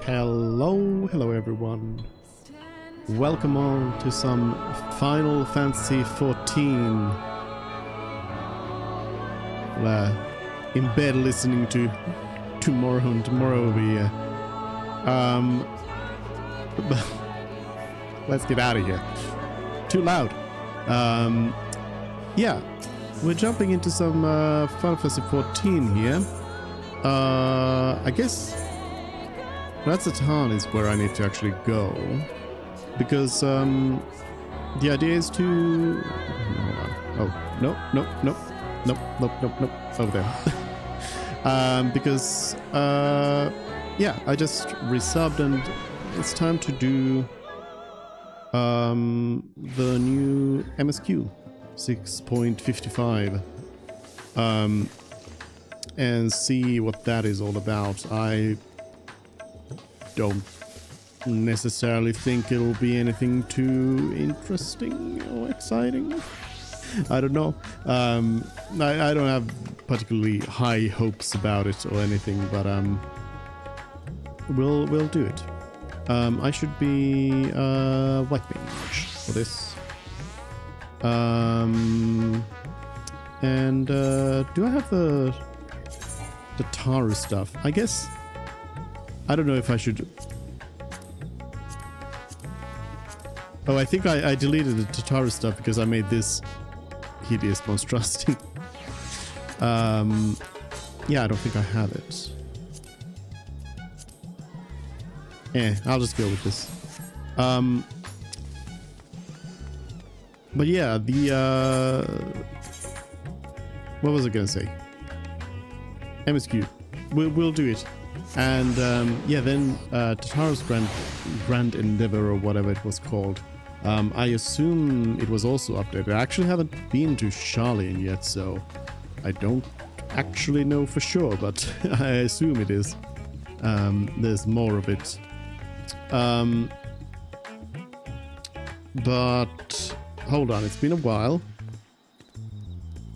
Hello everyone. Welcome on to some Final Fantasy XIV. In bed listening to tomorrow will be but let's get out of here. Too loud. Yeah, we're jumping into some Final Fantasy XIV here. I guess Tataru is where I need to actually go, because the idea is to nope, over there. Because yeah, I just resubbed and it's time to do the new MSQ 6.55 and see what that is all about. I don't necessarily think it'll be anything too interesting or exciting. I don't know. I don't have particularly high hopes about it or anything, but we'll do it. I should be white mage for this. And do I have the Tataru stuff? I guess I don't know if I should. Oh, I think I deleted the Tataru stuff because I made this hideous monstrosity. Yeah, I don't think I have it. I'll just go with this. But yeah, the what was I gonna say? MSQ. We'll do it. And yeah, then Tataru's Grand Endeavor or whatever it was called. I assume it was also updated. I actually haven't been to Charlene yet, so I don't actually know for sure, but I assume it is. There's more of it. But hold on, it's been a while.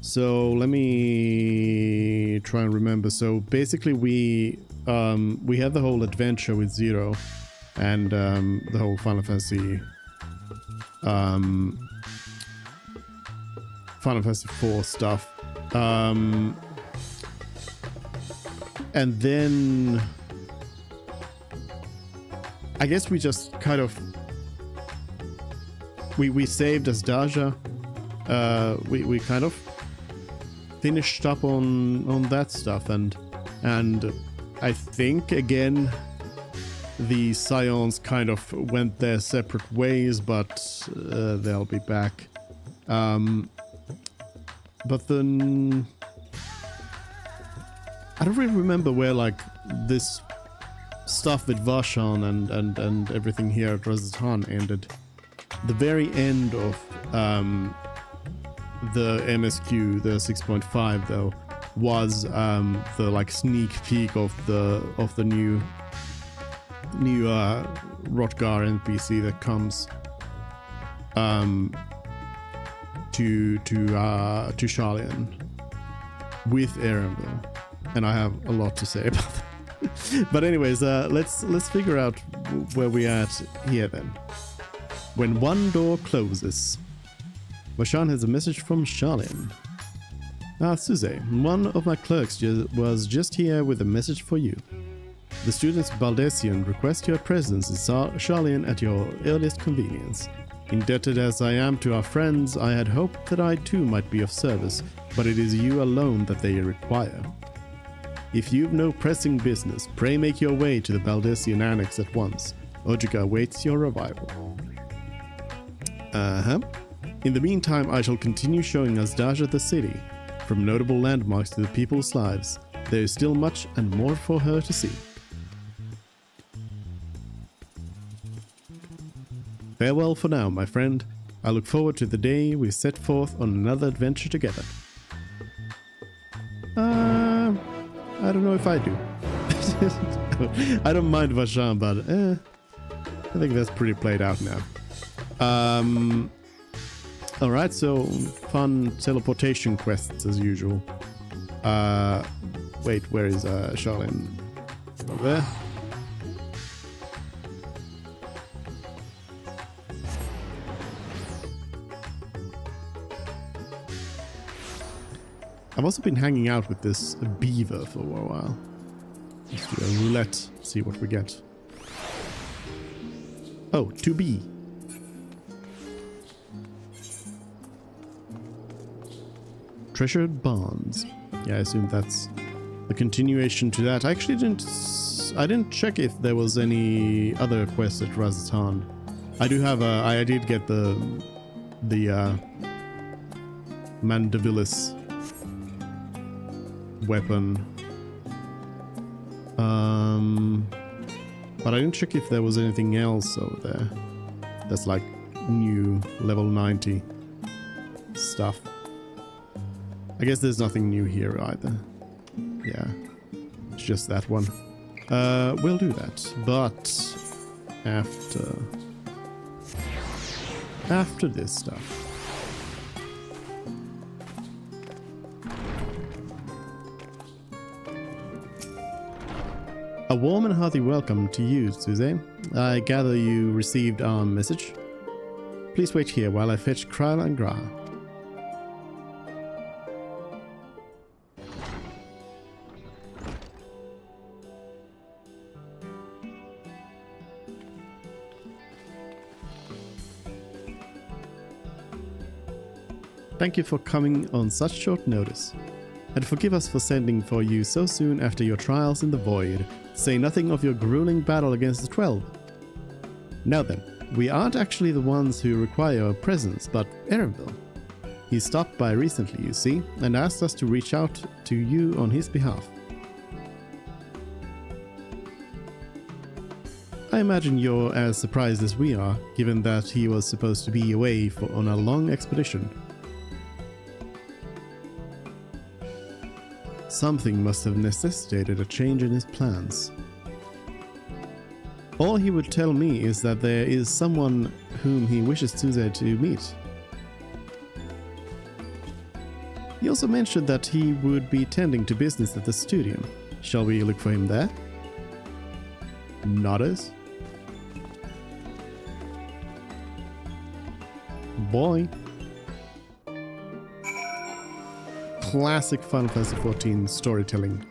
So let me try and remember. So basically we had the whole adventure with Zero and the whole Final Fantasy IV stuff. And then I guess we just kind of we saved as Daja. We kind of finished up on that stuff, and I think again the Scions kind of went their separate ways, but they'll be back. But then I don't really remember where like this stuff with Varshan and everything here at Tataru ended. The very end of the MSQ, the 6.5 though, was the like sneak peek of the new Rotgar NPC that comes to Charlene with Erembel, and I have a lot to say about that. But anyways, let's figure out where we are at here then. When one door closes. Varshan has a message from Charlene. Suze, one of my clerks was just here with a message for you. The students Baldessian request your presence in Charlene at your earliest convenience. Indebted as I am to our friends, I had hoped that I too might be of service, but it is you alone that they require. If you've no pressing business, pray make your way to the Baldessian Annex at once. Ojika awaits your arrival. In the meantime, I shall continue showing Azdaja the city. From notable landmarks to the people's lives, there is still much and more for her to see. Farewell for now, my friend. I look forward to the day we set forth on another adventure together. I don't know if I do. I don't mind Varshan, but I think that's pretty played out now. Alright, so fun teleportation quests as usual. Wait, where is Charlene? Over there. I've also been hanging out with this beaver for a while. Let's do a roulette, see what we get. Oh, to be. Treasured bonds. Yeah, I assume that's the continuation to that. I actually didn't check if there was any other quests at Razatan. I do have I did get the Mandibilis weapon. But I didn't check if there was anything else over there. That's like new level 90 stuff. I guess there's nothing new here either. Yeah, it's just that one. We'll do that, but after this stuff. A warm and hearty welcome to you, Suze. I gather you received our message. Please wait here while I fetch Kryle and Gra. Thank you for coming on such short notice. And forgive us for sending for you so soon after your trials in the void, say nothing of your grueling battle against the 12. Now then, we aren't actually the ones who require a presence, but Erenville. He stopped by recently, you see, and asked us to reach out to you on his behalf. I imagine you're as surprised as we are, given that he was supposed to be away on a long expedition. Something must have necessitated a change in his plans. All he would tell me is that there is someone whom he wishes Suze to meet. He also mentioned that he would be tending to business at the studio. Shall we look for him there? Nodders. Boy. Classic Final Fantasy XIV storytelling.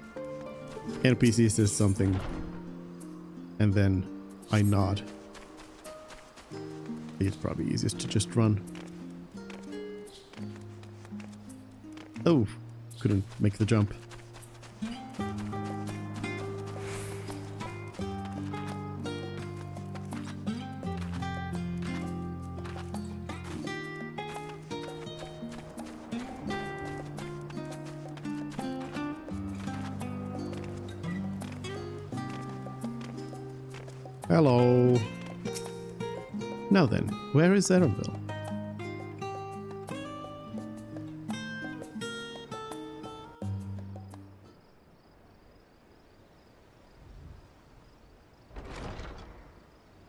NPC says something, and then I nod. It's probably easiest to just run. Oh, couldn't make the jump. Hello. Now then, where is Erenville?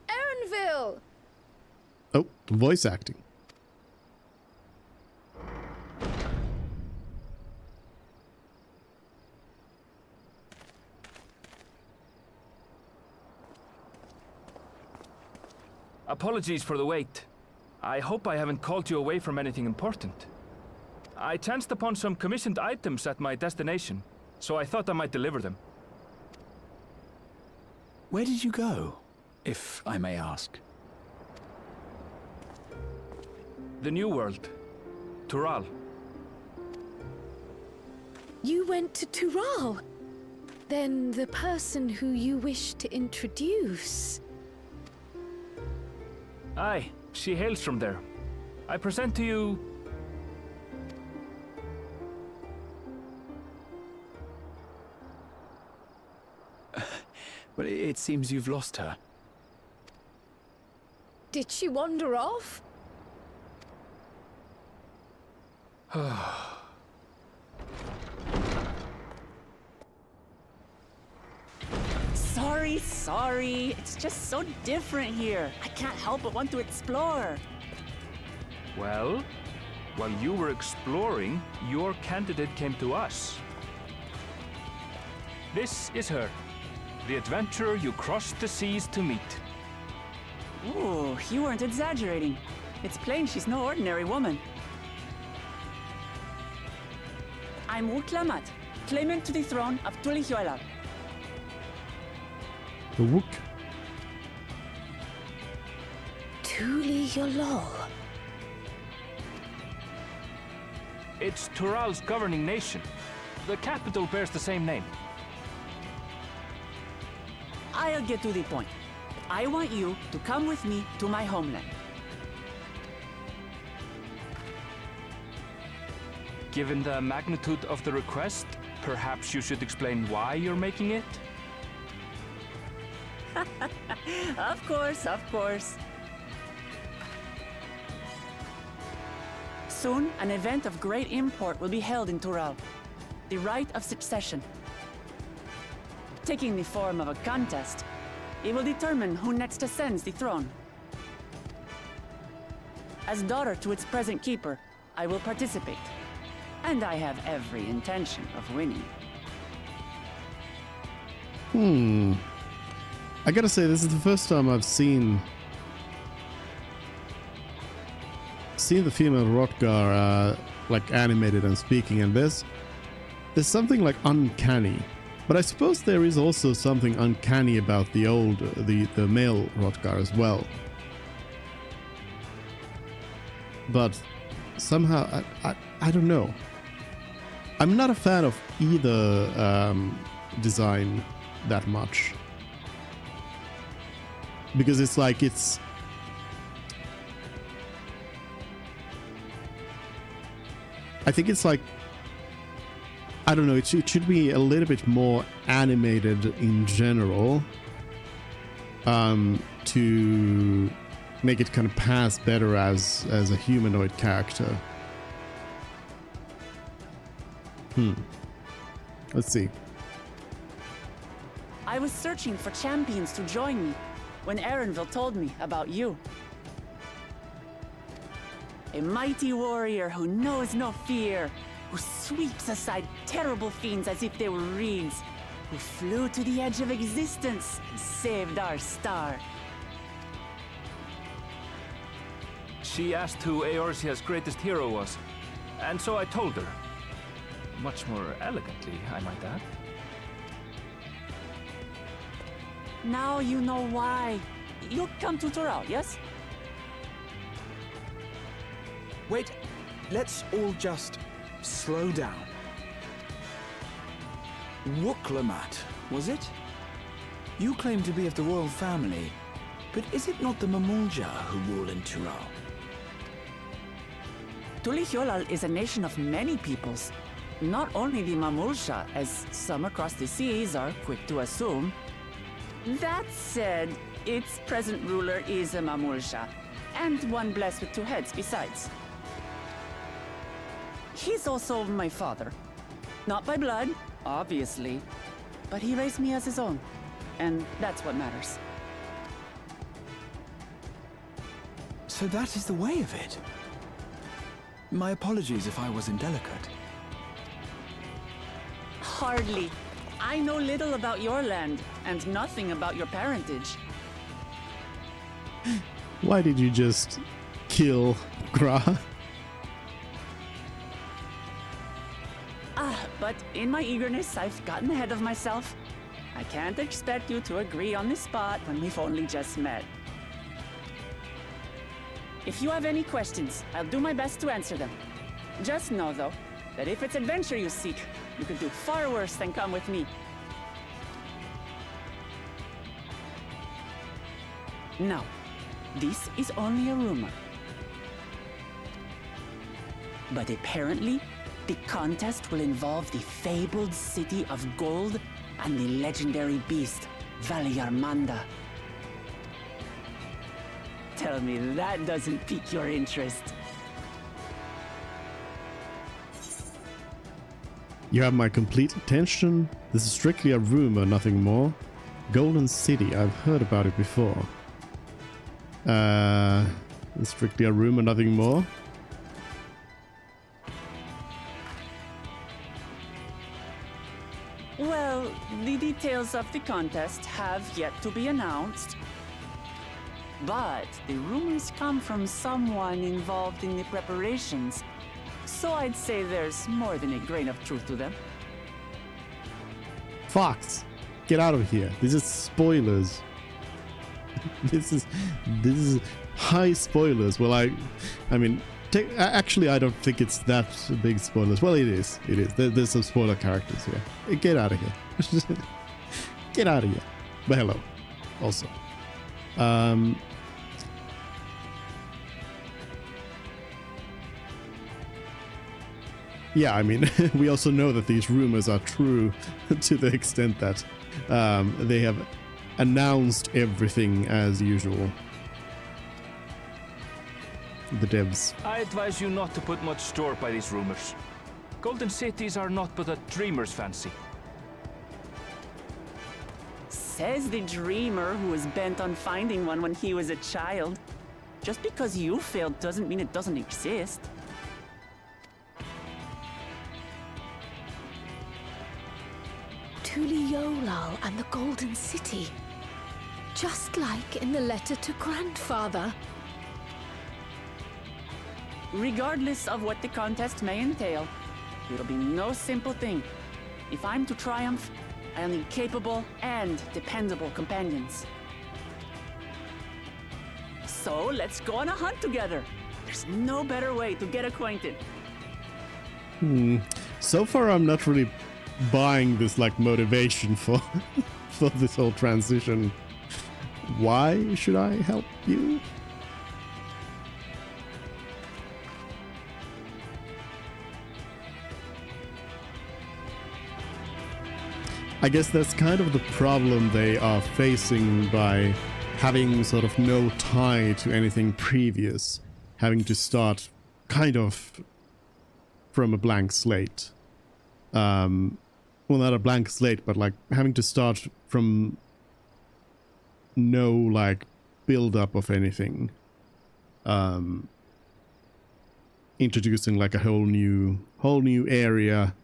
Erenville! Oh, voice acting. Apologies for the wait. I hope I haven't called you away from anything important. I chanced upon some commissioned items at my destination, so I thought I might deliver them. Where did you go, if I may ask? The New World. Tural. You went to Tural? Then the person who you wish to introduce... Aye, she hails from there. I present to you... But it seems you've lost her. Did she wander off? Sorry. It's just so different here. I can't help but want to explore. Well, while you were exploring, your candidate came to us. This is her, the adventurer you crossed the seas to meet. Ooh, you weren't exaggerating. It's plain she's no ordinary woman. I'm Wuklamat, claimant to the throne of Tulihuela. The Wook. Tuli Yolol. It's Tural's governing nation. The capital bears the same name. I'll get to the point. I want you to come with me to my homeland. Given the magnitude of the request, perhaps you should explain why you're making it? Of course, of course. Soon, an event of great import will be held in Tural. The Rite of Succession. Taking the form of a contest, it will determine who next ascends the throne. As daughter to its present keeper, I will participate. And I have every intention of winning. I gotta say, this is the first time I've seen the female Rotgar like animated and speaking, and there's something like uncanny. But I suppose there is also something uncanny about the male Rotgar as well. But somehow, I don't know. I'm not a fan of either design that much. Because it's like, I think it's like, I don't know, it should be a little bit more animated in general to make it kind of pass better as a humanoid character. Let's see. I was searching for champions to join me when Erenville told me about you. A mighty warrior who knows no fear, who sweeps aside terrible fiends as if they were reeds, who flew to the edge of existence and saved our star. She asked who Eorzea's greatest hero was, and so I told her. Much more elegantly, I might add. Now you know why. You'll come to Tural, yes? Wait, let's all just slow down. Wuklamat, was it? You claim to be of the royal family, but is it not the Mamulja who rule in Tural? Tulihuela is a nation of many peoples. Not only the Mamulja, as some across the seas are quick to assume. That said, its present ruler is a Mamulja, and one blessed with two heads besides. He's also my father. Not by blood, obviously, but he raised me as his own, and that's what matters. So that is the way of it. My apologies if I was indelicate. Hardly. I know little about your land, and nothing about your parentage. Why did you just kill Gra? But in my eagerness, I've gotten ahead of myself. I can't expect you to agree on the spot when we've only just met. If you have any questions, I'll do my best to answer them. Just know, though, that if it's adventure you seek, you could do far worse than come with me. Now, this is only a rumor. But apparently, the contest will involve the fabled city of gold and the legendary beast, Valyarmanda. Tell me that doesn't pique your interest. You have my complete attention. This is strictly a rumor, nothing more. Golden City, I've heard about it before. It's strictly a rumor, nothing more. Well, the details of the contest have yet to be announced. But the rumors come from someone involved in the preparations. So I'd say there's more than a grain of truth to them. Fox, get out of here. This is spoilers. This is high spoilers. Well, I mean, actually, I don't think it's that big spoilers. Well, it is. It is. There's some spoiler characters here. Get out of here. Get out of here. But hello. Also. Yeah, I mean, we also know that these rumors are true to the extent that they have announced everything as usual. The devs. I advise you not to put much store by these rumors. Golden cities are not but a dreamer's fancy. Says the dreamer who was bent on finding one when he was a child. Just because you failed doesn't mean it doesn't exist. Tuliolal and the Golden City. Just like in the letter to Grandfather. Regardless of what the contest may entail, it'll be no simple thing. If I'm to triumph, I'll need capable and dependable companions. So let's go on a hunt together. There's no better way to get acquainted. So far, I'm not really buying this like motivation for for this whole transition. Why should I help you? I guess that's kind of the problem they are facing by having sort of no tie to anything previous, having to start kind of from a blank slate. Well, not a blank slate, but like having to start from no like build up of anything. Introducing like a whole new area.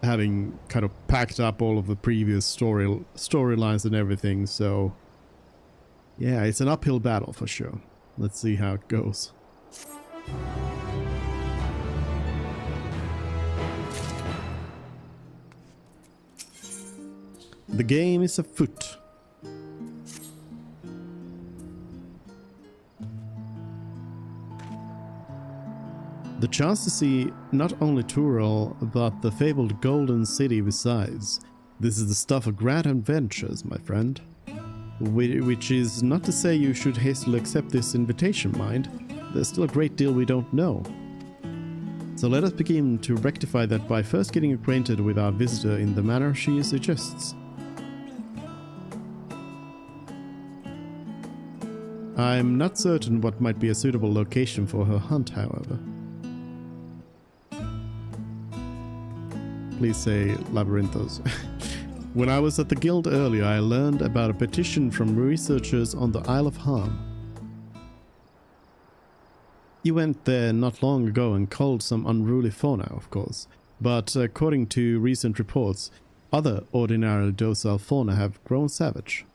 Having kind of packed up all of the previous storylines and everything, so yeah, it's an uphill battle for sure. Let's see how it goes. The game is afoot. The chance to see not only Tural, but the fabled Golden City besides. This is the stuff of grand adventures, my friend. Which is not to say you should hastily accept this invitation, mind. There's still a great deal we don't know. So let us begin to rectify that by first getting acquainted with our visitor in the manner she suggests. I'm not certain what might be a suitable location for her hunt, however. Please say Labyrinthos. When I was at the guild earlier, I learned about a petition from researchers on the Isle of Harm. You went there not long ago and culled some unruly fauna, of course, but according to recent reports, other ordinarily docile fauna have grown savage.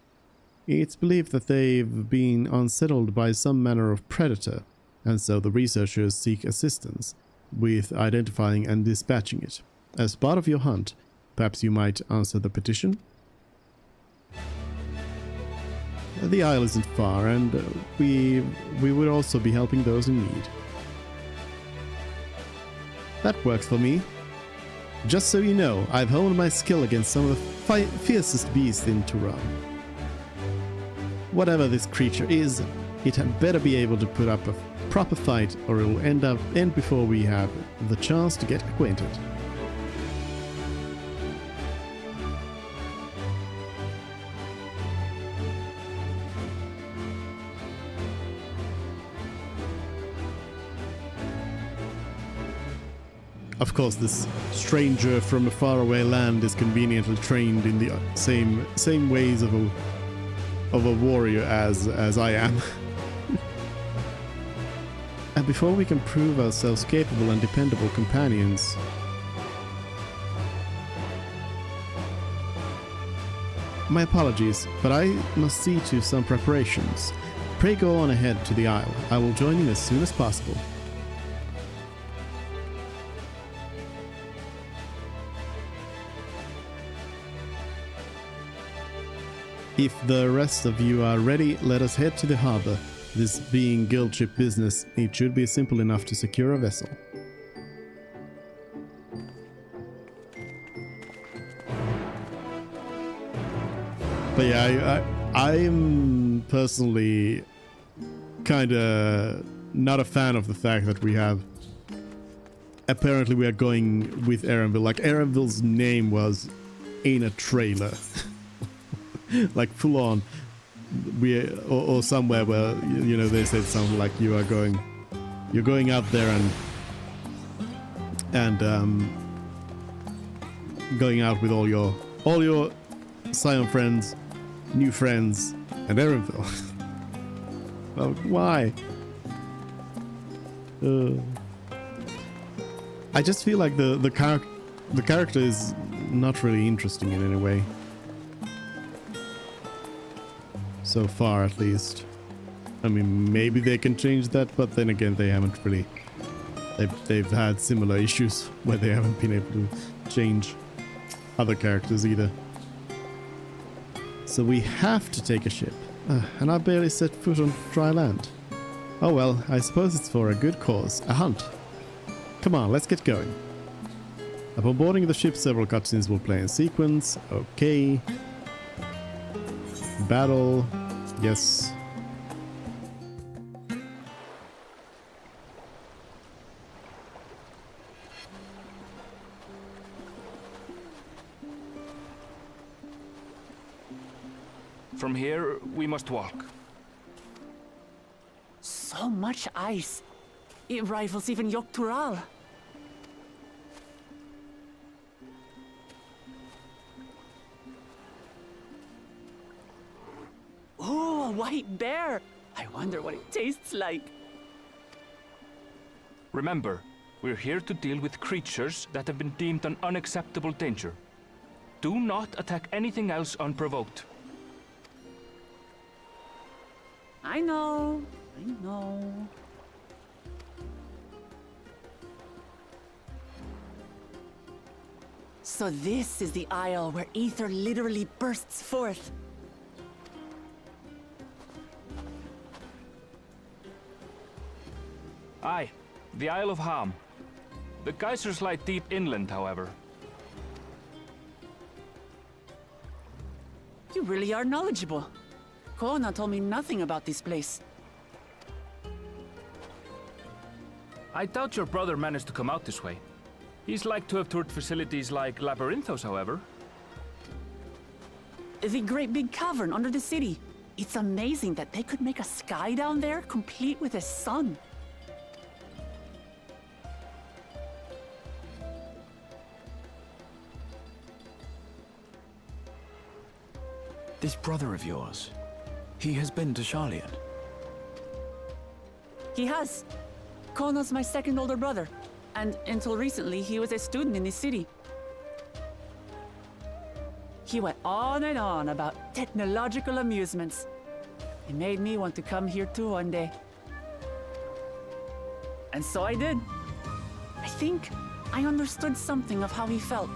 It's believed that they've been unsettled by some manner of predator, and so the researchers seek assistance with identifying and dispatching it. As part of your hunt, perhaps you might answer the petition? The isle isn't far, and we would also be helping those in need. That works for me. Just so you know, I've honed my skill against some of the fiercest beasts in Turan. Whatever this creature is, it had better be able to put up a proper fight, or it'll end before we have the chance to get acquainted. Of course, this stranger from a faraway land is conveniently trained in the same ways of a warrior as I am. And before we can prove ourselves capable and dependable companions, my apologies, but I must see to some preparations. Pray go on ahead to the isle. I will join you as soon as possible. If the rest of you are ready, let us head to the harbor. This being guild ship business, it should be simple enough to secure a vessel. But yeah, I'm personally kind of not a fan of the fact that we have... Apparently we are going with Erenville. Like, Erenville's name was in a trailer. Like, full on. Or somewhere where, you know, they said something like you're going out there and going out with all your Scion friends, new friends, and Erenville. Well, why? I just feel like the character is not really interesting in any way. So far, at least. I mean, maybe they can change that, but then again, they haven't really. They've had similar issues where they haven't been able to change other characters either. So we have to take a ship, and I barely set foot on dry land. Oh well, I suppose it's for a good cause, a hunt. Come on, let's get going. Upon boarding the ship, several cutscenes will play in sequence. Okay. Battle. Yes. From here, we must walk. So much ice. It rivals even Yogg-Tural. Oh, a white bear! I wonder what it tastes like. Remember, we're here to deal with creatures that have been deemed an unacceptable danger. Do not attack anything else unprovoked. I know. I know. So this is the isle where ether literally bursts forth. Aye, the Isle of Ham. The geysers lie deep inland, however. You really are knowledgeable. Kona told me nothing about this place. I doubt your brother managed to come out this way. He's like to have toured facilities like Labyrinthos, however. The great big cavern under the city. It's amazing that they could make a sky down there complete with a sun. This brother of yours, he has been to Sharlayan. He has. Kono's my second older brother, and until recently, he was a student in this city. He went on and on about technological amusements. It made me want to come here too one day. And so I did. I think I understood something of how he felt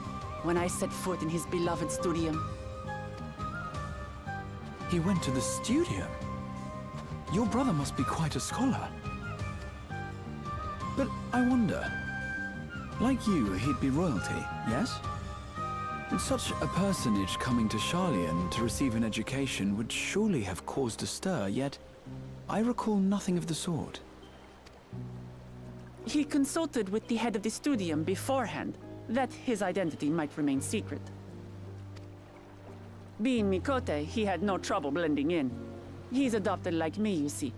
when I set foot in his beloved studium. He went to the studio. Your brother must be quite a scholar. But I wonder, like you, he'd be royalty, yes? And such a personage coming to Sharlayan to receive an education would surely have caused a stir, yet I recall nothing of the sort. He consulted with the head of the studium beforehand, that his identity might remain secret. Being Mikote, he had no trouble blending in. He's adopted like me, you see.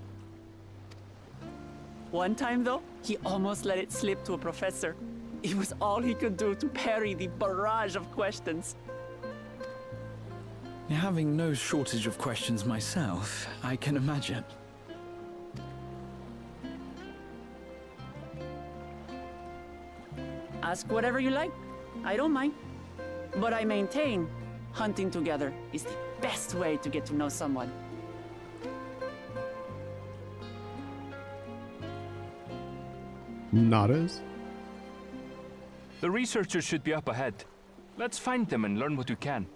One time, though, he almost let it slip to a professor. It was all he could do to parry the barrage of questions. Having no shortage of questions myself, I can imagine. Ask whatever you like. I don't mind. But I maintain, hunting together is the best way to get to know someone. Nadas? The researchers should be up ahead. Let's find them and learn what we can.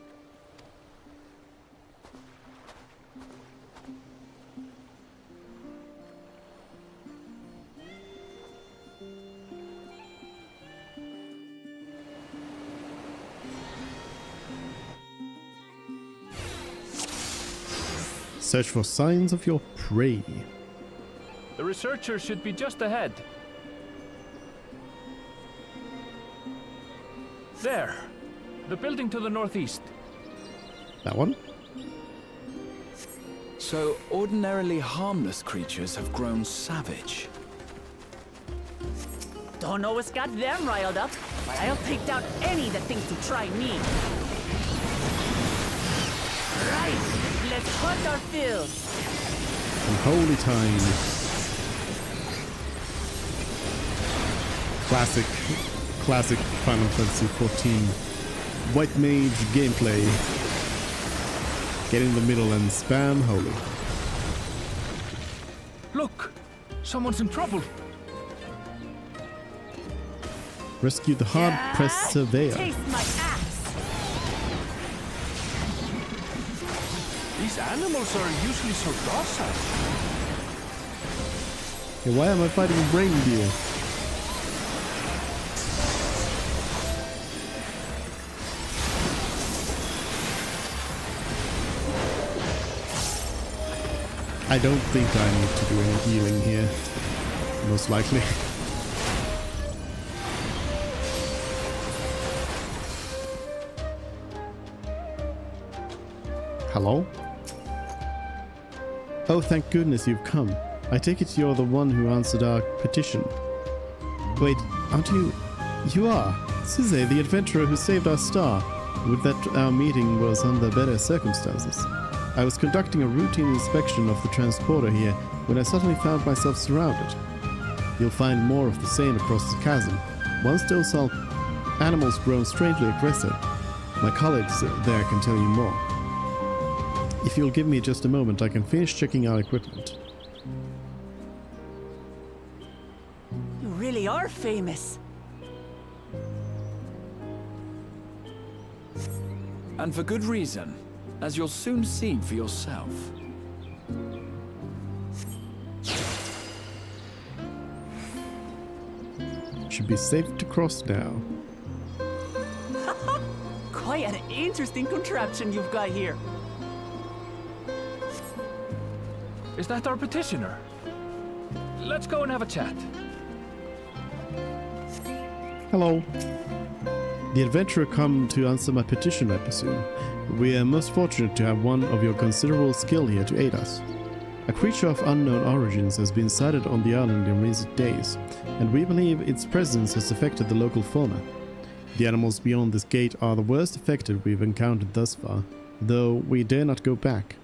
Search for signs of your prey. The researchers should be just ahead. There. The building to the northeast. That one? So, ordinarily harmless creatures have grown savage. Don't know what's got them riled up, but I'll take down any that think to try me. Right, let's hunt our fill. Unholy time. Classic Final Fantasy XIV. White Mage gameplay. Get in the middle and spam holy. Look! Someone's in trouble! Rescue the hard-pressed surveyor. Taste my axe. These animals are usually so docile. Hey, why am I fighting reindeer? I don't think I need to do any healing here. Most likely. Hello? Oh, thank goodness you've come. I take it you're the one who answered our petition. Wait, aren't you? You are. Suze, the adventurer who saved our star. Would that our meeting was under better circumstances. I was conducting a routine inspection of the transporter here when I suddenly found myself surrounded. You'll find more of the same across the chasm. Once docile animals grown strangely aggressive. My colleagues there can tell you more. If you'll give me just a moment, I can finish checking our equipment. You really are famous. And for good reason, as you'll soon see for yourself. Should be safe to cross now. Quite an interesting contraption you've got here. Is that our petitioner? Let's go and have a chat. Hello. The adventurer come to answer my petition, I presume. We are most fortunate to have one of your considerable skill here to aid us. A creature of unknown origins has been sighted on the island in recent days, and we believe its presence has affected the local fauna. The animals beyond this gate are the worst affected we've encountered thus far, though we dare not go back.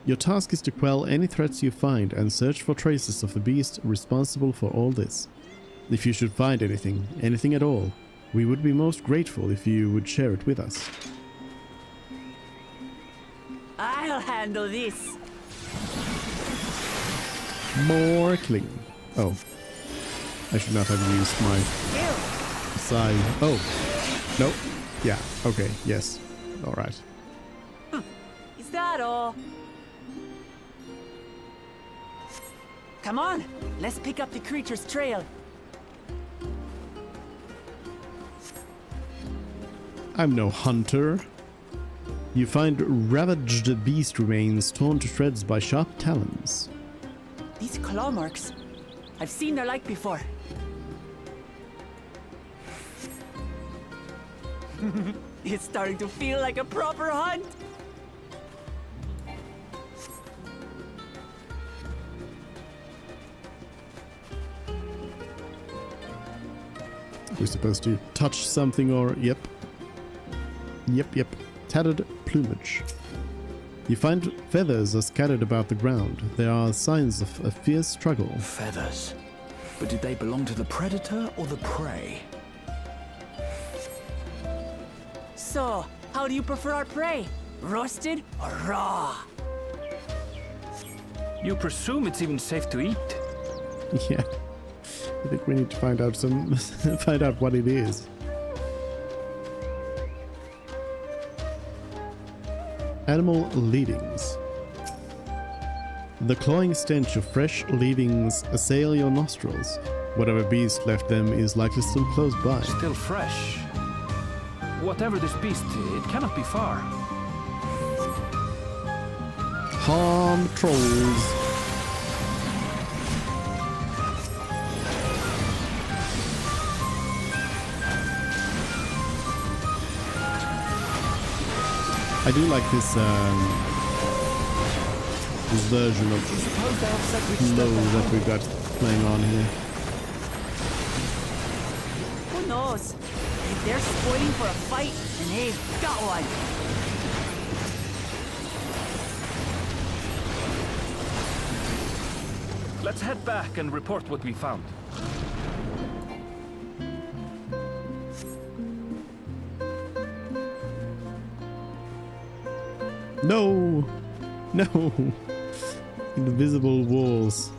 Your task is to quell any threats you find and search for traces of the beast responsible for all this. If you should find anything at all, we would be most grateful if you would share it with us. I'll handle this. More clean. Oh. I should not have used my side. Oh. No. Yeah. Okay. Yes. Alright. Is that all? Come on, let's pick up the creature's trail. I'm no hunter. You find ravaged beast remains torn to shreds by sharp talons. These claw marks. I've seen their like before. It's starting to feel like a proper hunt. We're supposed to touch something or... Yep. Yep. Tattered plumage. You find feathers are scattered about the ground. There are signs of a fierce struggle. Feathers. But did they belong to the predator or the prey? So, how do you prefer our prey? Roasted or raw? You presume it's even safe to eat? Yeah. I think we need to find out find out what it is. Animal leavings. The cloying stench of fresh leavings assail your nostrils. Whatever beast left them is likely still close by. Still fresh. Whatever this beast, it cannot be far. Calm trolls. I do like this this version of flow that we've got playing on here. Who knows? If they're spoiling for a fight, then they've got one. Let's head back and report what we found. No! No! Invisible walls.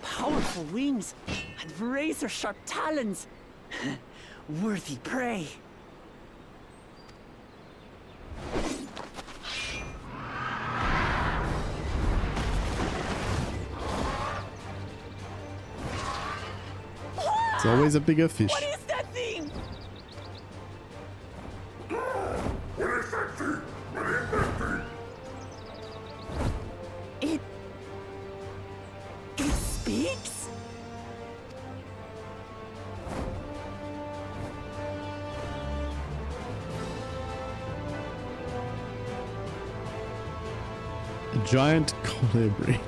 Powerful wings and razor-sharp talons. Worthy prey. It's always a bigger fish. What is that thing? It speaks? A giant colibri.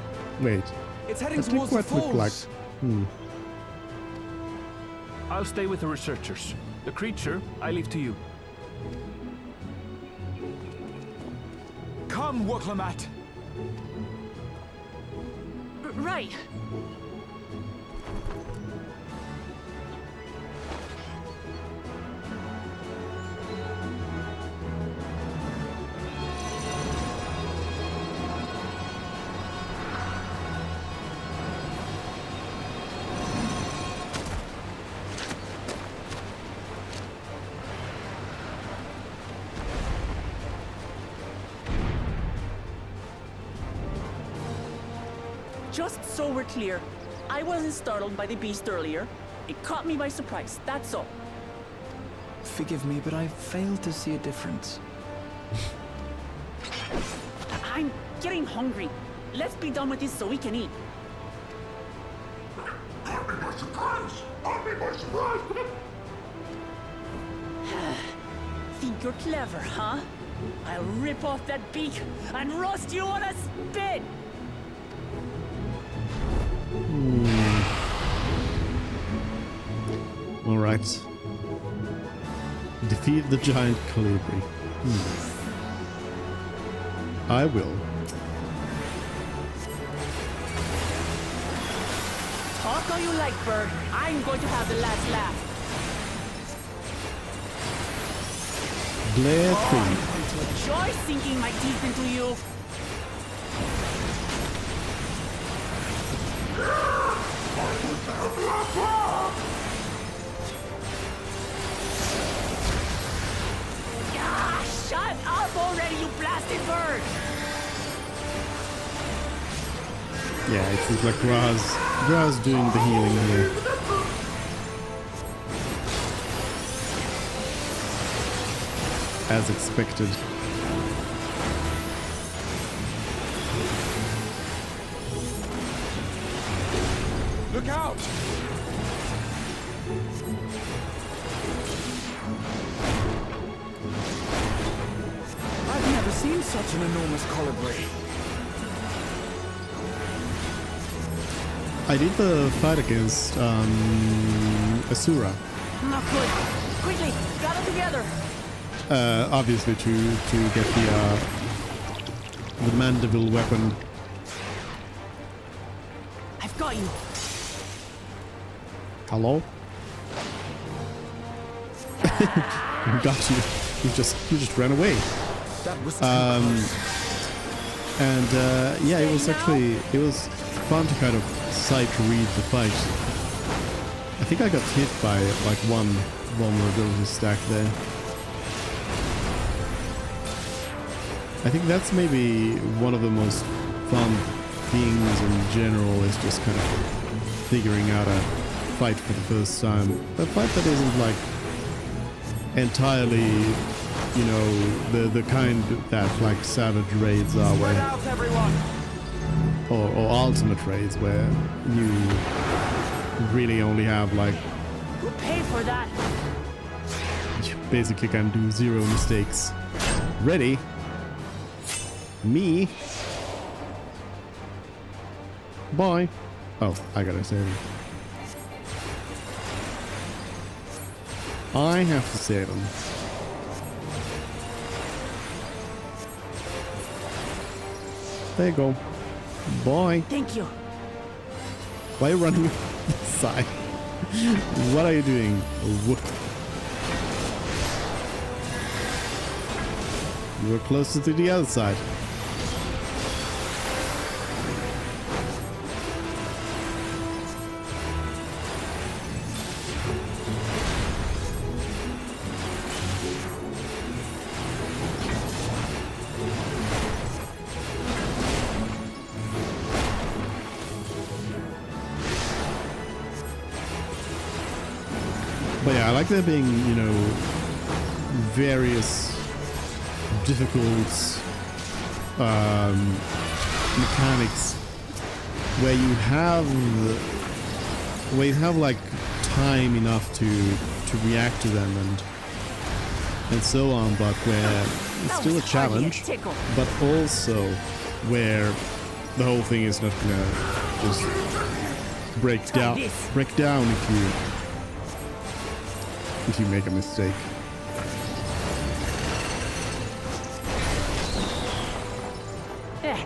Wait. It's heading That didn't towards the quite look like. falls. I'll stay with the researchers. The creature, I leave to you. Come, Woklamat. Right. Just so we're clear, I wasn't startled by the beast earlier. It caught me by surprise, that's all. Forgive me, but I failed to see a difference. I'm getting hungry. Let's be done with this so we can eat. Caught me by surprise! Caught me by surprise! Think you're clever, huh? I'll rip off that beak and roast you on a spit! All right. Defeat the giant colibri. I will. Talk all you like, Bird. I'm going to have the last laugh. Blair I'm Creed. going to enjoy sinking my teeth into you. Ah, shut up already, you blasted bird! Yeah, it seems like Gra's doing the healing here. As expected. Look out! I've never seen such an enormous colibri. I did the fight against Asura. Not good. Quickly, gather together. Obviously to get the mandible weapon. I've got you. Hello? Got you. You just ran away. That was too close. And yeah, it was fun to kind of sight read the fight. I think I got hit by like one vulnerability stack there. I think that's maybe one of the most fun things in general, is just kind of figuring out a fight for the first time. A fight that isn't like entirely, you know, the kind that like savage raids are, where, or ultimate raids, where you really only have like, We'll pay for that. you basically can do 0 mistakes. Ready? Me? Bye. Oh, I gotta save him. I have to save him. There you go. Bye. Thank you. Why are you running this side? What are you doing? You were closer to the other side. But yeah, I like there being, you know, various difficult mechanics where you have like time enough to react to them and so on, but where it's still a challenge, but also where the whole thing is not gonna just break down if you make a mistake.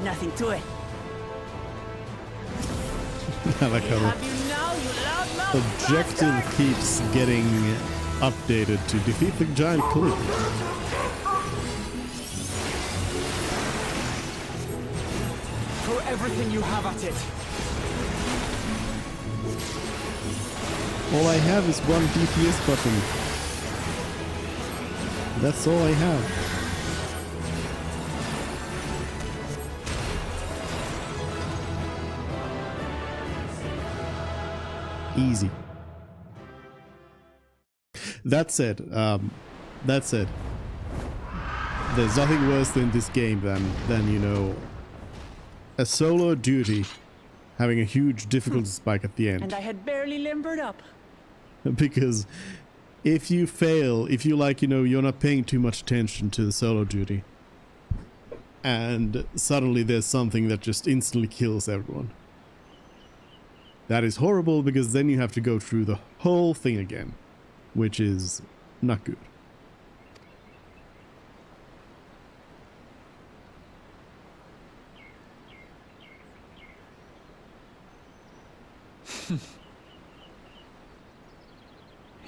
Nothing to it. I like how Have you now, you loudmouth objective bastard? keeps getting updated to defeat the giant cliff. Throw everything you have at it. All I have is one DPS button. That's all I have. Easy. That said, there's nothing worse than this game than you know, a solo duty having a huge difficulty spike at the end. And I had barely limbered up. Because if you fail, if you like, you know, you're not paying too much attention to the solo duty, and suddenly there's something that just instantly kills everyone. That is horrible, because then you have to go through the whole thing again, which is not good.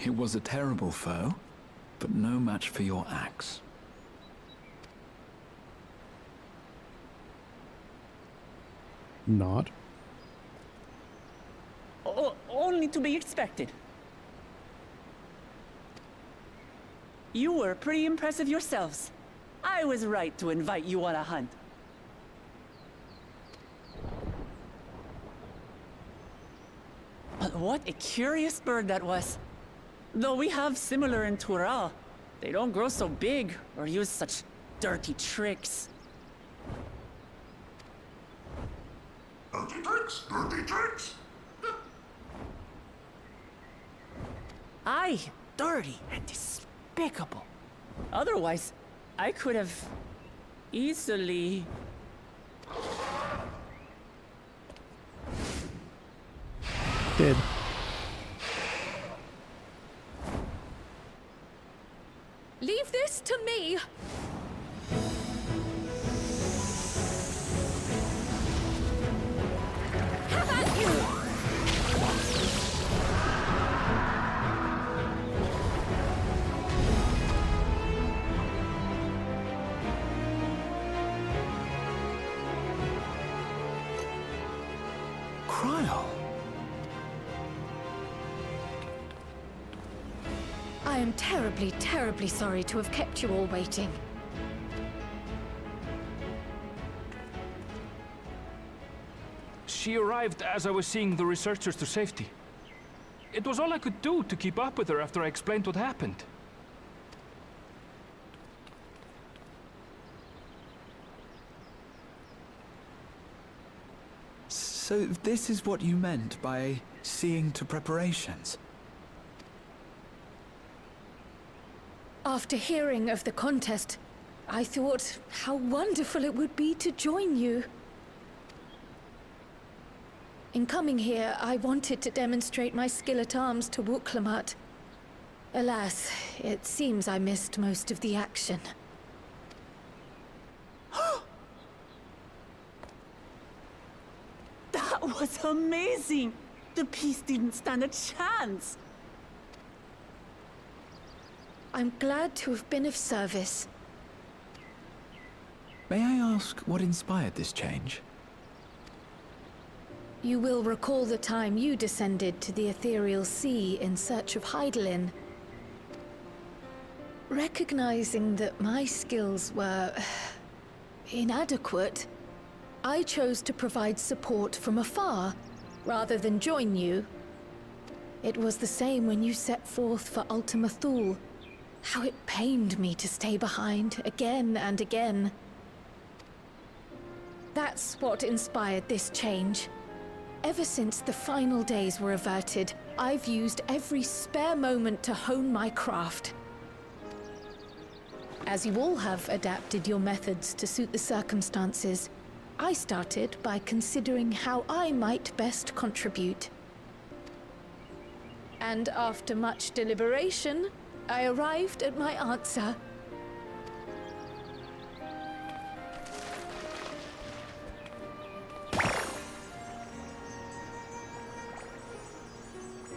It was a terrible foe, but no match for your axe. Not. Only to be expected. You were pretty impressive yourselves. I was right to invite you on a hunt. But what a curious bird that was. Though we have similar in Tural, they don't grow so big or use such dirty tricks. Dirty tricks? Dirty tricks? Aye, dirty and despicable. Otherwise, I could have easily... Dead. Leave this to me. Have at you. Cryo? am terribly, terribly sorry to have kept you all waiting. She arrived as I was seeing the researchers to safety. It was all I could do to keep up with her after I explained what happened. So this is what you meant by seeing to preparations? After hearing of the contest, I thought how wonderful it would be to join you. In coming here, I wanted to demonstrate my skill at arms to Wuklamut. Alas, it seems I missed most of the action. That was amazing! The piece didn't stand a chance! I'm glad to have been of service. May I ask what inspired this change? You will recall the time you descended to the ethereal sea in search of Heidelin. Recognizing that my skills were inadequate, I chose to provide support from afar, rather than join you. It was the same when you set forth for Ultima Thule. How it pained me to stay behind, again and again. That's what inspired this change. Ever since the final days were averted, I've used every spare moment to hone my craft. As you all have adapted your methods to suit the circumstances, I started by considering how I might best contribute. And after much deliberation, I arrived at my answer.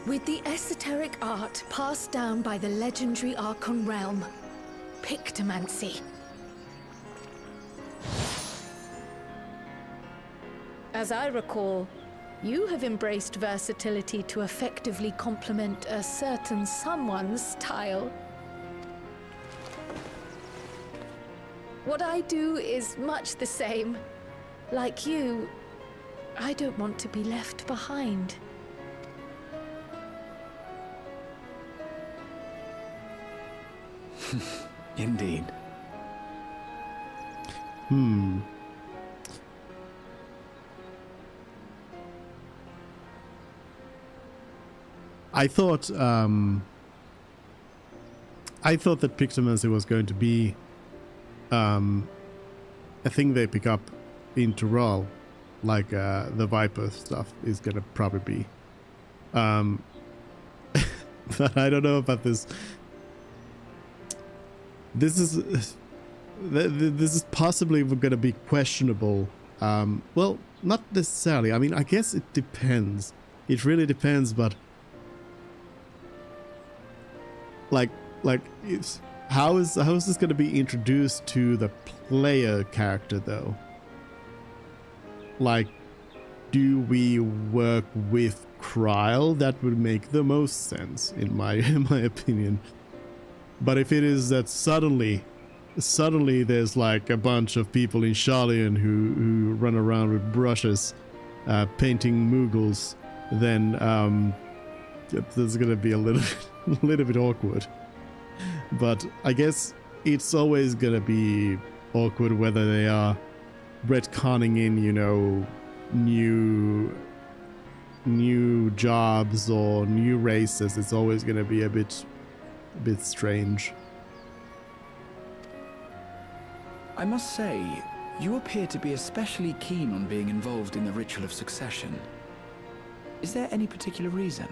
With the esoteric art passed down by the legendary Archon realm, Pictomancy. As I recall, you have embraced versatility to effectively complement a certain someone's style. What I do is much the same. Like you, I don't want to be left behind. Indeed. I thought that Pictomancy was going to be a thing they pick up in Tural, like the Viper stuff is gonna probably be. But I don't know about this. This is possibly going to be questionable. Well, not necessarily. I mean, I guess it depends. It really depends. But how is this going to be introduced to the player character though? Like, do we work with Kryl? That would make the most sense in my opinion. But if it is that suddenly there's like a bunch of people in Sharlayan who run around with brushes, painting Moogles, then there's gonna be a little bit awkward. But I guess it's always gonna be awkward whether they are retconning in, you know, new jobs or new races. It's always gonna be a bit strange. I must say, you appear to be especially keen on being involved in the ritual of succession. Is there any particular reason?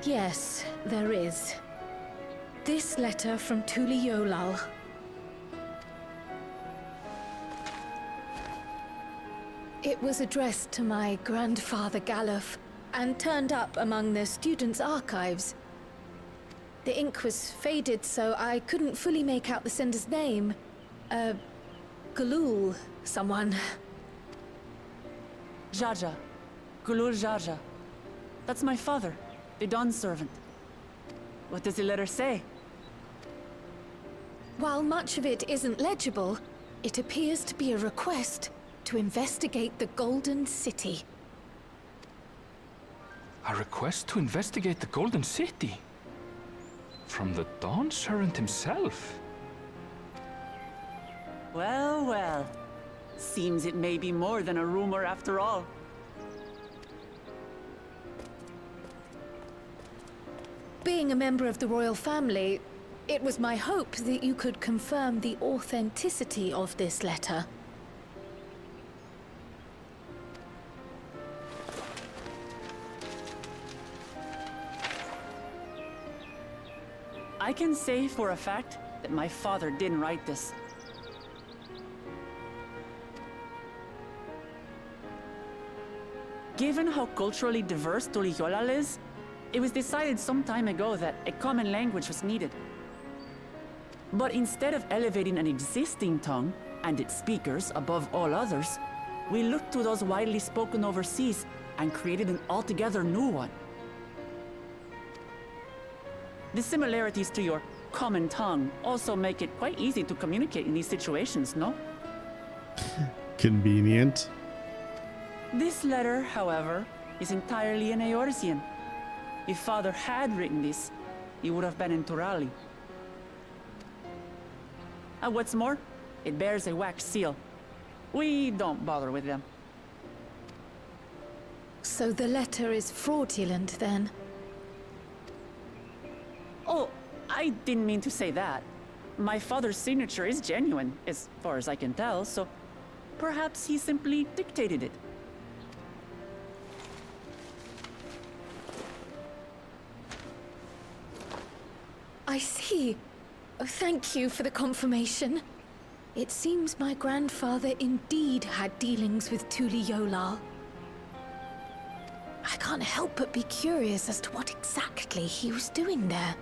Yes, there is. This letter from Tuli Yolal. It was addressed to my grandfather Galuf, and turned up among the students' archives. The ink was faded, so I couldn't fully make out the sender's name. Galul, someone. Jaja. Gulul Jaja. That's my father, the Dawn servant. What does the letter say? While much of it isn't legible, it appears to be a request to investigate the Golden City. A request to investigate the Golden City? From the Dawn servant himself? Well, well. Seems it may be more than a rumor after all. Being a member of the royal family, it was my hope that you could confirm the authenticity of this letter. I can say for a fact that my father didn't write this. Given how culturally diverse Tuliyollal is, it was decided some time ago that a common language was needed. But instead of elevating an existing tongue and its speakers above all others, we looked to those widely spoken overseas and created an altogether new one. The similarities to your common tongue also make it quite easy to communicate in these situations, no? Convenient. This letter, however, is entirely in Eorzean. If Father had written this, he would have been in Turali. And what's more, it bears a wax seal. We don't bother with them. So the letter is fraudulent, then? Oh, I didn't mean to say that. My father's signature is genuine, as far as I can tell, so perhaps he simply dictated it. I see. Oh, thank you for the confirmation. It seems my grandfather indeed had dealings with Tuliyollal. I can't help but be curious as to what exactly he was doing there.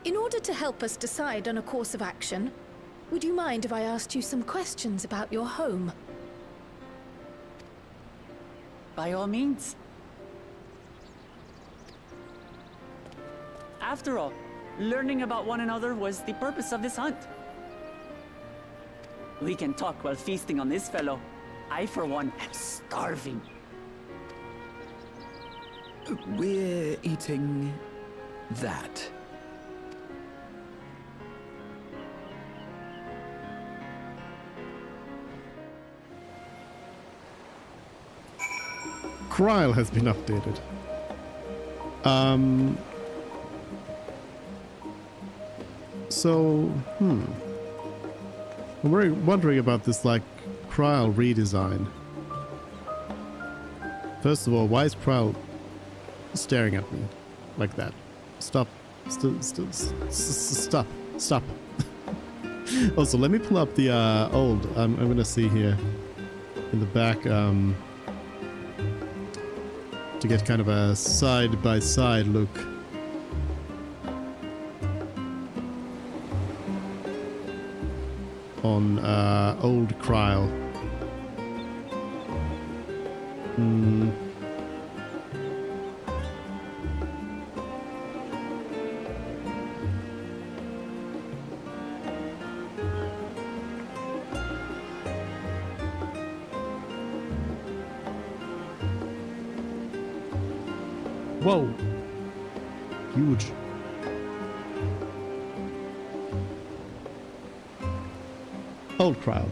In order to help us decide on a course of action, would you mind if I asked you some questions about your home? By all means. After all, learning about one another was the purpose of this hunt. We can talk while feasting on this fellow. I, for one, am starving. We're eating that. Kryl has been updated. So, I'm very wondering about this, like, Kryl redesign. First of all, why is Kryl staring at me like that? Stop. Stop. Also, let me pull up the old. I'm gonna see here in the back to get kind of a side-by-side look. On old Kryl. Whoa! Huge. Old Kryl.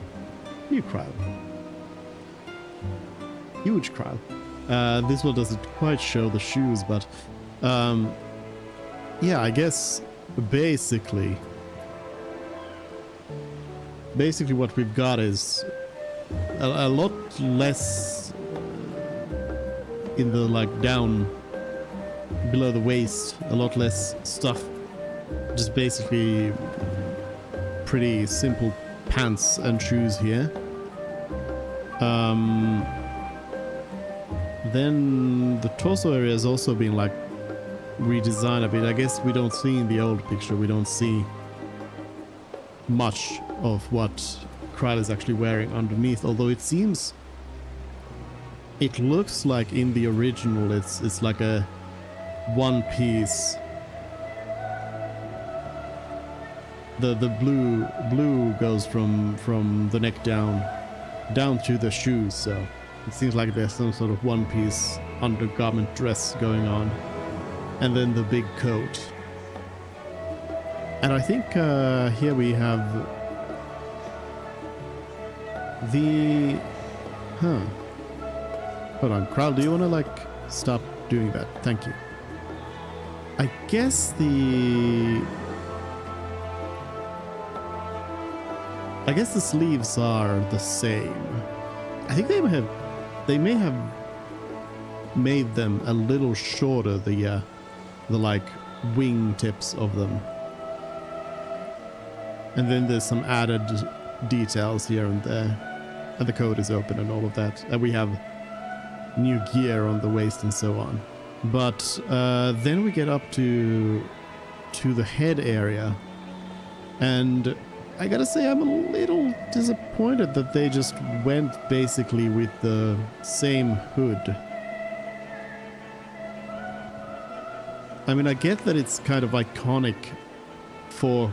New Kryl. Huge Kryl. This one doesn't quite show the shoes, but yeah, I guess basically what we've got is a lot less in the, like, down below the waist, a lot less stuff, just basically pretty simple pants and shoes here. Then the torso area has also been, like, redesigned a bit. I guess we don't see in the old picture, we don't see much of what Kryl is actually wearing underneath, although it seems it looks like in the original it's like a one piece. The blue goes from the neck down to the shoes, so it seems like there's some sort of one piece undergarment dress going on, and then the big coat. And I think here we have the hold on, Kral, do you want to like stop doing that? Thank you. I guess the sleeves are the same. I think they may have made them a little shorter, the like wing tips of them. And then there's some added details here and there. And the coat is open and all of that. And we have new gear on the waist and so on. But then we get up to the head area. And I gotta say, I'm a little disappointed that they just went basically with the same hood. I mean, I get that it's kind of iconic for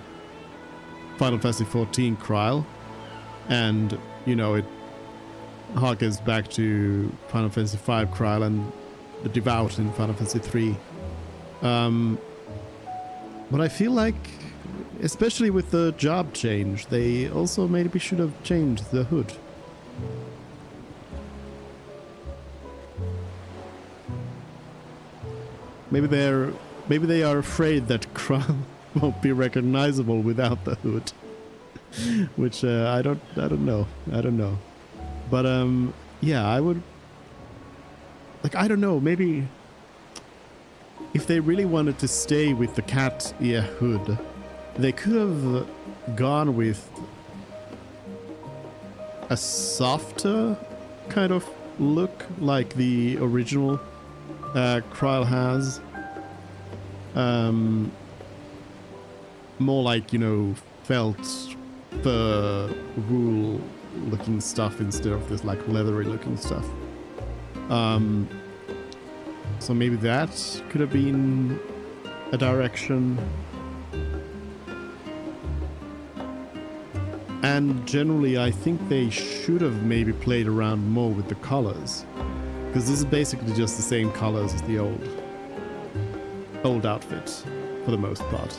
Final Fantasy XIV Krile, and, you know, it harkens back to Final Fantasy V Krile and the Devout in Final Fantasy III. But I feel like, especially with the job change, they also maybe should have changed the hood. Maybe they are afraid that Krile won't be recognizable without the hood, which I don't know. But yeah, I would like, I don't know, maybe if they really wanted to stay with the cat ear hood, they could have gone with a softer kind of look like the original Krile has. More like, you know, felt fur wool looking stuff instead of this like leathery looking stuff. So maybe that could have been a direction. And generally, I think they should have maybe played around more with the colors, because this is basically just the same colors as the old outfit for the most part.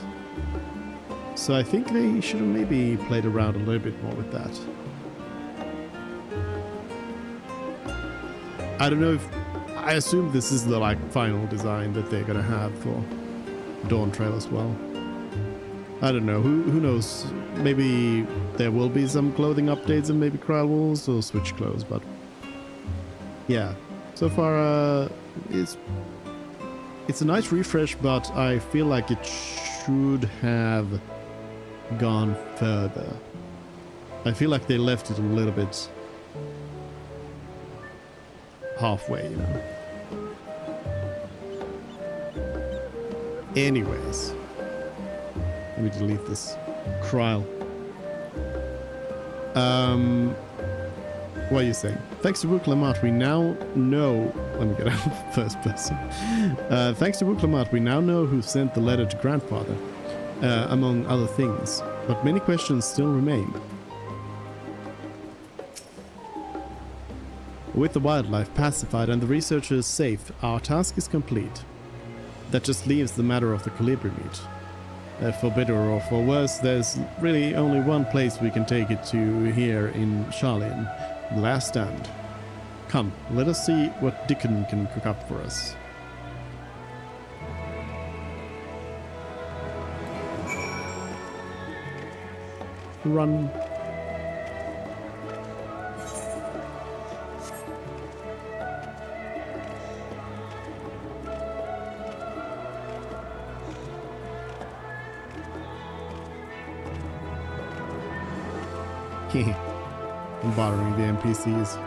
So I think they should have maybe played around a little bit more with that. I don't know if, I assume this is the like final design that they're gonna have for Dawn Trail as well. I don't know, who knows, maybe there will be some clothing updates and maybe Krile will also switch clothes, but yeah, so far it's a nice refresh, but I feel like it should have gone further. I feel like they left it a little bit halfway, you know. Anyways, let me delete this Krile. What are you saying? Thanks to Book Lamart, we now know... Let me get out of first person. Thanks to Book Lamart, we now know who sent the letter to Grandfather, among other things. But many questions still remain. With the wildlife pacified and the researchers safe, our task is complete. That just leaves the matter of the Colibri meat. For better or for worse, there's really only one place we can take it to here in Sharlayan. The last stand. Come, let us see what Dickon can cook up for us. Run. I'm bothering the NPCs.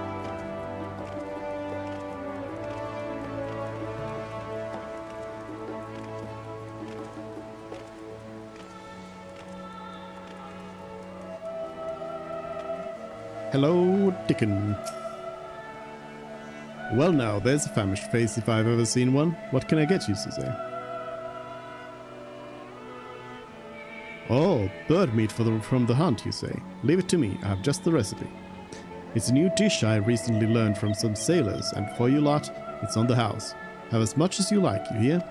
Hello, Dickon. Well now, there's a famished face if I've ever seen one. What can I get you, Suze? Oh, bird meat from the hunt, you say? Leave it to me, I have just the recipe. It's a new dish I recently learned from some sailors, and for you lot, it's on the house. Have as much as you like, you hear?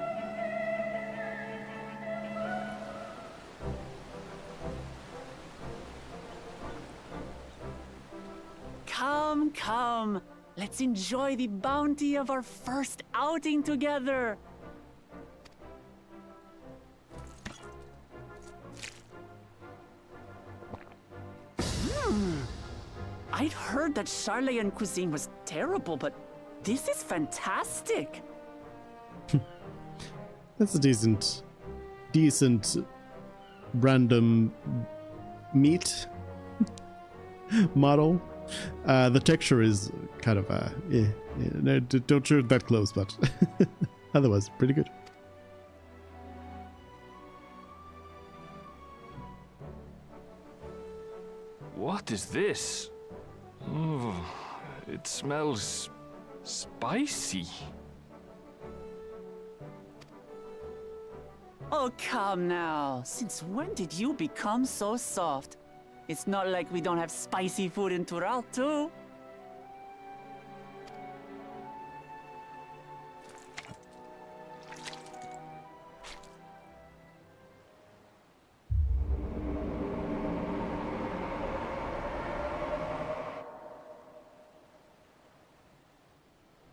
Come, come. Let's enjoy the bounty of our first outing together. I'd heard that Charlayan cuisine was terrible, but this is fantastic. That's a decent random meat model. The texture is kind of no, don't shoot that close, but otherwise pretty good. What is this? Oh, it smells spicy. Oh, come now. Since when did you become so soft? It's not like we don't have spicy food in Tural, too.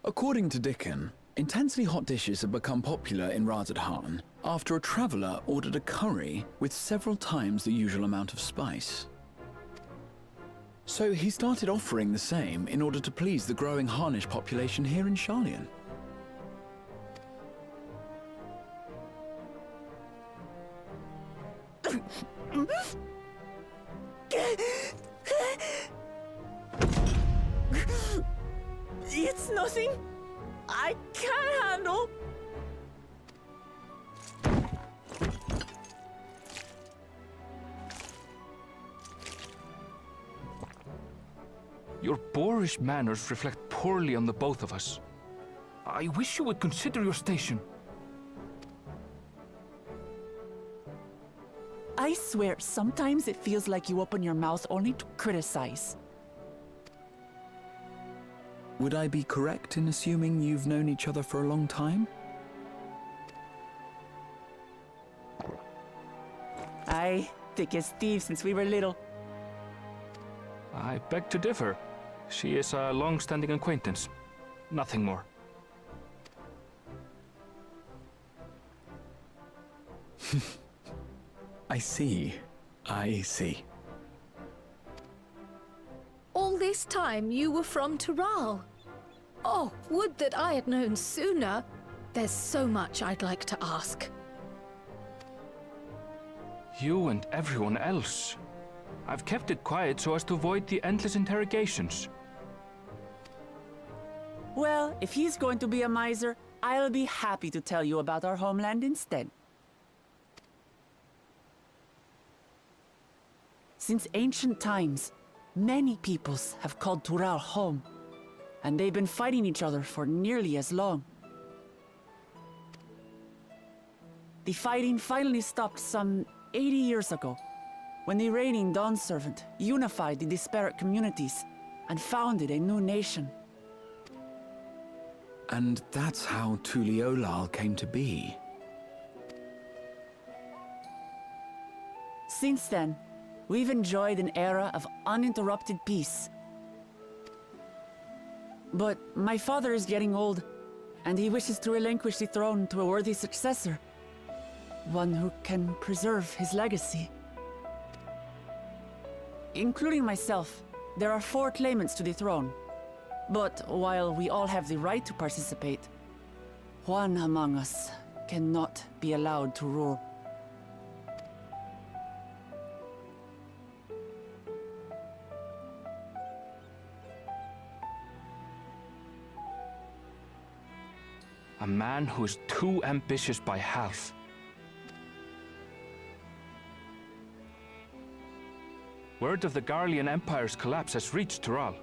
According to Dickon, intensely hot dishes have become popular in Razadhan after a traveller ordered a curry with several times the usual amount of spice. So he started offering the same in order to please the growing Harnish population here in Charlian. It's nothing I can't handle. Your boorish manners reflect poorly on the both of us. I wish you would consider your station. I swear, sometimes it feels like you open your mouth only to criticize. Would I be correct in assuming you've known each other for a long time? Aye, thick as thieves since we were little. I beg to differ. She is a long-standing acquaintance. Nothing more. I see. I see. All this time you were from Tural. Oh, would that I had known sooner. There's so much I'd like to ask. You and everyone else. I've kept it quiet so as to avoid the endless interrogations. Well, if he's going to be a miser, I'll be happy to tell you about our homeland instead. Since ancient times, many peoples have called Tural home, and they've been fighting each other for nearly as long. The fighting finally stopped some 80 years ago, when the reigning Dawn Servant unified the disparate communities and founded a new nation. And that's how Tuliolal came to be. Since then, we've enjoyed an era of uninterrupted peace. But my father is getting old, and he wishes to relinquish the throne to a worthy successor. One who can preserve his legacy. Including myself, there are 4 claimants to the throne. But while we all have the right to participate, one among us cannot be allowed to rule. A man who is too ambitious by half. Word of the Garlean Empire's collapse has reached Tural.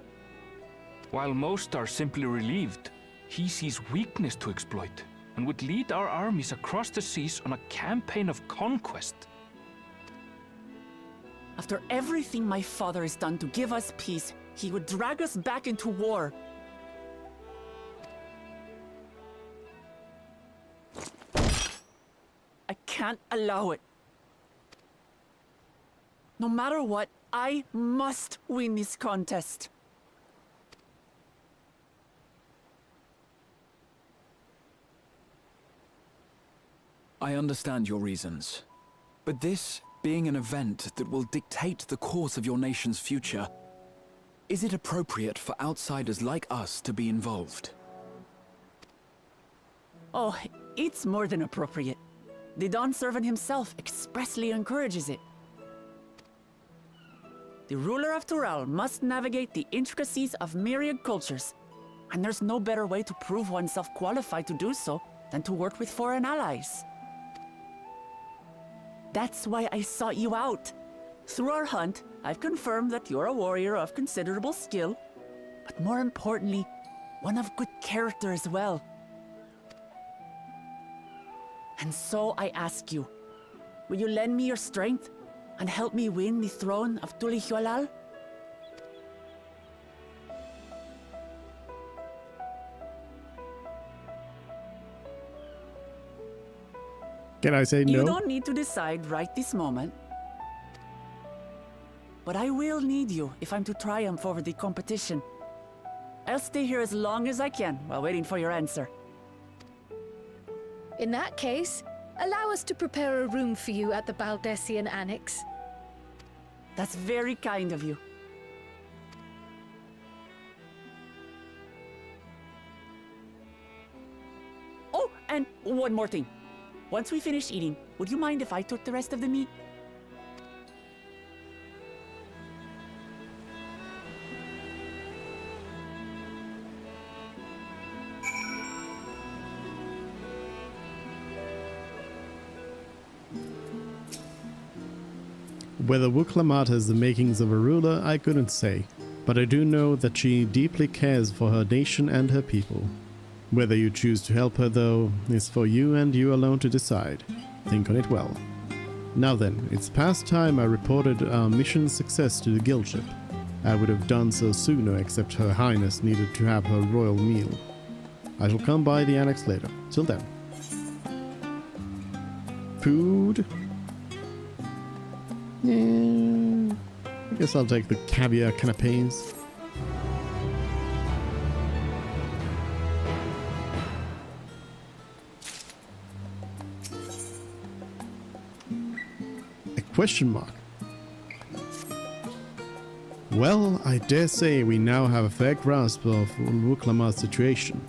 While most are simply relieved, He sees weakness to exploit and would lead our armies across the seas on a campaign of conquest. After everything my father has done to give us peace, he would drag us back into war. I can't allow it. No matter what, I must win this contest. I understand your reasons. But this being an event that will dictate the course of your nation's future, is it appropriate for outsiders like us to be involved? Oh, it's more than appropriate. The Dawn Servant himself expressly encourages it. The ruler of Tural must navigate the intricacies of myriad cultures, and there's no better way to prove oneself qualified to do so than to work with foreign allies. That's why I sought you out. Through our hunt, I've confirmed that you're a warrior of considerable skill, but more importantly, one of good character as well. And so I ask you, will you lend me your strength and help me win the throne of Tulihualal? Can I say no? You don't need to decide right this moment. But I will need you if I'm to triumph over the competition. I'll stay here as long as I can while waiting for your answer. In that case, allow us to prepare a room for you at the Baldessian Annex. That's very kind of you. Oh, and one more thing. Once we finish eating, would you mind if I took the rest of the meat? Whether Wuklamat has the makings of a ruler, I couldn't say, but I do know that she deeply cares for her nation and her people. Whether you choose to help her, though, is for you and you alone to decide. Think on it well. Now then, it's past time I reported our mission's success to the guild ship. I would have done so sooner, except Her Highness needed to have her royal meal. I shall come by the annex later. Till then. Food? Yeah, I guess I'll take the caviar canapes. A question mark. Well, I dare say we now have a fair grasp of Wuklamar's situation.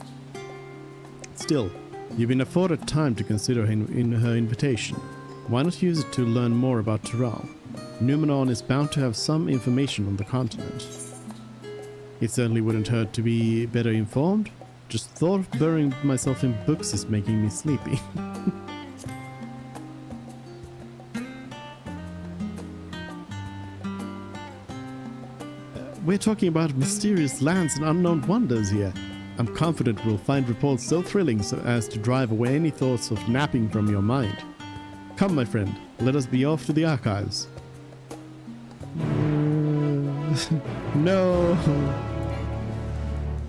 Still, you've been afforded time to consider her invitation. Why not use it to learn more about Tural? Numenor is bound to have some information on the continent. It certainly wouldn't hurt to be better informed. Just thought of burying myself in books is making me sleepy. We're talking about mysterious lands and unknown wonders here. I'm confident we'll find reports so thrilling as to drive away any thoughts of napping from your mind. Come, my friend, let us be off to the archives. No.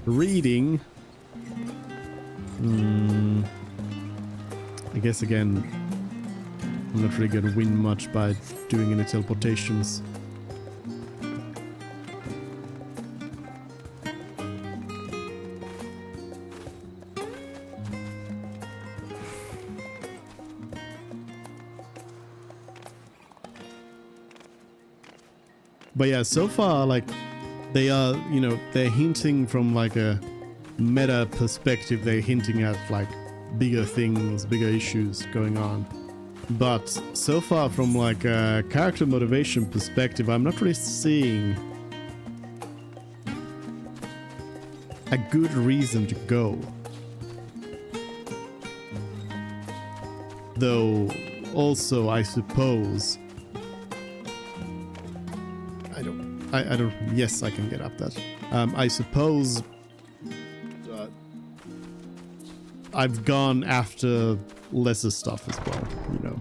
Reading. I guess again, I'm not really going to win much by doing any teleportations. But yeah, so far, like, they are, you know, they're hinting from like a meta perspective, they're hinting at like bigger things, bigger issues going on. But so far from like a character motivation perspective, I'm not really seeing a good reason to go. Though, also, I suppose... I don't... Yes, I can get up that. I suppose... I've gone after lesser stuff as well, you know.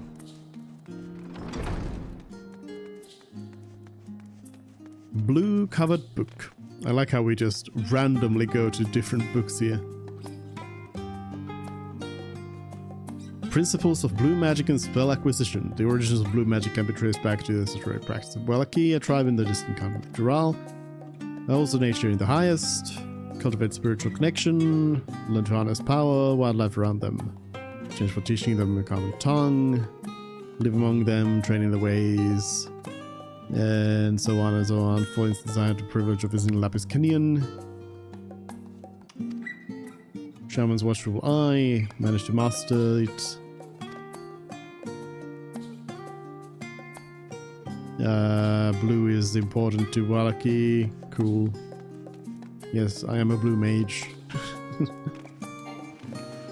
Blue covered book. I like how we just randomly go to different books here. Principles of blue magic and spell acquisition. The origins of blue magic can be traced back to the esoteric practice of Wallaki, a tribe in the distant continent of Dural. Also nature in the highest. Cultivate spiritual connection. Learn to harness power, wildlife around them. Change for teaching them a common tongue. Live among them, training the ways. And so on and so on. For instance, I had the privilege of visiting Lapis Canyon. Shaman's watchful eye. Managed to master it. Blue is important to Wallaki. Cool. Yes, I am a blue mage.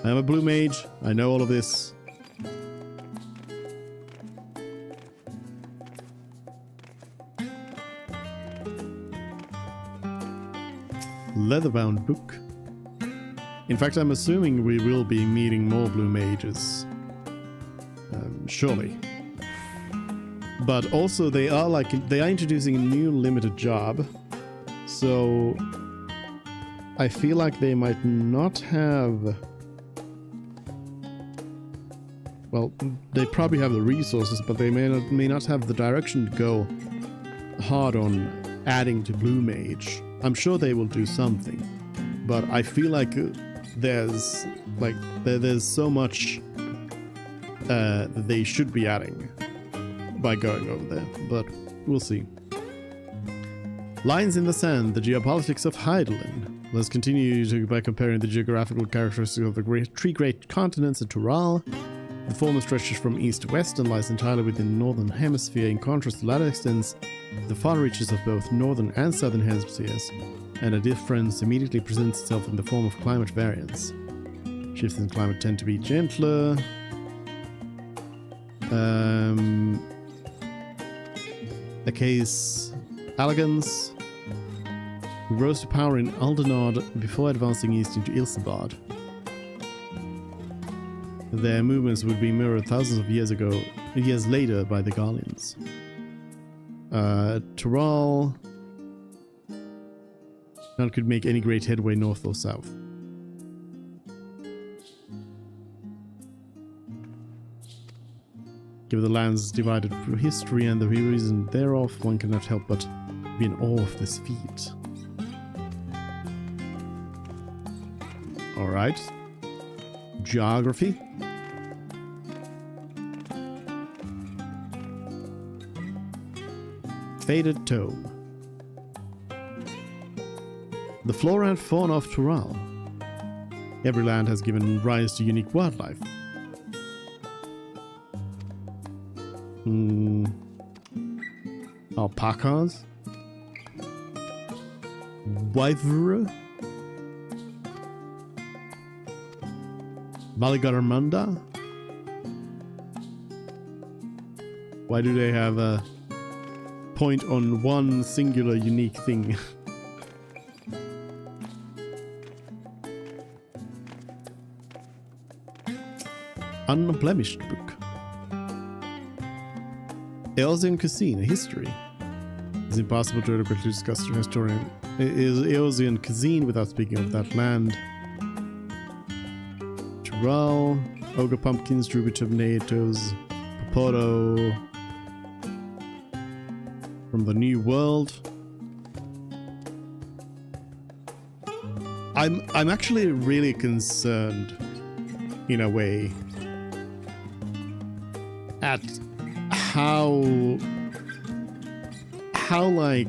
I am a blue mage. I know all of this. Leatherbound book. In fact, I'm assuming we will be meeting more blue mages. Surely. But also they are introducing a new limited job. So I feel like they might not have... Well, they probably have the resources, but they may not have the direction to go hard on adding to blue mage. I'm sure they will do something, but I feel like there's so much that they should be adding by going over there, but we'll see. Lines in the sand, the geopolitics of Heidelin. Let's continue by comparing the geographical characteristics of the three great continents of Tural. The former stretches from east to west and lies entirely within the northern hemisphere. In contrast, the latter extends the far reaches of both northern and southern hemispheres, and a difference immediately presents itself in the form of climate variance. Shifts in climate tend to be gentler. A case elegance, who rose to power in Aldenard before advancing east into Ilsebad. Their movements would be mirrored thousands of years later by the Garleans. Tural. None could make any great headway north or south. Given the lands divided through history and the reason thereof, one cannot help but be in awe of this feat. Alright. Geography. Faded Tome. The flora and fauna of Tural. Every land has given rise to unique wildlife. Alpacas. Wyvera. Maligaramanda. Why do they have a point on one singular unique thing? Unblemished book. Eosian cuisine, a history. It's impossible to adequately discuss the historian Eosian cuisine without speaking of that land. Tural, ogre pumpkins, druid tomatoes, Poporo. From the New World. I'm actually really concerned, in a way, at how like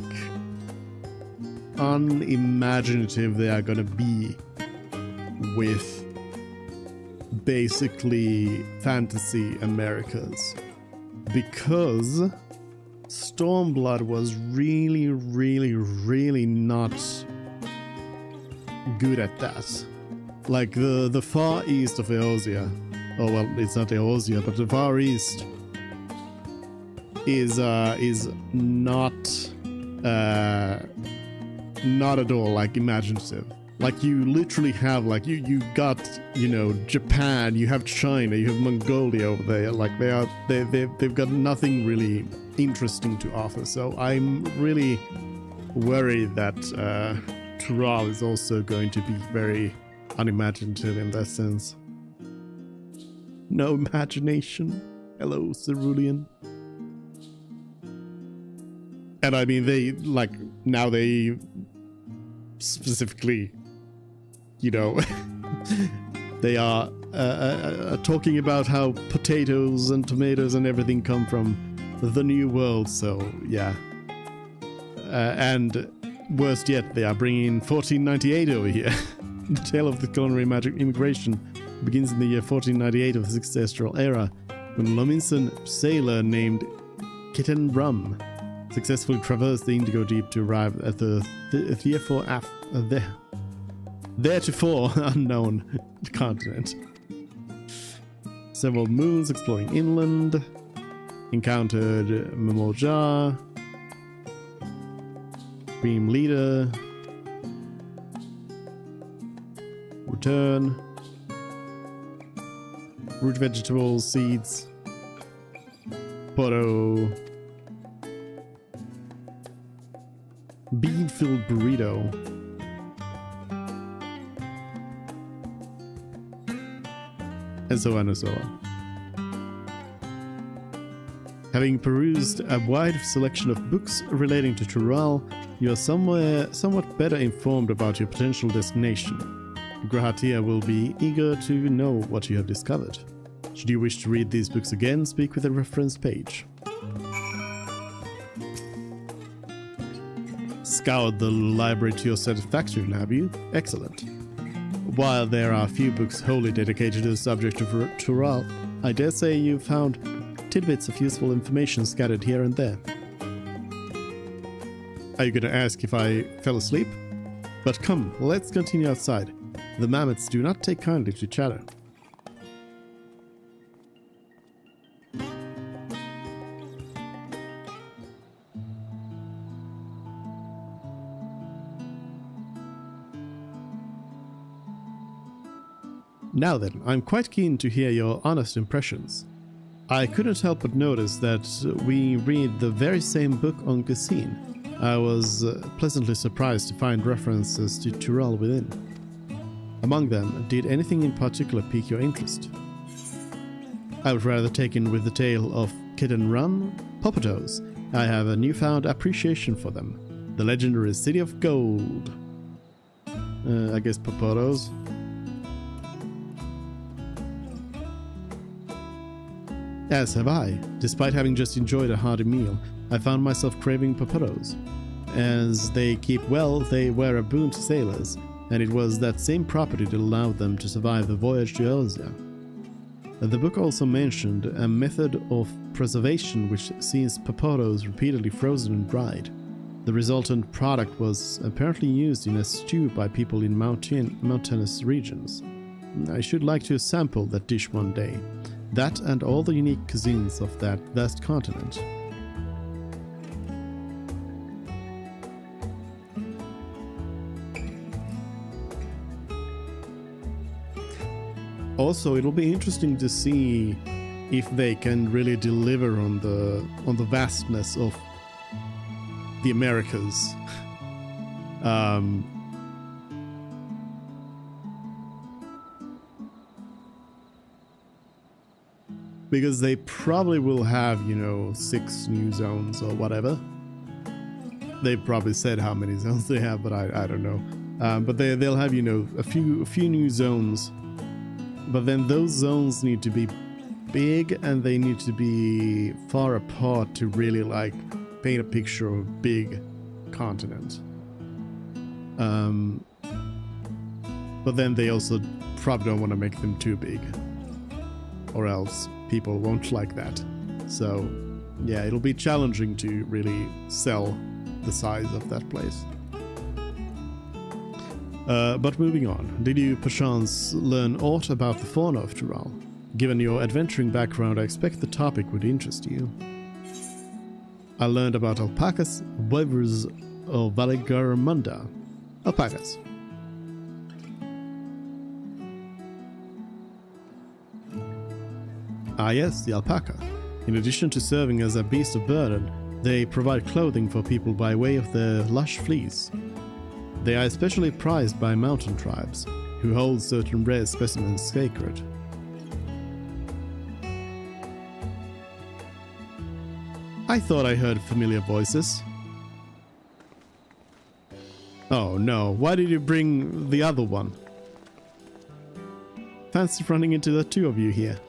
unimaginative they are gonna be with basically fantasy Americas, because Stormblood was really not good at that. Like the far east of Eosia, oh well, it's not Eosia, but the far east is not at all like imaginative. Like you literally have like you got, you know, Japan, you have China, you have Mongolia over there. Like they've got nothing really interesting to offer. So I'm really worried that Tural is also going to be very unimaginative in that sense. No imagination. Hello, Cerulean. And I mean, they like now they specifically, you know, they are talking about how potatoes and tomatoes and everything come from the New World. So yeah, and worst yet, they are bringing 1498 over here. The tale of the culinary magic immigration begins in the year 1498 of the 6th Ancestral Era, when a Lominsan sailor named Kitten Rum successfully traversed the Indigo Deep to arrive at the theretofore unknown continent. Several moons exploring inland, encountered Mamorja, Cream Leader, return, root vegetables, seeds, Poro, bean-filled burrito, and so on and so on. Having perused a wide selection of books relating to Tural, you are somewhat better informed about your potential destination. Grahatia will be eager to know what you have discovered. Should you wish to read these books again, speak with a reference page. Scoured the library to your satisfaction, have you? Excellent. While there are few books wholly dedicated to the subject of Tural, I dare say you've found tidbits of useful information scattered here and there. Are you going to ask if I fell asleep? But come, let's continue outside. The mammoths do not take kindly to chatter. Now then, I'm quite keen to hear your honest impressions. I couldn't help but notice that we read the very same book on cuisine. I was pleasantly surprised to find references to Tural within. Among them, did anything in particular pique your interest? I was rather taken with the tale of Kitten Rum, Popotos. I have a newfound appreciation for them. The legendary City of Gold. I guess Popotos. As have I. Despite having just enjoyed a hearty meal, I found myself craving Popotos. As they keep well, they were a boon to sailors, and it was that same property that allowed them to survive the voyage to Elsia. The book also mentioned a method of preservation which sees Popotos repeatedly frozen and dried. The resultant product was apparently used in a stew by people in mountainous regions. I should like to sample that dish one day. That and all the unique cuisines of that vast continent. Also, it'll be interesting to see if they can really deliver on the vastness of the Americas. Because they probably will have, 6 new zones or whatever. They probably said how many zones they have, but I don't know. But they'll have, a few new zones. But then those zones need to be big and they need to be far apart to really paint a picture of a big continent. But then they also probably don't want to make them too big, or else people won't like that. So yeah, it'll be challenging to really sell the size of that place. But moving on, did you perchance learn aught about the fauna of Tural? Given your adventuring background, I expect the topic would interest you. I learned about alpacas, wyvers of Valigarmunda. Alpacas. Ah yes, the alpaca. In addition to serving as a beast of burden, they provide clothing for people by way of their lush fleece. They are especially prized by mountain tribes, who hold certain rare specimens sacred. I thought I heard familiar voices. Oh no, why did you bring the other one? Fancy running into the two of you here.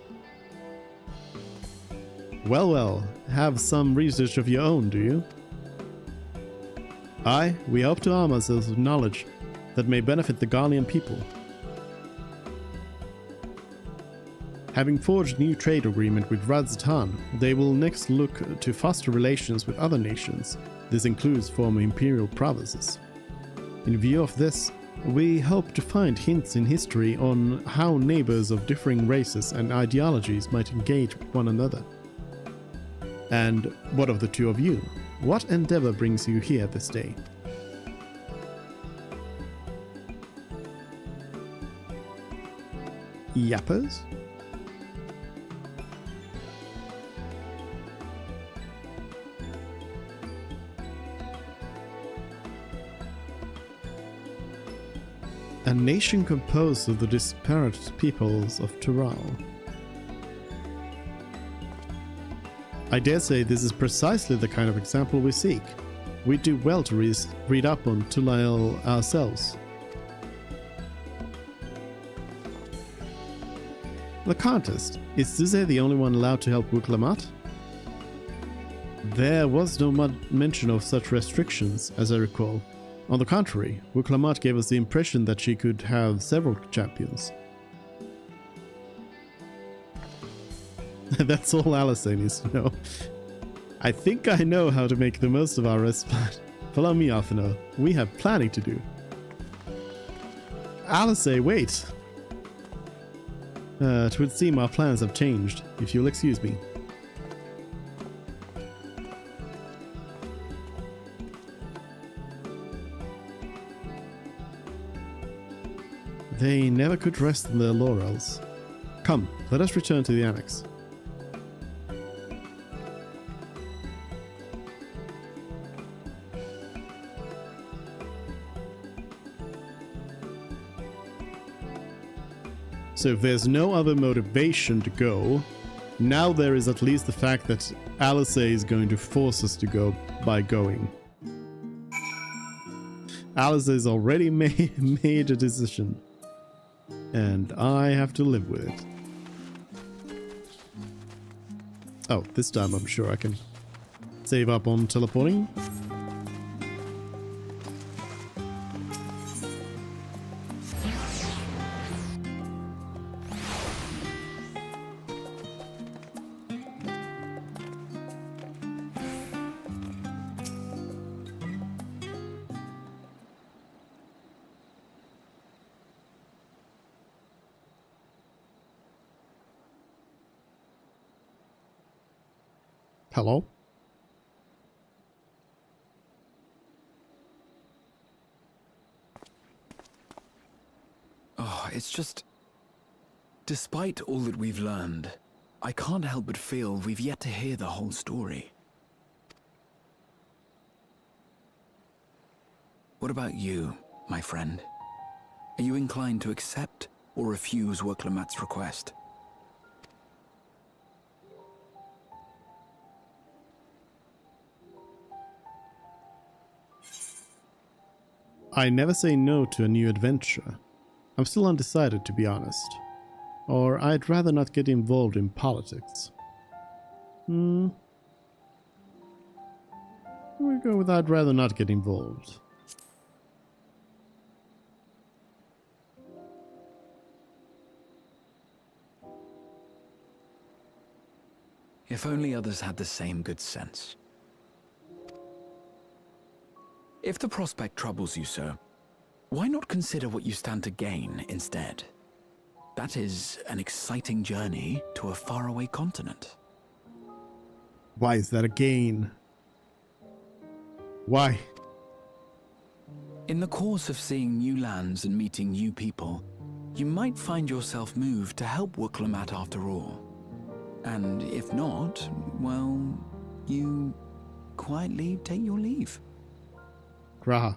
Well, well, have some research of your own, do you? Aye, we hope to arm ourselves with knowledge that may benefit the Garlean people. Having forged a new trade agreement with Radzatan, they will next look to foster relations with other nations. This includes former imperial provinces. In view of this, we hope to find hints in history on how neighbors of differing races and ideologies might engage with one another. And what of the two of you? What endeavor brings you here this day? Yappers? A nation composed of the disparate peoples of Tataru. I dare say this is precisely the kind of example we seek. We do well to read up on Tulael ourselves. The contest. Is Zuze the only one allowed to help Wuklamat? There was no mention of such restrictions, as I recall. On the contrary, Wuklamat gave us the impression that she could have several champions. That's all Alice needs to know. I think I know how to make the most of our respite. Follow me, Arthano. We have planning to do. Alice, wait! It would seem our plans have changed, if you'll excuse me. They never could rest on their laurels. Come, let us return to the annex. So if there's no other motivation to go, now there is at least the fact that Alice is going to force us to go by going. Alice has already made a decision, and I have to live with it. Oh, this time I'm sure I can save up on teleporting. Hello? Oh, it's just... Despite all that we've learned, I can't help but feel we've yet to hear the whole story. What about you, my friend? Are you inclined to accept or refuse Wuklamat's request? I never say no to a new adventure. I'm still undecided, to be honest. Or I'd rather not get involved in politics. We go with I'd rather not get involved. If only others had the same good sense. If the prospect troubles you, sir, why not consider what you stand to gain instead? That is an exciting journey to a faraway continent. Why is that a gain? Why? In the course of seeing new lands and meeting new people, you might find yourself moved to help Wuklamat after all. And if not, well, you quietly take your leave. Graha,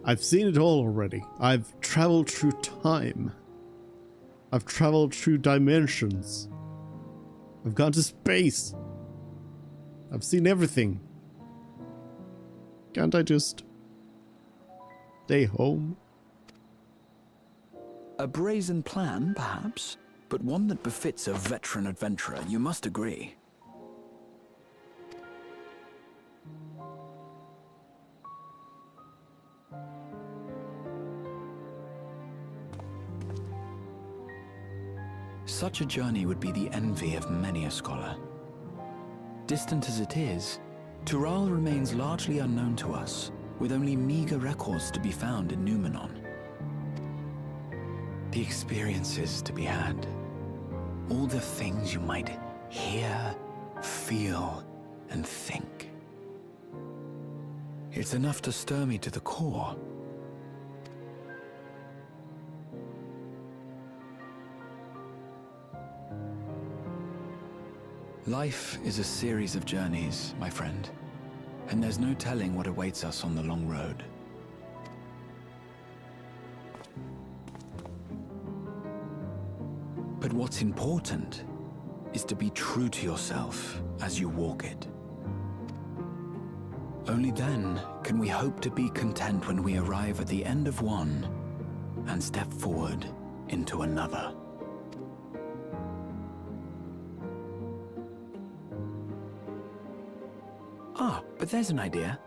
I've seen it all already. I've traveled through time. I've traveled through dimensions. I've gone to space. I've seen everything. Can't I just stay home? A brazen plan, perhaps, but one that befits a veteran adventurer, you must agree. Such a journey would be the envy of many a scholar. Distant as it is, Tural remains largely unknown to us, with only meager records to be found in Numenon. The experiences to be had, all the things you might hear, feel, and think. It's enough to stir me to the core. Life is a series of journeys, my friend, and there's no telling what awaits us on the long road. But what's important is to be true to yourself as you walk it. Only then can we hope to be content when we arrive at the end of one and step forward into another. But there's an idea.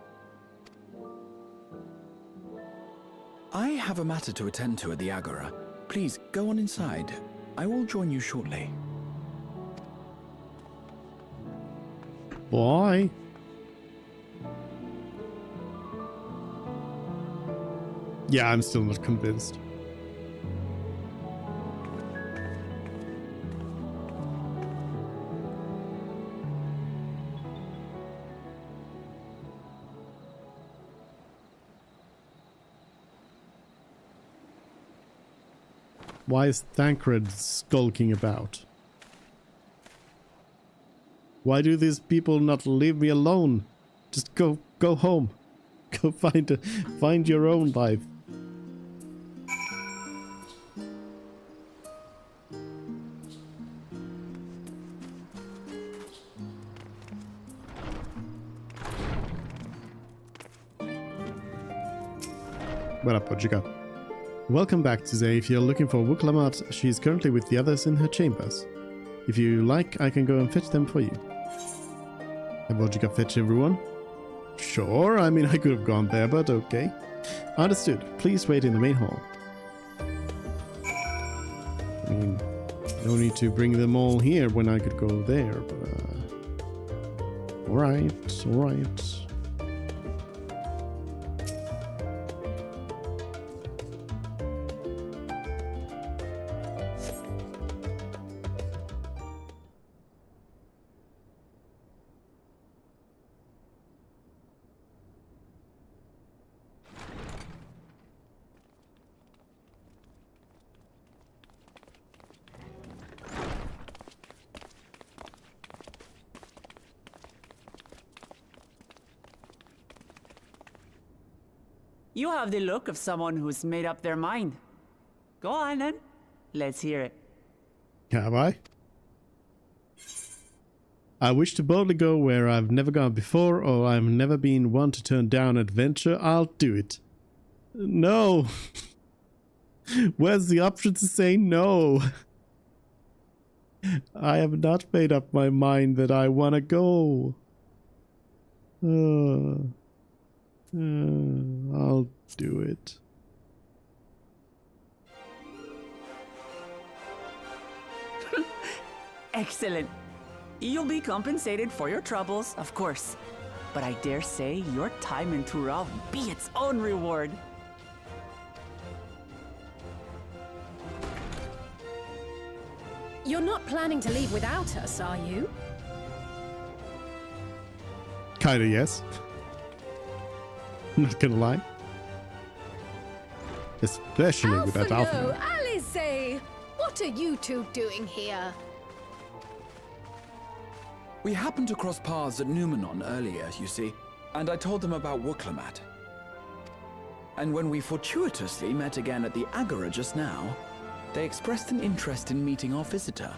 I have a matter to attend to at the Agora. Please, go on inside. I will join you shortly. Why? Yeah, I'm still not convinced. Why is Thancred skulking about? Why do these people not leave me alone? Just go home. Go find your own life. What up, Ojika? Welcome back to Zay. If you're looking for Wuklamat, she's currently with the others in her chambers. If you like, I can go and fetch them for you. Have Ojika fetch everyone? Sure, I mean I could have gone there, but okay. Understood. Please wait in the main hall. I mean, no need to bring them all here when I could go there, but alright, alright. You have the look of someone who's made up their mind. Go on then. Let's hear it. Have I? I wish to boldly go where I've never gone before, or I've never been one to turn down adventure. I'll do it. No. Where's the option to say no? I have not made up my mind that I want to go. I'll do it. Excellent. You'll be compensated for your troubles, of course. But I dare say your time in Tural will be its own reward. You're not planning to leave without us, are you? Kinda, yes. Not gonna lie. Especially with that Alpha. Alice! What are you two doing here? We happened to cross paths at Numenon earlier, you see, and I told them about Wooklamat. And when we fortuitously met again at the Agora just now, they expressed an interest in meeting our visitor.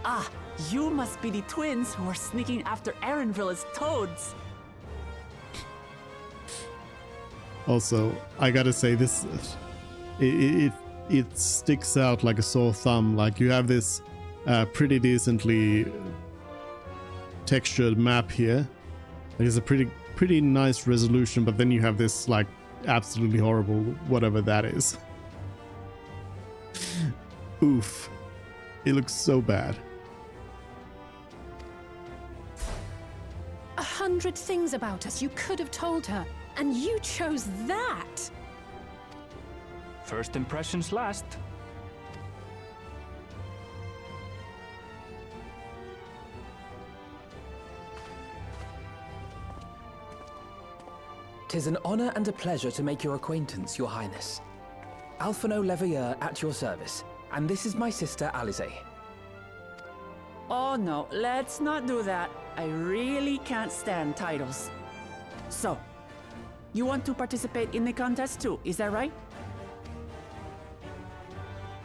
Ah, you must be the twins who are sneaking after Erenville as toads. Also, I gotta say this, it sticks out like a sore thumb. Like you have this pretty decently textured map here. Like it's a pretty nice resolution, but then you have this like absolutely horrible whatever that is. Oof, it looks so bad. 100 things about us you could have told her, and you chose that! First impressions last. "'Tis an honor and a pleasure to make your acquaintance, Your Highness. Alphino Leveilleur at your service, and this is my sister Alize." Oh no, let's not do that. I really can't stand titles. So, you want to participate in the contest too, is that right?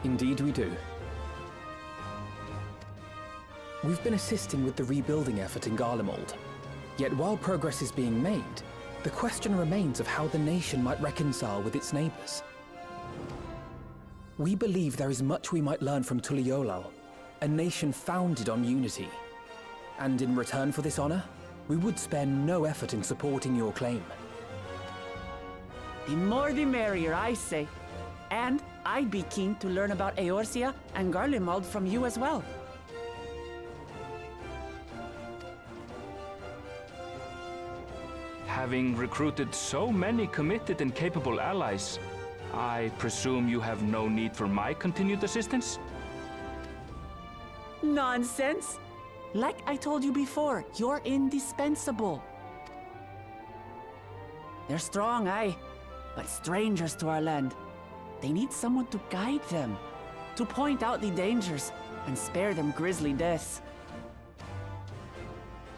Indeed we do. We've been assisting with the rebuilding effort in Garlemald. Yet while progress is being made, the question remains of how the nation might reconcile with its neighbors. We believe there is much we might learn from Tuliolal, a nation founded on unity. And in return for this honor, we would spare no effort in supporting your claim. The more the merrier, I say. And I'd be keen to learn about Eorzea and Garlemald from you as well. Having recruited so many committed and capable allies, I presume you have no need for my continued assistance? Nonsense! Like I told you before, you're indispensable. They're strong, aye, but strangers to our land. They need someone to guide them, to point out the dangers, and spare them grisly deaths.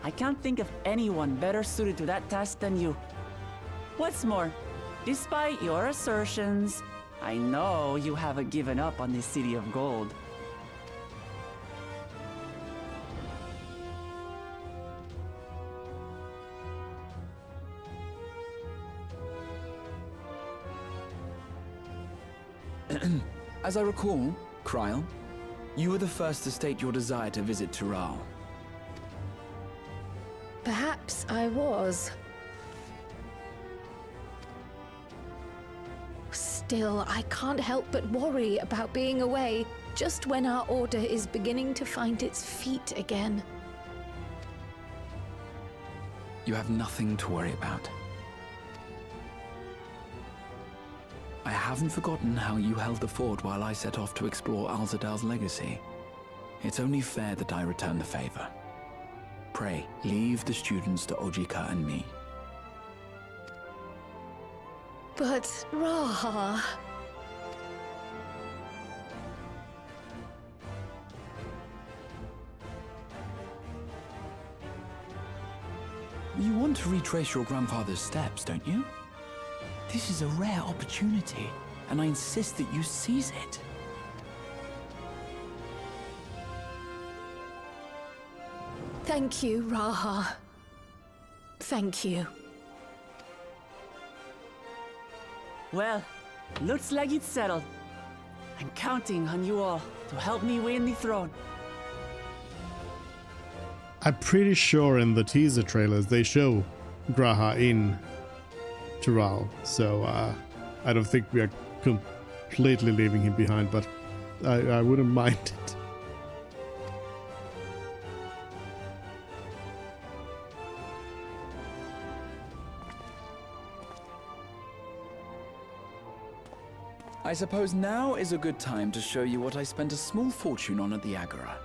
I can't think of anyone better suited to that task than you. What's more, despite your assertions, I know you haven't given up on the City of Gold. As I recall, Kryl, you were the first to state your desire to visit Tural. Perhaps I was. Still, I can't help but worry about being away just when our order is beginning to find its feet again. You have nothing to worry about. I haven't forgotten how you held the fort while I set off to explore Alzadal's legacy. It's only fair that I return the favor. Pray, leave the students to Ojika and me. But, Raha... You want to retrace your grandfather's steps, don't you? This is a rare opportunity, and I insist that you seize it. Thank you, Raha. Thank you. Well, looks like it's settled. I'm counting on you all to help me win the throne. I'm pretty sure in the teaser trailers they show Graha in Tural, so I don't think we are completely leaving him behind, but I wouldn't mind it. I suppose now is a good time to show you what I spent a small fortune on at the Agora.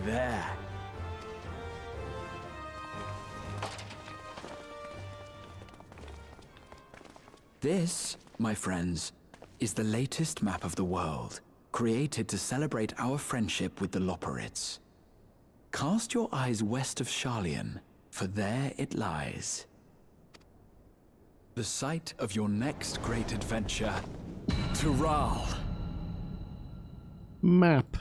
There. This, my friends, is the latest map of the world, created to celebrate our friendship with the Loporrits. Cast your eyes west of Sharlayan, for there it lies. The site of your next great adventure, Tural. Map.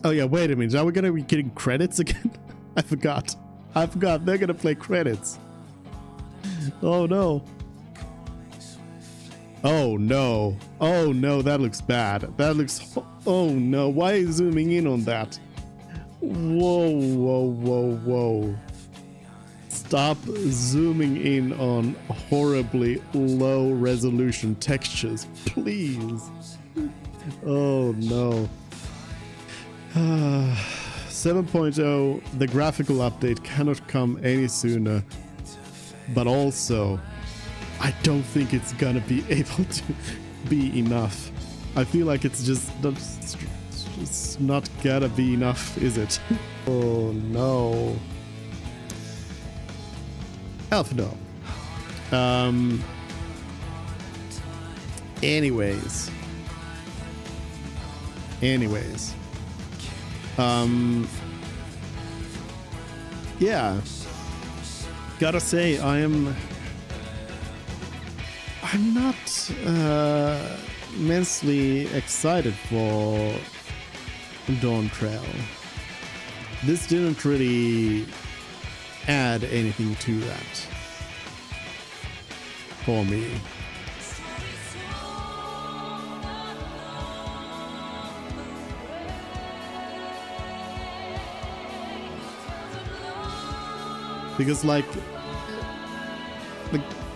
Oh yeah, wait a minute. Are we gonna be getting credits again? I forgot. They're gonna play credits. Oh no. Oh no. Oh no, that looks bad. That looks... Oh no, why are you zooming in on that? Whoa, whoa, whoa, whoa. Stop zooming in on horribly low resolution textures, please. Oh no. 7.0, the graphical update cannot come any sooner, but also I don't think it's gonna be able to be enough. I feel like it's just not gonna be enough, is it? Oh no. Elf no. Anyways. Yeah. Gotta say, I'm not immensely excited for Dawn Trail. This didn't really add anything to that for me. Because like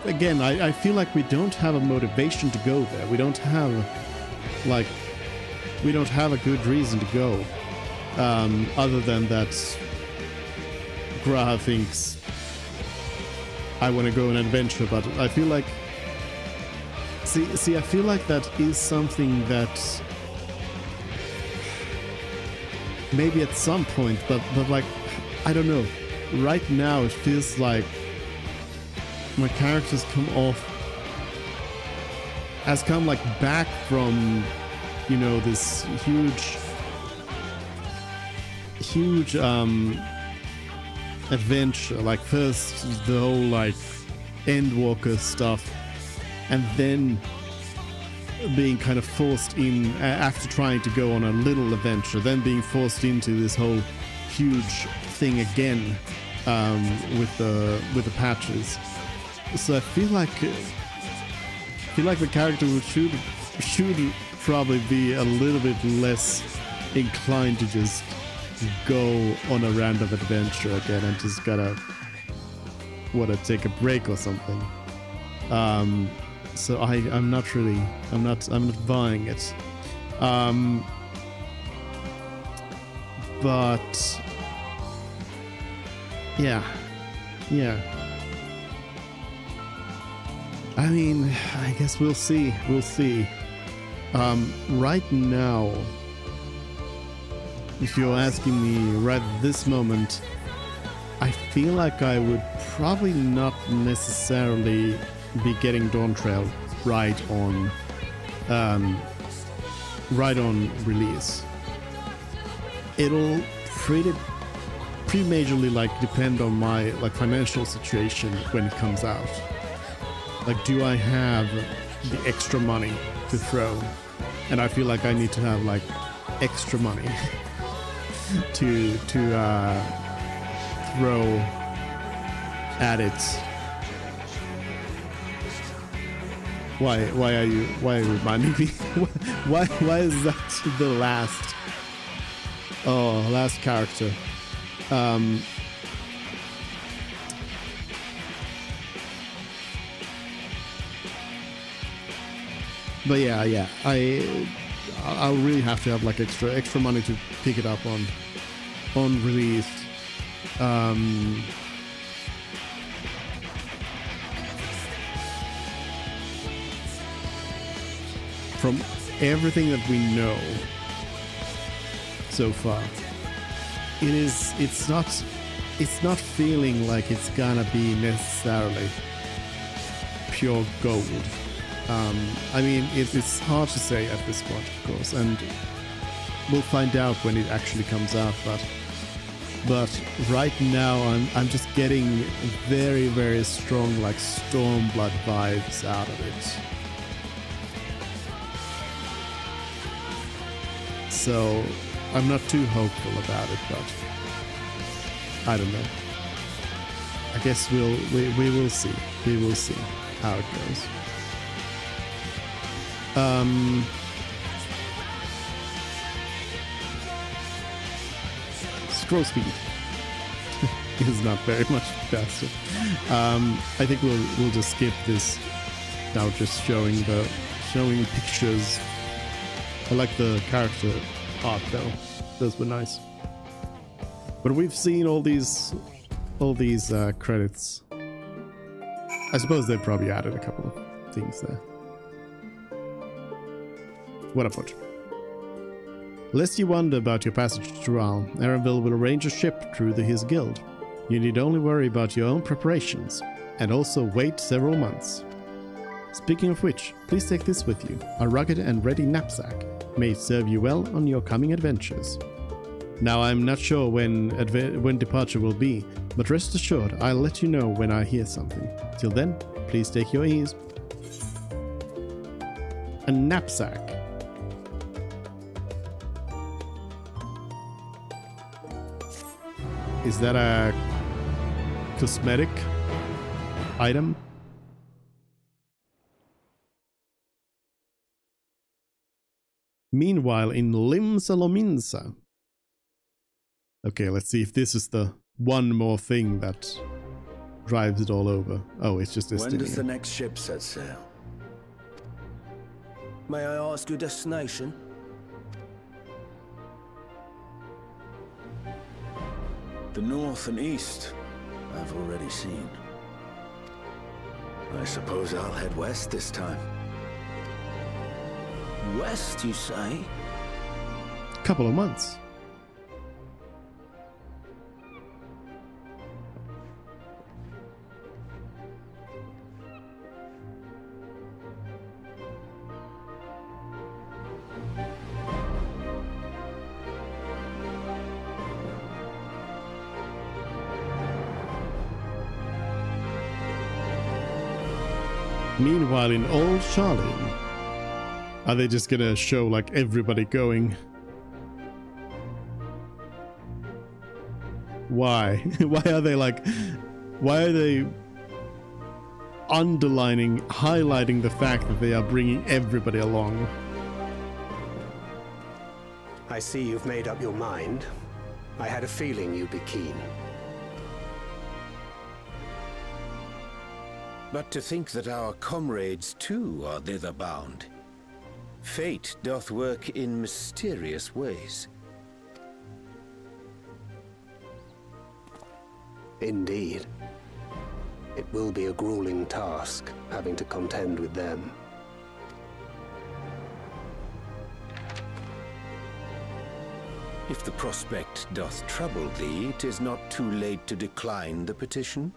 again, I feel like we don't have a motivation to go there. We don't have a good reason to go. Other than that Graha thinks I want to go on an adventure, but I feel like I feel like that is something that maybe at some point, but like I don't know. Right now it feels like my characters come like back from, you know, this huge adventure. Like first the whole like Endwalker stuff, and then being kind of forced in after trying to go on a little adventure, then being forced into this whole huge thing again with the patches. So I feel like the character should probably be a little bit less inclined to just go on a random adventure again and just gotta take a break or something. So I'm not buying it. But yeah. I mean, I guess we'll see. Right now, if you're asking me right this moment, I feel like I would probably not necessarily be getting Dawn Trail right on release. It'll pretty majorly like depend on my like financial situation when it comes out. Like, do I have the extra money to throw? And I feel like I need to have like extra money to throw at it. Why are you reminding me? why is that the last character? But yeah, I'll really have to have like extra money to pick it up on release. From everything that we know so far, it's not it's not feeling like it's gonna be necessarily pure gold. I mean, it's hard to say at this point, of course, and we'll find out when it actually comes out. But right now, I'm just getting very, very strong like Stormblood vibes out of it. So I'm not too hopeful about it, but I don't know. I guess we will see. We will see how it goes. Scroll speed is not very much faster. I think we'll just skip this now, just showing pictures. I like the character art though; those were nice. But we've seen all these credits. I suppose they probably added a couple of things there. What a put. Lest you wonder about your passage to Tural, Erenville will arrange a ship through his guild. You need only worry about your own preparations, and also wait several months. Speaking of which, please take this with you, a rugged and ready knapsack. May it serve you well on your coming adventures. Now I'm not sure when departure will be, but rest assured I'll let you know when I hear something. Till then, please take your ease. A knapsack. Is that a cosmetic item? Meanwhile, in Limsa. Okay, let's see if this is the one more thing that drives it all over. Oh, it's just this. When thing does here. the next ship set sail? May I ask your destination? The north and east, I've already seen. I suppose I'll head west this time. West, you say? Couple of months. Meanwhile, in Old Charlian, are they just gonna show like everybody going? Why? Why are they underlining, highlighting the fact that they are bringing everybody along? I see you've made up your mind. I had a feeling you'd be keen. But to think that our comrades too are thither bound. Fate doth work in mysterious ways. Indeed. It will be a grueling task, having to contend with them. If the prospect doth trouble thee, 'tis not too late to decline the petition.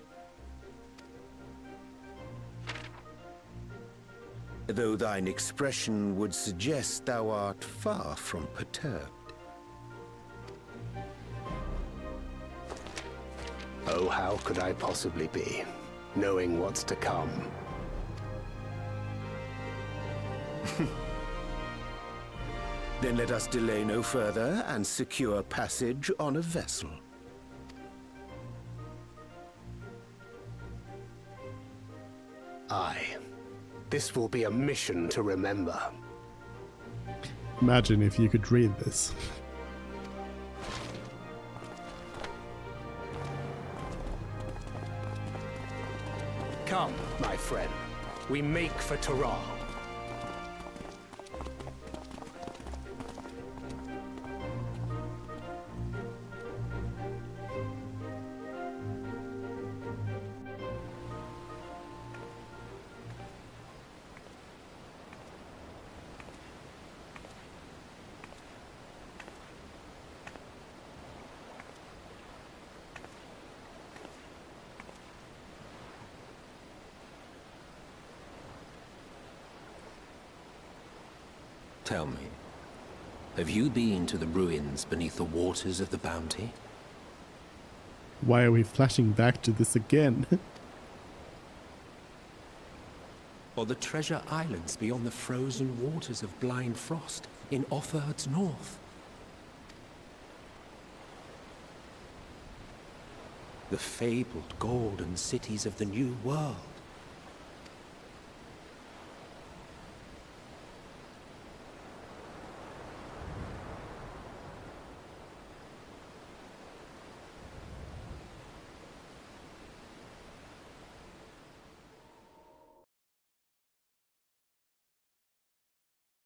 Though thine expression would suggest thou art far from perturbed. Oh, how could I possibly be, knowing what's to come? Then let us delay no further and secure passage on a vessel. Aye. This will be a mission to remember. Imagine if you could read this. Come, my friend. We make for Tataru. Tell me, have you been to the ruins beneath the waters of the Bounty? Why are we flashing back to this again? Or the treasure islands beyond the frozen waters of Blind Frost in Offerd's north? The fabled golden cities of the New World?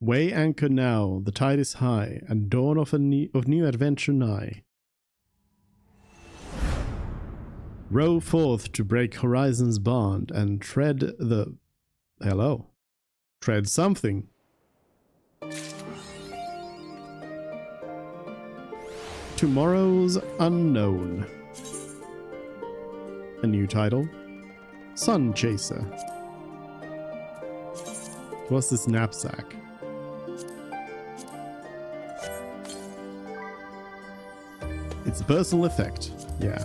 Weigh anchor now, the tide is high, and dawn of new adventure nigh. Row forth to break horizon's bond, and tread the... Hello. Tread something. Tomorrow's Unknown. A new title. Sun Chaser. What's this knapsack? It's a personal effect, yeah.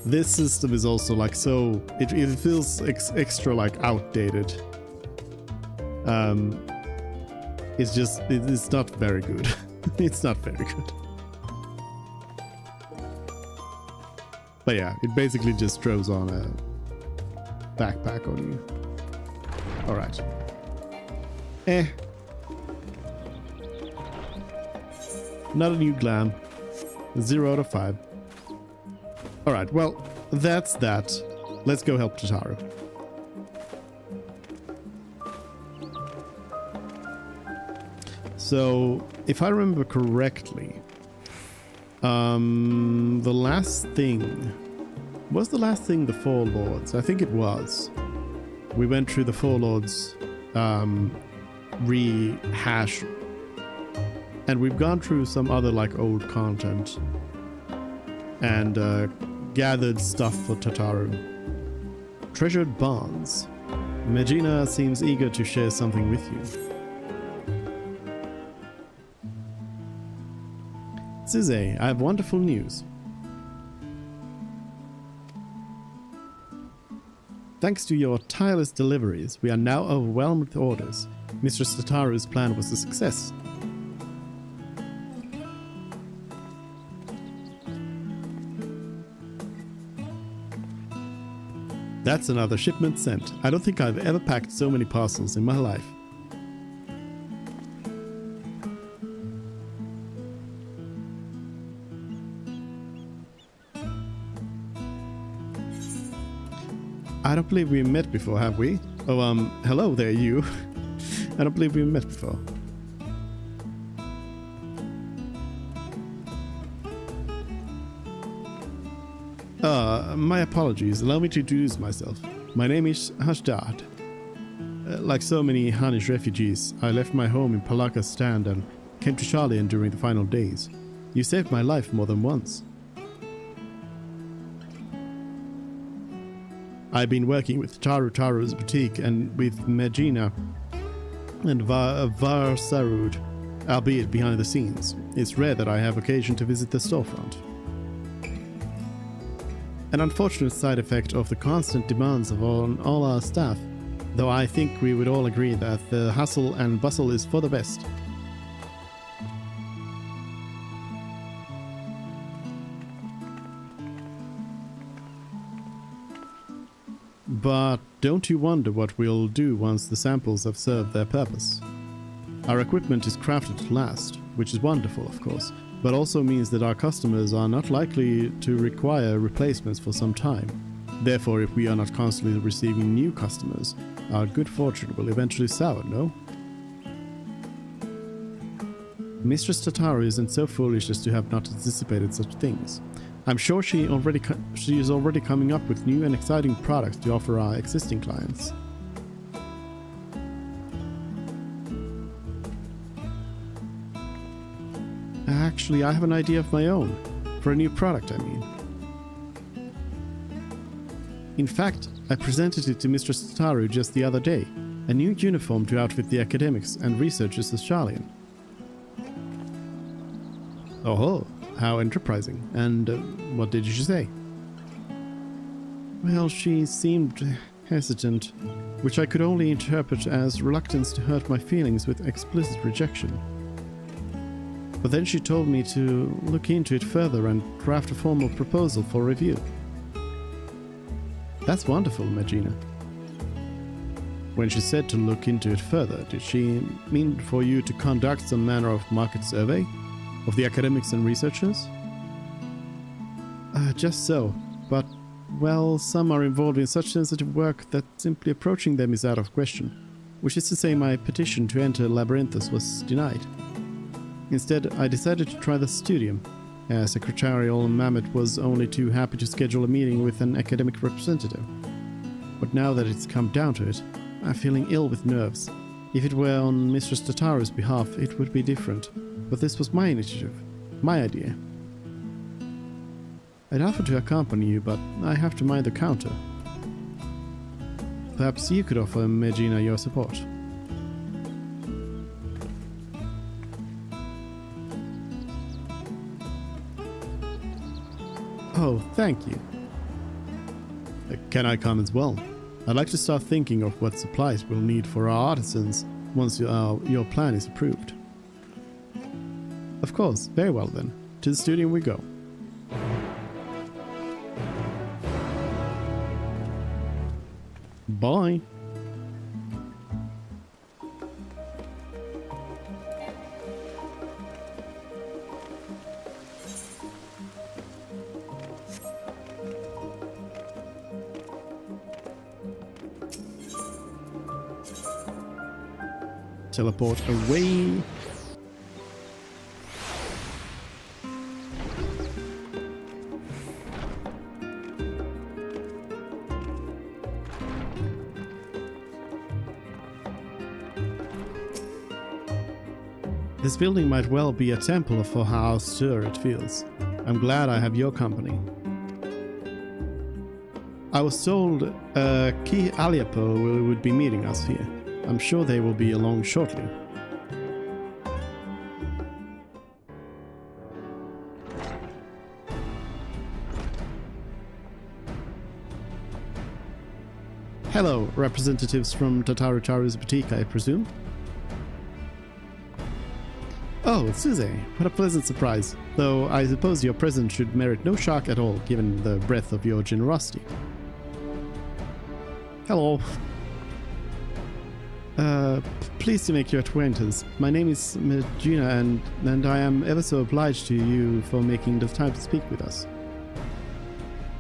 This system is also like so, it feels extra like outdated. It's not very good. It's not very good. But yeah, it basically just throws on a backpack on you. Alright. Not a new glam. 0 out of 5. Alright, well, that's that. Let's go help Tataru. So, if I remember correctly, the last thing... Was the last thing the Four Lords? I think it was. We went through the Four Lords rehash, and we've gone through some other like old content and gathered stuff for Tataru. Treasured bonds. Megina seems eager to share something with you. Zize, I have wonderful news. Thanks to your tireless deliveries, we are now overwhelmed with orders. Mistress Tataru's plan was a success. That's another shipment sent. I don't think I've ever packed so many parcels in my life. I don't believe we met before, have we? Oh, hello there, you. I don't believe we met before. My apologies. Allow me to introduce myself. My name is Hashdad. Like so many Hanish refugees, I left my home in Palaka's stand and came to Sharlayan during the final days. You saved my life more than once. I've been working with Taru's boutique and with Megina and Varsarud, albeit behind the scenes. It's rare that I have occasion to visit the storefront. An unfortunate side effect of the constant demands of all our staff, though I think we would all agree that the hustle and bustle is for the best. But don't you wonder what we'll do once the samples have served their purpose? Our equipment is crafted to last, which is wonderful, of course, but also means that our customers are not likely to require replacements for some time. Therefore, if we are not constantly receiving new customers, our good fortune will eventually sour, no? Mistress Tataru isn't so foolish as to have not anticipated such things. I'm sure she is already coming up with new and exciting products to offer our existing clients. Actually, I have an idea of my own. For a new product, I mean. In fact, I presented it to Mistress Tataru just the other day. A new uniform to outfit the academics and researchers of Sharlayan. Oh, how enterprising. And what did she say? Well, she seemed hesitant, which I could only interpret as reluctance to hurt my feelings with explicit rejection. But then she told me to look into it further and draft a formal proposal for review. That's wonderful, Magina. When she said to look into it further, did she mean for you to conduct some manner of market survey of the academics and researchers? Just so, but, well, some are involved in such sensitive work that simply approaching them is out of question, which is to say my petition to enter Labyrinthus was denied. Instead, I decided to try the studium, as Secretarial Mammoth was only too happy to schedule a meeting with an academic representative. But now that it's come down to it, I'm feeling ill with nerves. If it were on Mistress Tataru's behalf, it would be different. But this was my initiative, my idea. I'd offer to accompany you, but I have to mind the counter. Perhaps you could offer Megina your support. Oh, thank you. Can I come as well? I'd like to start thinking of what supplies we'll need for our artisans once your plan is approved. Of course, very well then. To the studio we go. Bye. Teleport away. This building might well be a temple for how austere it feels. I'm glad I have your company. I was told Ki Aliapo would be meeting us here. I'm sure they will be along shortly. Hello, representatives from Tataru's boutique, I presume? Oh, Suze, what a pleasant surprise. Though I suppose your presence should merit no shock at all, given the breadth of your generosity. Hello. Pleased to make your acquaintance. My name is Megina, and I am ever so obliged to you for making the time to speak with us.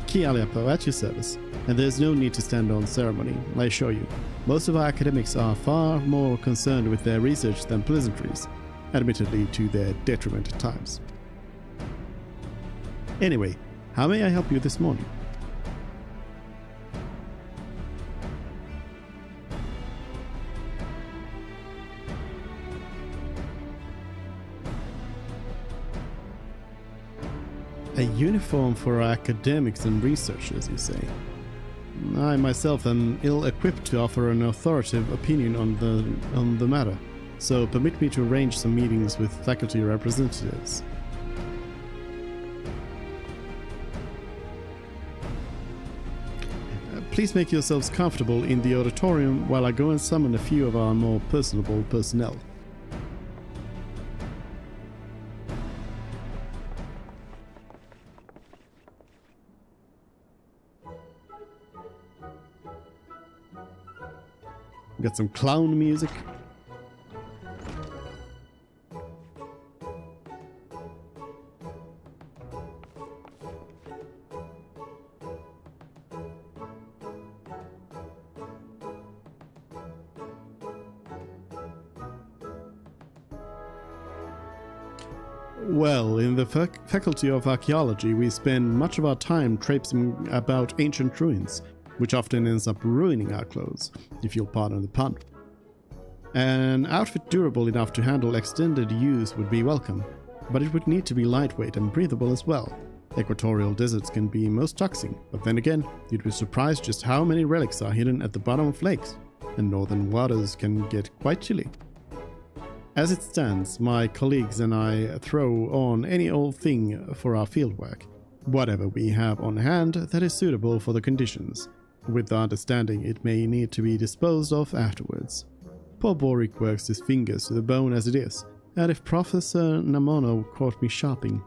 Ki Aliapo, at your service. And there's no need to stand on ceremony, I assure you. Most of our academics are far more concerned with their research than pleasantries, admittedly to their detriment at times. Anyway, how may I help you this morning? A uniform for our academics and researchers, you say? I myself am ill-equipped to offer an authoritative opinion on the matter, so permit me to arrange some meetings with faculty representatives. Please make yourselves comfortable in the auditorium while I go and summon a few of our more personable personnel. Got some clown music. Well, in the Faculty of Archaeology, we spend much of our time traipsing about ancient ruins, which often ends up ruining our clothes, if you'll pardon the pun. An outfit durable enough to handle extended use would be welcome, but it would need to be lightweight and breathable as well. Equatorial deserts can be most taxing, but then again, you'd be surprised just how many relics are hidden at the bottom of lakes, and northern waters can get quite chilly. As it stands, my colleagues and I throw on any old thing for our fieldwork, whatever we have on hand that is suitable for the conditions, with the understanding it may need to be disposed of afterwards. Poor Boric works his fingers to the bone as it is, and if Professor Namono caught me shopping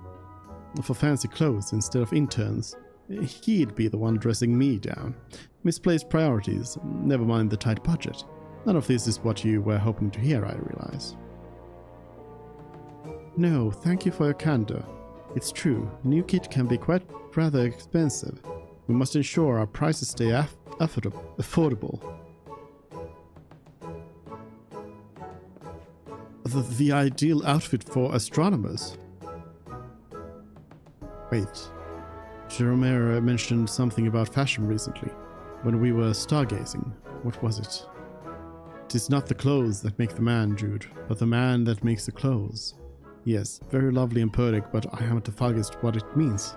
for fancy clothes instead of interns, he'd be the one dressing me down. Misplaced priorities, never mind the tight budget. None of this is what you were hoping to hear, I realize. No, thank you for your candor. It's true, new kit can be quite rather expensive. We must ensure our prices stay affordable. The ideal outfit for astronomers. Wait, Jerome mentioned something about fashion recently, when we were stargazing. What was it? It is not the clothes that make the man, Jude, but the man that makes the clothes. Yes, very lovely and poetic, but I haven't the foggiest what it means.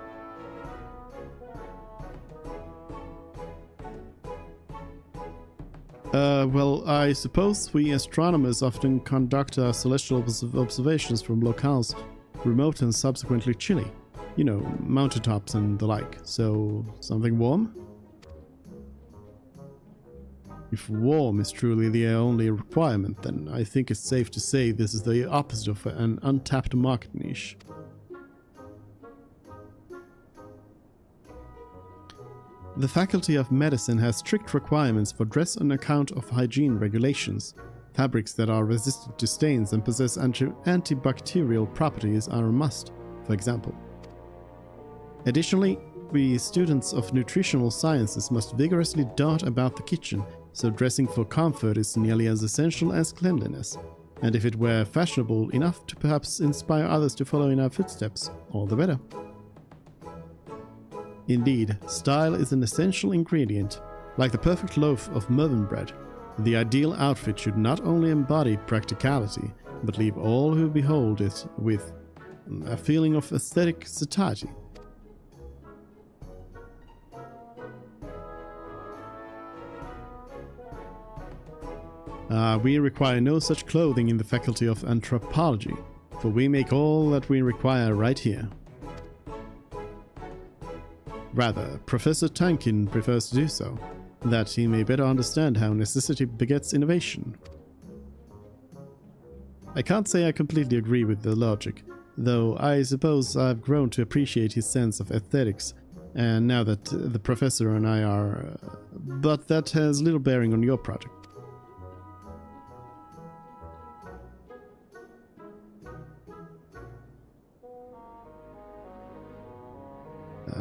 Well, I suppose we astronomers often conduct our celestial observations from locales remote and subsequently chilly. You know, mountaintops and the like. So, something warm? If warm is truly the only requirement, then I think it's safe to say this is the opposite of an untapped market niche. The Faculty of Medicine has strict requirements for dress on account of hygiene regulations. Fabrics that are resistant to stains and possess antibacterial properties are a must, for example. Additionally, we students of nutritional sciences must vigorously dart about the kitchen, so dressing for comfort is nearly as essential as cleanliness. And if it were fashionable enough to perhaps inspire others to follow in our footsteps, all the better. Indeed, style is an essential ingredient. Like the perfect loaf of Mervyn bread, the ideal outfit should not only embody practicality, but leave all who behold it with a feeling of aesthetic satiety. We require no such clothing in the Faculty of Anthropology, for we make all that we require right here. Rather, Professor Tankin prefers to do so, that he may better understand how necessity begets innovation. I can't say I completely agree with the logic, though I suppose I've grown to appreciate his sense of aesthetics, and now that the professor and I are... but that has little bearing on your project.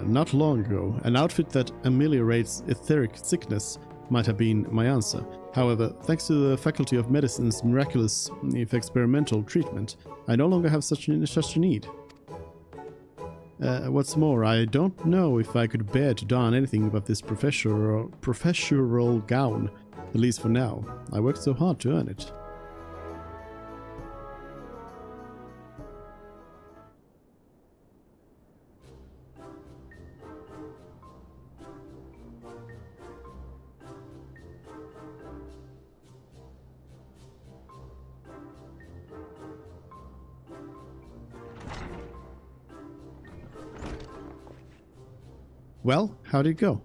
Not long ago, an outfit that ameliorates etheric sickness might have been my answer. However, thanks to the Faculty of Medicine's miraculous, if experimental, treatment, I no longer have such a need. What's more, I don't know if I could bear to don anything but this professoral gown, at least for now. I worked so hard to earn it. Well, how'd it go?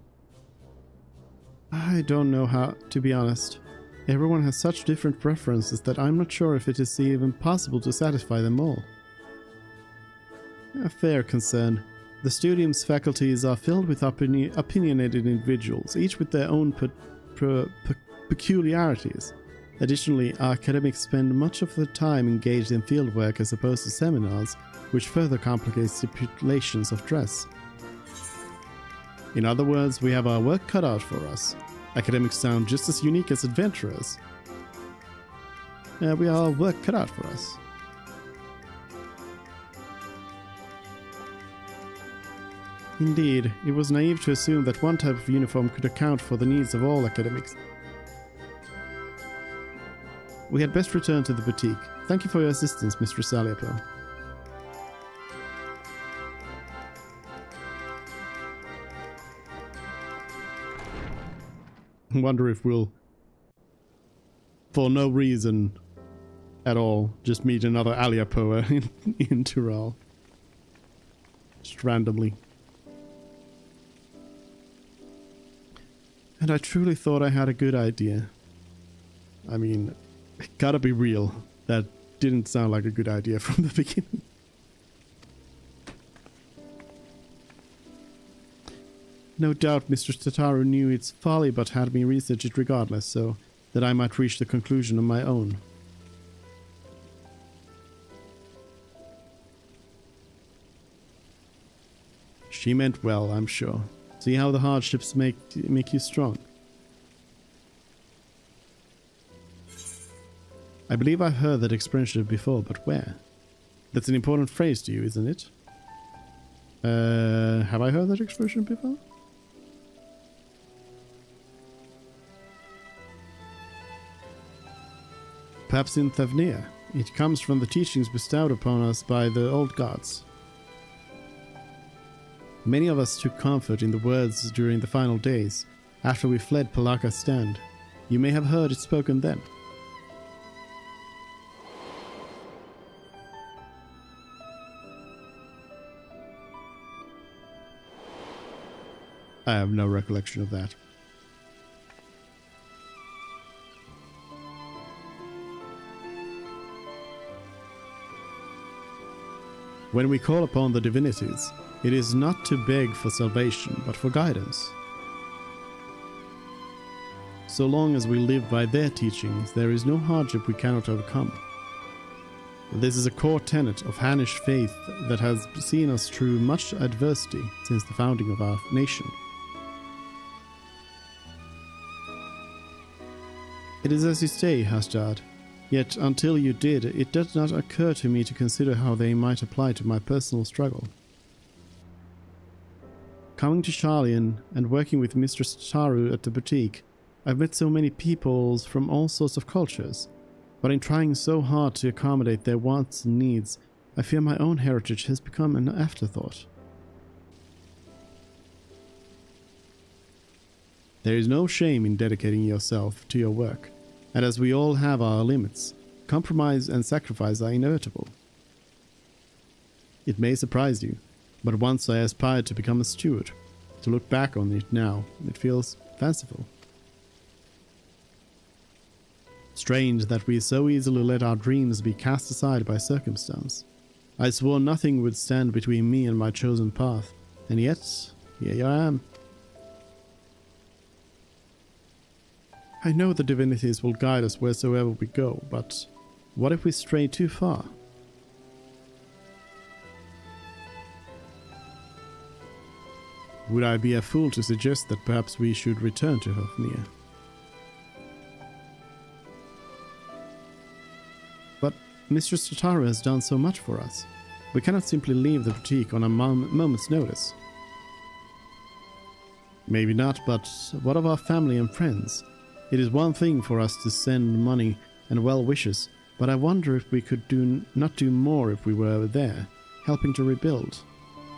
I don't know how, to be honest. Everyone has such different preferences that I'm not sure if it is even possible to satisfy them all. A fair concern. The studium's faculties are filled with opinionated individuals, each with their own peculiarities. Additionally, our academics spend much of their time engaged in fieldwork as opposed to seminars, which further complicates stipulations of dress. In other words, we have our work cut out for us. Academics sound just as unique as adventurers. We have our work cut out for us. Indeed, it was naive to assume that one type of uniform could account for the needs of all academics. We had best return to the boutique. Thank you for your assistance, Mr. Saliapo. I wonder if we'll, for no reason at all, just meet another Aliapoa in Tyrell. Just randomly. And I truly thought I had a good idea. I mean, gotta be real. That didn't sound like a good idea from the beginning. No doubt Mr. Tataru knew its folly but had me research it regardless, so that I might reach the conclusion on my own. She meant well, I'm sure. See how the hardships make you strong. I believe I've heard that expression before, but where? That's an important phrase to you, isn't it? Have I heard that expression before? Perhaps in Thavnir. It comes from the teachings bestowed upon us by the old gods. Many of us took comfort in the words during the final days, after we fled Palaka's stand. You may have heard it spoken then. I have no recollection of that. When we call upon the divinities, it is not to beg for salvation, but for guidance. So long as we live by their teachings, there is no hardship we cannot overcome. This is a core tenet of Hannish faith that has seen us through much adversity since the founding of our nation. It is as you say, Hasdard. Yet until you did, it did not occur to me to consider how they might apply to my personal struggle. Coming to Sharlayan and working with Mistress Tataru at the boutique, I've met so many peoples from all sorts of cultures, but in trying so hard to accommodate their wants and needs, I fear my own heritage has become an afterthought. There is no shame in dedicating yourself to your work, and as we all have our limits, compromise and sacrifice are inevitable. It may surprise you, but once I aspired to become a steward. To look back on it now, it feels fanciful. Strange that we so easily let our dreams be cast aside by circumstance. I swore nothing would stand between me and my chosen path, and yet, here I am. I know the divinities will guide us wheresoever we go, but what if we stray too far? Would I be a fool to suggest that perhaps we should return to Hofnir? But Mistress Tataru has done so much for us. We cannot simply leave the boutique on a moment's notice. Maybe not, but what of our family and friends? It is one thing for us to send money and well wishes, but I wonder if we could not do more if we were there, helping to rebuild.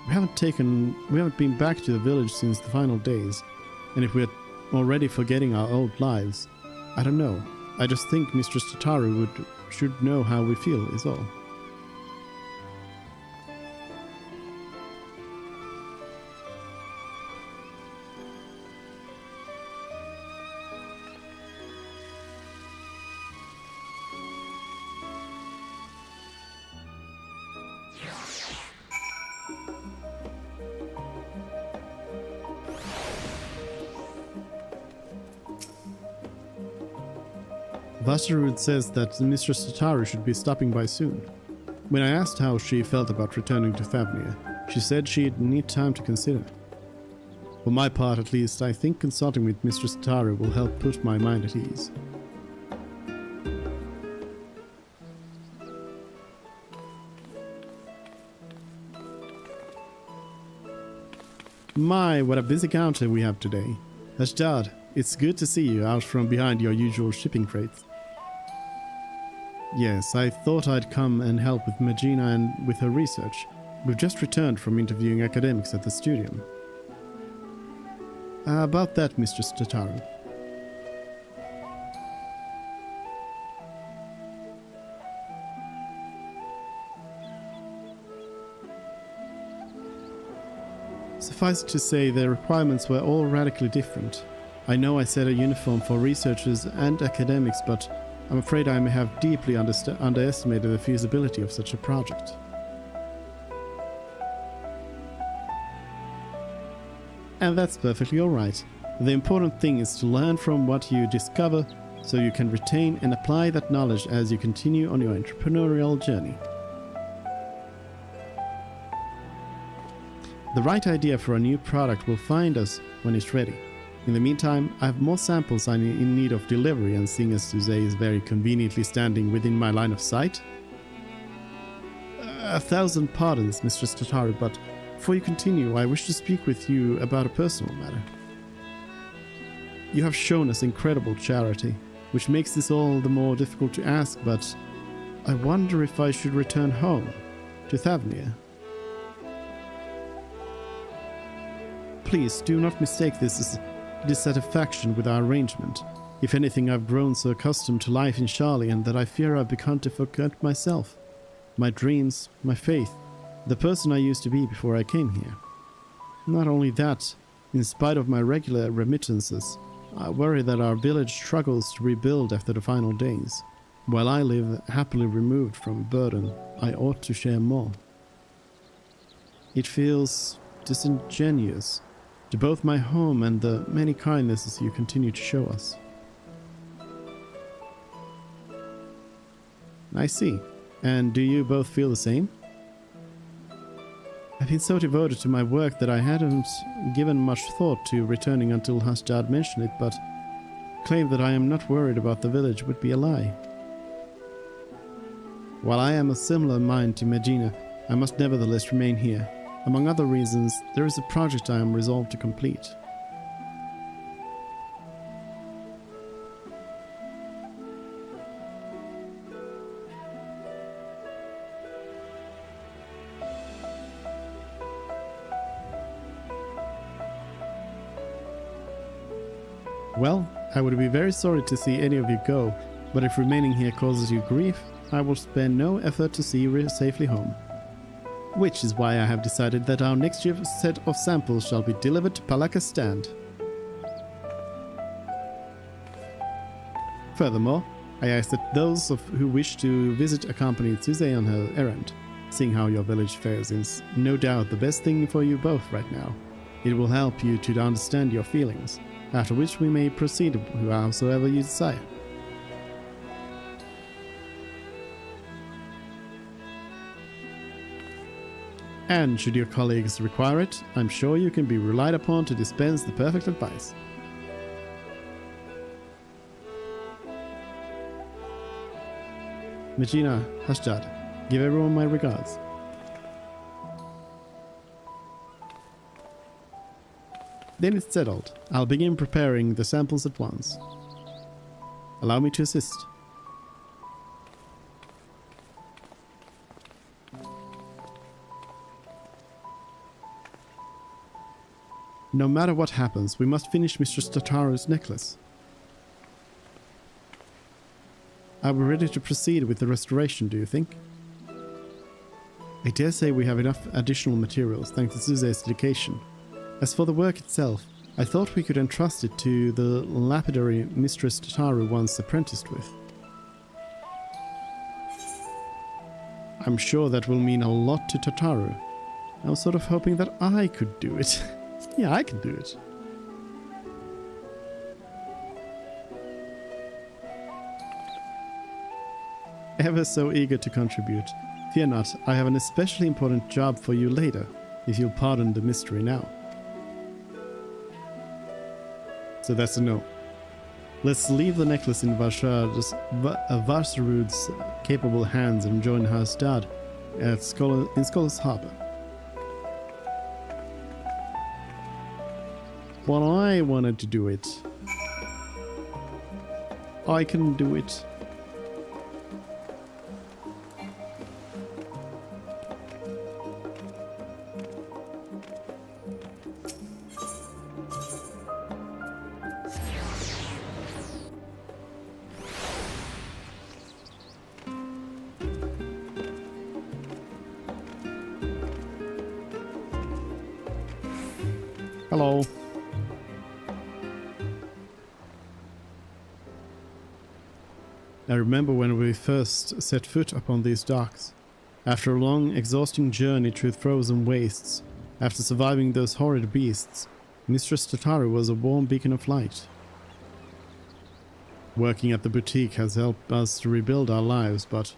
We haven't been back to the village since the final days, and if we're already forgetting our old lives, I don't know. I just think Mistress Tataru should know how we feel is all. Vasarud says that Mistress Tataru should be stopping by soon. When I asked how she felt about returning to Thavnir, she said she'd need time to consider. For my part at least, I think consulting with Mistress Tataru will help put my mind at ease. My, what a busy counter we have today. Hashdad, it's good to see you out from behind your usual shipping crates. Yes, I thought I'd come and help with Magina and with her research. We've just returned from interviewing academics at the studio. About that, Mistress Tataru. Suffice it to say, the requirements were all radically different. I know I set a uniform for researchers and academics, but I'm afraid I may have deeply underestimated the feasibility of such a project. And that's perfectly alright. The important thing is to learn from what you discover, so you can retain and apply that knowledge as you continue on your entrepreneurial journey. The right idea for a new product will find us when it's ready. In the meantime, I have more samples I'm in need of delivery, and seeing as Suze is very conveniently standing within my line of sight. 1,000 pardons, Mistress Tataru, but before you continue, I wish to speak with you about a personal matter. You have shown us incredible charity, which makes this all the more difficult to ask, but I wonder if I should return home to Thavnir. Please do not mistake this as dissatisfaction with our arrangement. If anything, I've grown so accustomed to life in Sharlayan that I fear I've begun to forget myself, my dreams, my faith, the person I used to be before I came here. Not only that, in spite of my regular remittances, I worry that our village struggles to rebuild after the final days. While I live happily removed from a burden, I ought to share more. It feels disingenuous to both my home and the many kindnesses you continue to show us. I see. And do you both feel the same? I've been so devoted to my work that I hadn't given much thought to returning until Hasdad mentioned it, but claim that I am not worried about the village would be a lie. While I am of similar mind to Medina, I must nevertheless remain here. Among other reasons, there is a project I am resolved to complete. Well, I would be very sorry to see any of you go, but if remaining here causes you grief, I will spare no effort to see you safely home. Which is why I have decided that our next set of samples shall be delivered to Palaka's stand. Furthermore, I ask that those who wish to visit accompany Suze on her errand. Seeing how your village fares is no doubt the best thing for you both right now. It will help you to understand your feelings, after which we may proceed howsoever you desire. And should your colleagues require it, I'm sure you can be relied upon to dispense the perfect advice. Medina, Hasdad, give everyone my regards. Then it's settled. I'll begin preparing the samples at once. Allow me to assist. No matter what happens, we must finish Mistress Tataru's necklace. Are we ready to proceed with the restoration, do you think? I dare say we have enough additional materials thanks to Suze's dedication. As for the work itself, I thought we could entrust it to the lapidary Mistress Tataru once apprenticed with. I'm sure that will mean a lot to Tataru. I was sort of hoping that I could do it. Yeah, I can do it. Ever so eager to contribute. Fear not, I have an especially important job for you later, if you'll pardon the mystery now. So that's a no. Let's leave the necklace in Varsarud's capable hands and join Hasdad in Scholar's Harbor. But I wanted to do it. I can do it. Hello. I remember when we first set foot upon these docks. After a long, exhausting journey through frozen wastes, after surviving those horrid beasts, Mistress Tataru was a warm beacon of light. Working at the boutique has helped us to rebuild our lives, but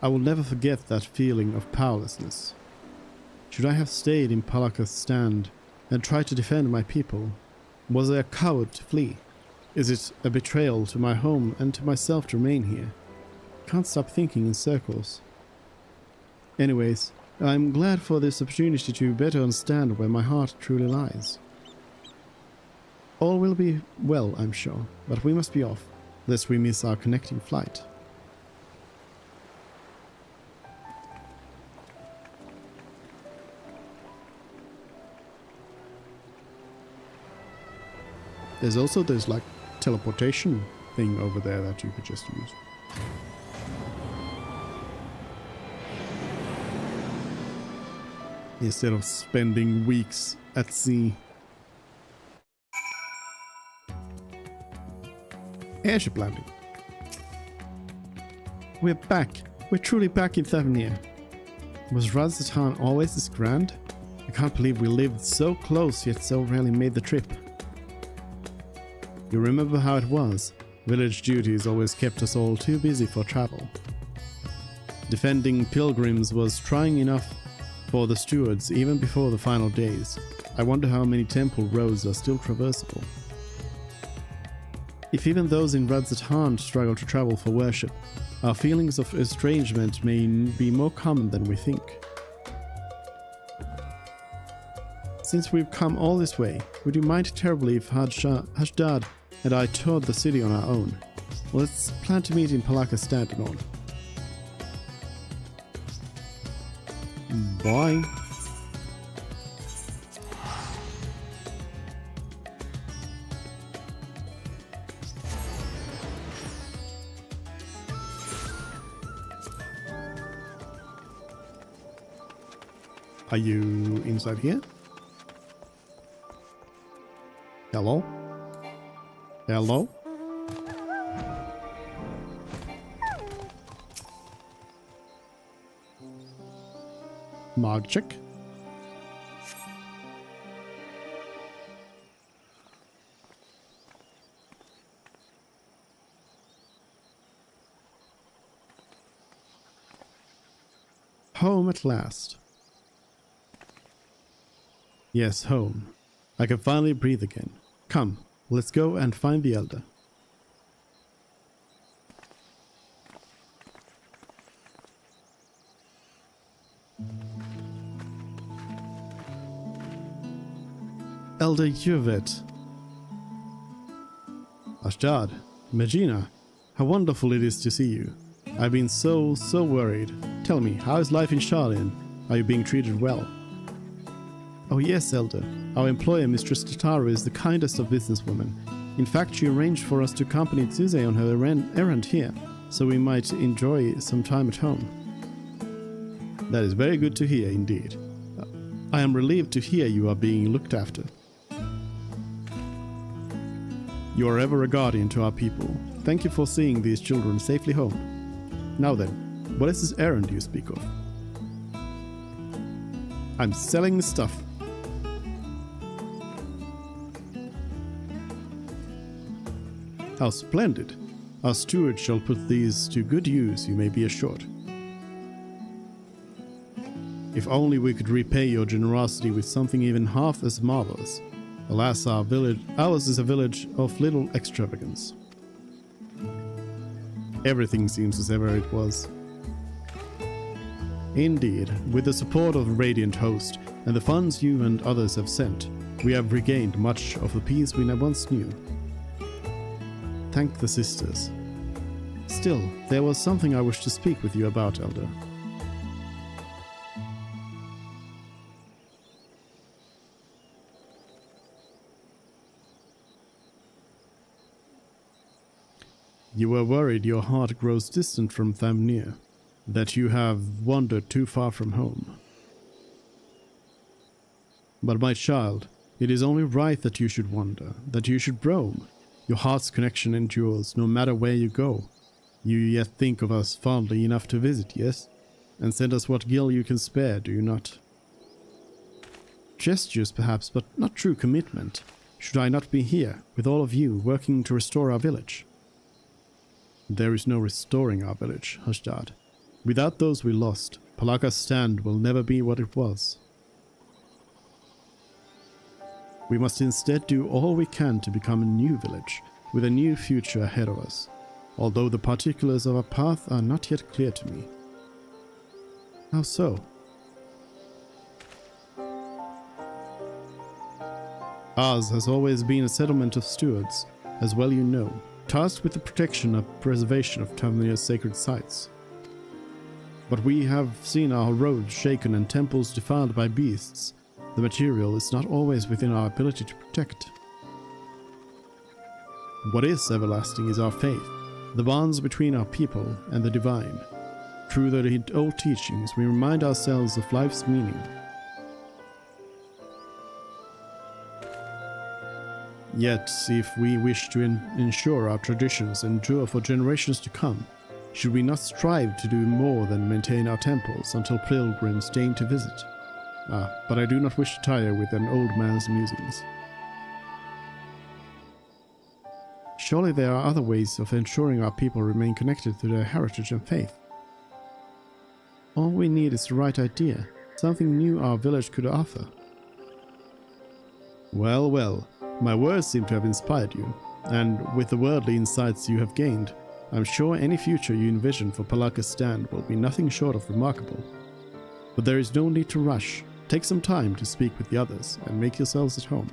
I will never forget that feeling of powerlessness. Should I have stayed in Palaka's stand and tried to defend my people? Was I a coward to flee? Is it a betrayal to my home and to myself to remain here? Can't stop thinking in circles. Anyways, I'm glad for this opportunity to better understand where my heart truly lies. All will be well, I'm sure, but we must be off, lest we miss our connecting flight. There's also this like teleportation thing over there that you could just use. Instead of spending weeks at sea. Airship landing. We're back. We're truly back in Thavnir. Was Razatan always this grand? I can't believe we lived so close yet so rarely made the trip. You remember how it was? Village duties always kept us all too busy for travel. Defending pilgrims was trying enough for the stewards even before the final days. I wonder how many temple roads are still traversable. If even those in Radzatan struggle to travel for worship, our feelings of estrangement may be more common than we think. Since we've come all this way, would you mind terribly if Hashdad and I toured the city on our own? Let's plan to meet in Palaka Stand and on. Bye. Are you inside here? Hello? Hello? Mark check. Home at last. Yes, home. I can finally breathe again. Come, let's go and find the Elder. Elder Yurvet. Ashdad, Magina, how wonderful it is to see you. I've been so worried. Tell me, how is life in Sharlayan? Are you being treated well? Oh yes, Elder. Our employer, Mistress Tataru, is the kindest of businesswomen. In fact, she arranged for us to accompany Tsuze on her errand here, so we might enjoy some time at home. That is very good to hear, indeed. I am relieved to hear you are being looked after. You are ever a guardian to our people. Thank you for seeing these children safely home. Now then, what is this errand you speak of? I'm selling the stuff. How splendid! Our steward shall put these to good use, you may be assured. If only we could repay your generosity with something even half as marvelous. Alas, ours is a village of little extravagance. Everything seems as ever it was. Indeed, with the support of the Radiant Host and the funds you and others have sent, we have regained much of the peace we once knew. Thank the sisters. Still, there was something I wished to speak with you about, Elder. You were worried your heart grows distant from Thamnir, that you have wandered too far from home. But my child, It is only right that you should wander, that you should roam. Your heart's connection endures no matter where you go. You yet think of us fondly enough to visit, yes? And send us what gil you can spare, do you not? Gestures perhaps, but not true commitment. Should I not be here, with all of you, working to restore our village? There is no restoring our village, Hashdad. Without those we lost, Palaka's stand will never be what it was. We must instead do all we can to become a new village, with a new future ahead of us, although the particulars of our path are not yet clear to me. How so? Ours has always been a settlement of stewards, as well you know, tasked with the protection and preservation of Tavernia's sacred sites. But we have seen our roads shaken and temples defiled by beasts. The material is not always within our ability to protect. What is everlasting is our faith, the bonds between our people and the divine. Through the old teachings, we remind ourselves of life's meaning. Yet, if we wish to ensure our traditions endure for generations to come, should we not strive to do more than maintain our temples until pilgrims deign to visit? But I do not wish to tire with an old man's musings. Surely there are other ways of ensuring our people remain connected to their heritage and faith. All we need is the right idea, something new our village could offer. Well, well, my words seem to have inspired you, and with the worldly insights you have gained, I'm sure any future you envision for Palaka's stand will be nothing short of remarkable. But there is no need to rush. Take some time to speak with the others and make yourselves at home.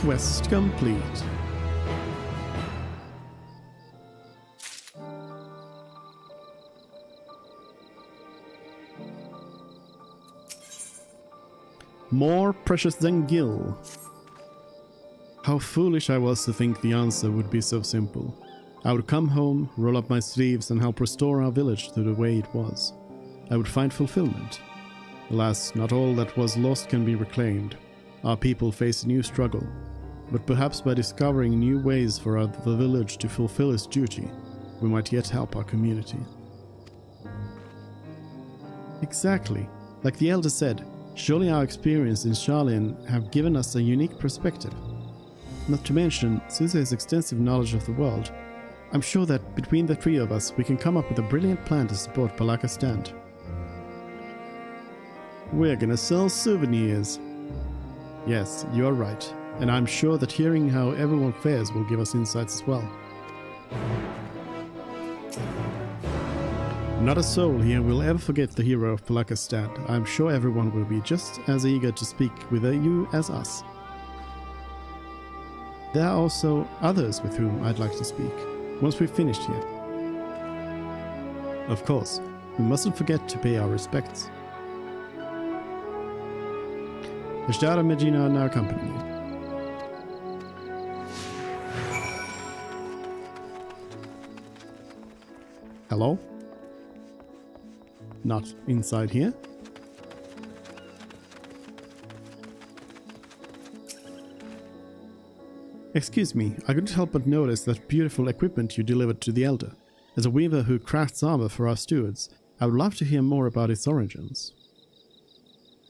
Quest complete. More precious than gil. How foolish I was to think the answer would be so simple. I would come home, roll up my sleeves and help restore our village to the way it was. I would find fulfillment. Alas, not all that was lost can be reclaimed. Our people face a new struggle, but perhaps by discovering new ways for the village to fulfill its duty, we might yet help our community. Exactly. Like the elder said, surely our experience in Sharlayan have given us a unique perspective. Not to mention Suze's extensive knowledge of the world. I'm sure that between the three of us we can come up with a brilliant plan to support Palaka's stand. We're gonna sell souvenirs. Yes, you are right, and I'm sure that hearing how everyone fares will give us insights as well. Not a soul here will ever forget the hero of Palaka's stand. I'm sure everyone will be just as eager to speak with you as us. There are also others with whom I'd like to speak, once we've finished here. Of course, we mustn't forget to pay our respects. Hashdad and Medina are now accompanying you. Hello? Not inside here? Excuse me, I couldn't help but notice that beautiful equipment you delivered to the Elder. As a weaver who crafts armor for our stewards, I would love to hear more about its origins.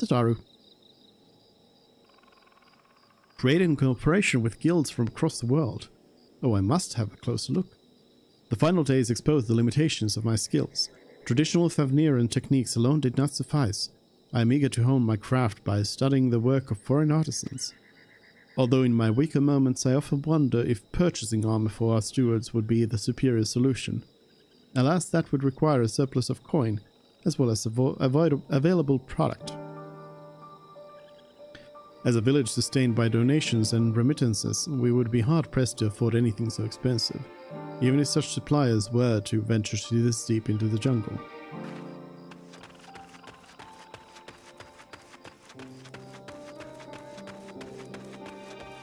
Tataru. Created in cooperation with guilds from across the world. Oh, I must have a closer look. The final days exposed the limitations of my skills. Traditional Thavniran techniques alone did not suffice. I am eager to hone my craft by studying the work of foreign artisans. Although in my weaker moments I often wonder if purchasing armor for our stewards would be the superior solution. Alas, that would require a surplus of coin, as well as available product. As a village sustained by donations and remittances, we would be hard-pressed to afford anything so expensive, even if such suppliers were to venture this deep into the jungle.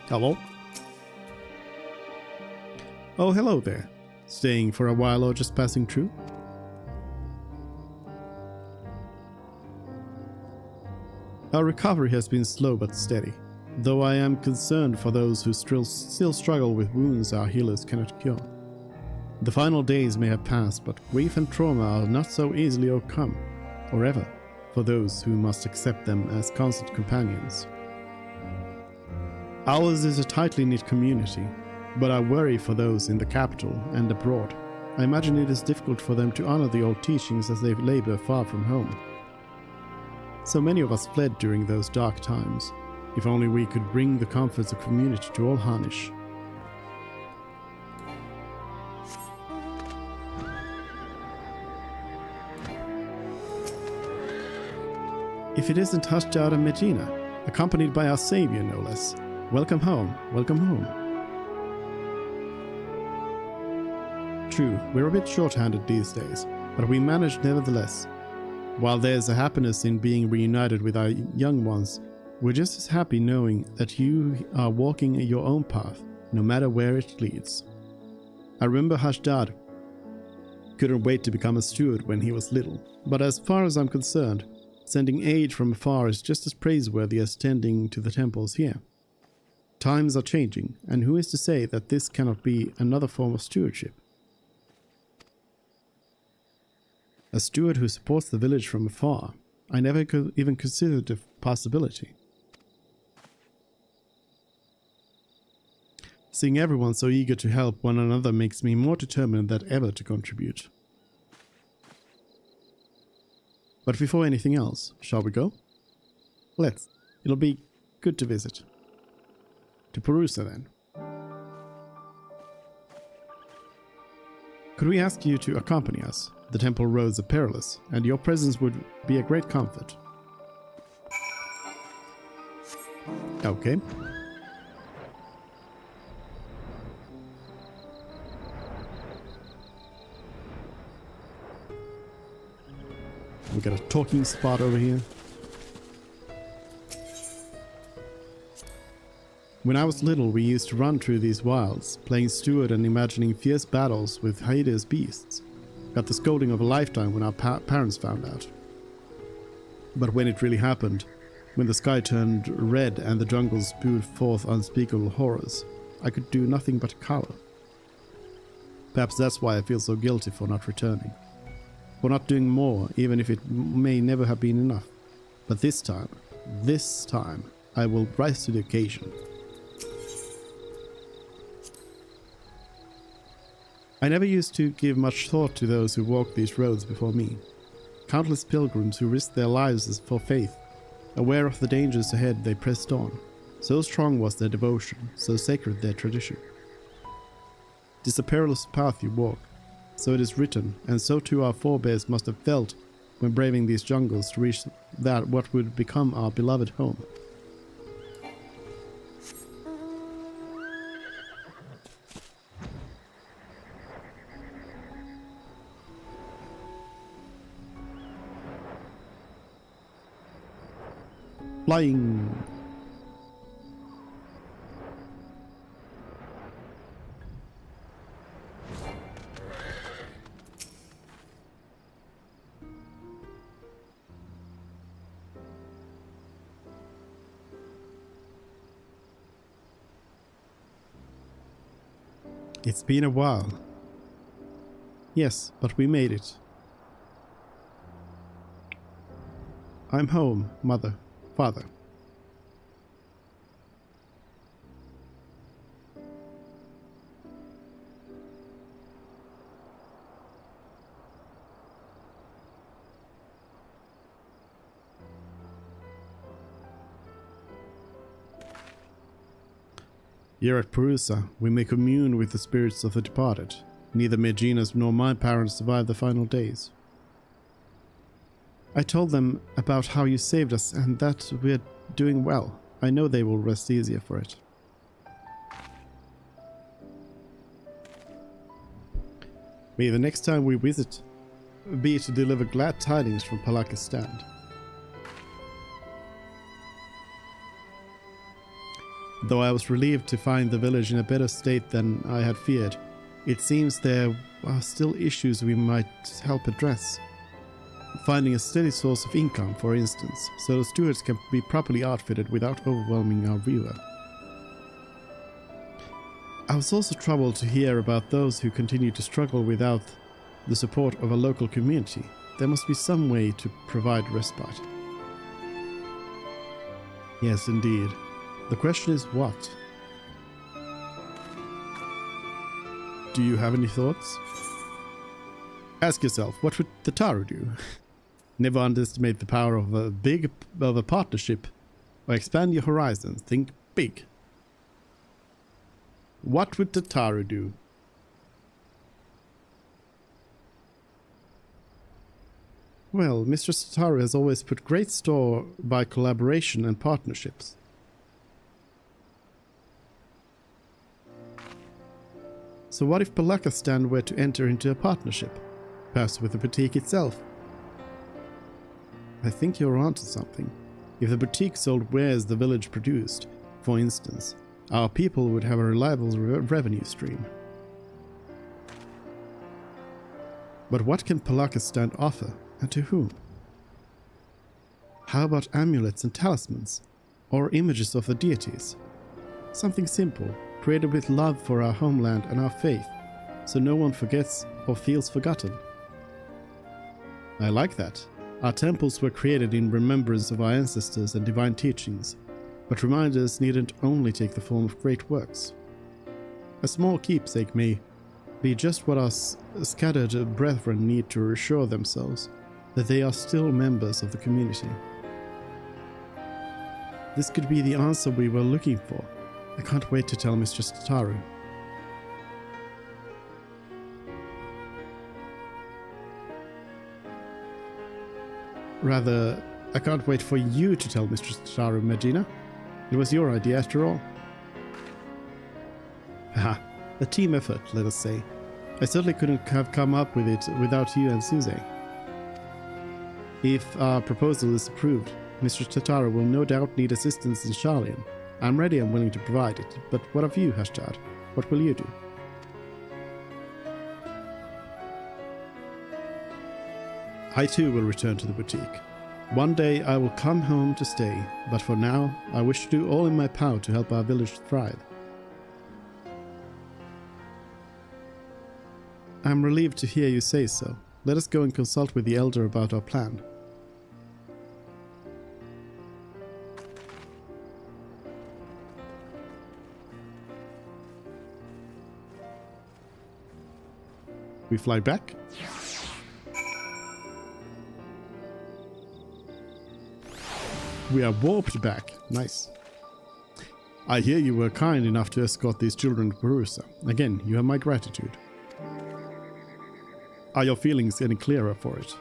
Hello? Oh, hello there. Staying for a while or just passing through? Our recovery has been slow but steady, though I am concerned for those who still struggle with wounds our healers cannot cure. The final days may have passed, but grief and trauma are not so easily overcome, or ever, for those who must accept them as constant companions. Ours is a tightly knit community, but I worry for those in the capital and abroad. I imagine it is difficult for them to honor the old teachings as they labor far from home. So many of us fled during those dark times. If only we could bring the comforts of community to all Harnish. If it isn't Hashjad and Medina, accompanied by our savior no less. Welcome home, welcome home. True, we're a bit short-handed these days, but we manage nevertheless. While there's a happiness in being reunited with our young ones, we're just as happy knowing that you are walking your own path, no matter where it leads. I remember Hashjad couldn't wait to become a steward when he was little, but as far as I'm concerned, sending aid from afar is just as praiseworthy as tending to the temples here. Times are changing, and who is to say that this cannot be another form of stewardship? A steward who supports the village from afar. I never could even consider the possibility. Seeing everyone so eager to help one another makes me more determined than ever to contribute. But before anything else, shall we go? Let's. It'll be good to visit. To Perusa then. Could we ask you to accompany us? The temple roads are perilous, and your presence would be a great comfort. Okay. We got a talking spot over here. When I was little, we used to run through these wilds, playing steward and imagining fierce battles with hideous beasts. Got the scolding of a lifetime when our parents found out. But when it really happened, when the sky turned red and the jungle spewed forth unspeakable horrors, I could do nothing but cower. Perhaps that's why I feel so guilty for not returning. For not doing more, even if it may never have been enough. But this time, I will rise to the occasion. I never used to give much thought to those who walked these roads before me. Countless pilgrims who risked their lives for faith. Aware of the dangers ahead, they pressed on. So strong was their devotion, so sacred their tradition. 'Tis a perilous path you walk, so it is written, and so too our forebears must have felt when braving these jungles to reach that what would become our beloved home. Flying! It's been a while. Yes, but we made it. I'm home, Mother. Father. Here at Perusa, we may commune with the spirits of the departed. Neither Megina's nor my parents survived the final days. I told them about how you saved us and that we're doing well. I know they will rest easier for it. May the next time we visit be to deliver glad tidings from Palakistan. Though I was relieved to find the village in a better state than I had feared, It seems there are still issues we might help address. Finding a steady source of income, for instance, so the stewards can be properly outfitted without overwhelming our viewer. I was also troubled to hear about those who continue to struggle without the support of a local community. There must be some way to provide respite. Yes, indeed. The question is what? Do you have any thoughts? Ask yourself, what would Tataru do? Never underestimate the power of a partnership, or expand your horizons. Think big. What would Tataru do? Well, Mistress Tataru has always put great store by collaboration and partnerships. So what if Palakistan were to enter into a partnership? Perhaps with the boutique itself? I think you're onto something. If the boutique sold wares the village produced, for instance, our people would have a reliable revenue stream. But what can Palakistan offer, and to whom? How about amulets and talismans, or images of the deities? Something simple, created with love for our homeland and our faith, so no one forgets or feels forgotten. I like that. Our temples were created in remembrance of our ancestors and divine teachings, but reminders needn't only take the form of great works. A small keepsake may be just what our scattered brethren need to reassure themselves that they are still members of the community. This could be the answer we were looking for. I can't wait to tell Mistress Tataru. Rather, I can't wait for you to tell Mistress Tataru, Medina. It was your idea after all. Haha, a team effort, let us say. I certainly couldn't have come up with it without you and Suze. If our proposal is approved, Mistress Tataru will no doubt need assistance in Sharlayan. I'm ready and willing to provide it, but what of you, Hashtag? What will you do? I too will return to the boutique. One day I will come home to stay, but for now I wish to do all in my power to help our village thrive. I'm relieved to hear you say so. Let us go and consult with the elder about our plan. We fly back. We are warped back. Nice. I hear you were kind enough to escort these children to Perusa. Again, you have my gratitude. Are your feelings getting clearer for it?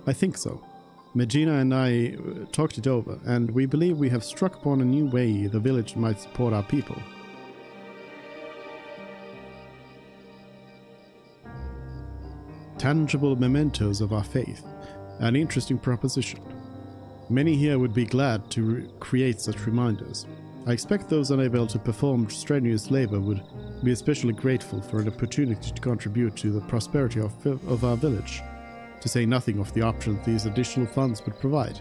I think so. Medina and I talked it over, and we believe we have struck upon a new way the village might support our people. Tangible mementos of our faith. An interesting proposition. Many here would be glad to create such reminders. I expect those unable to perform strenuous labor would be especially grateful for an opportunity to contribute to the prosperity of our village, to say nothing of the options these additional funds would provide.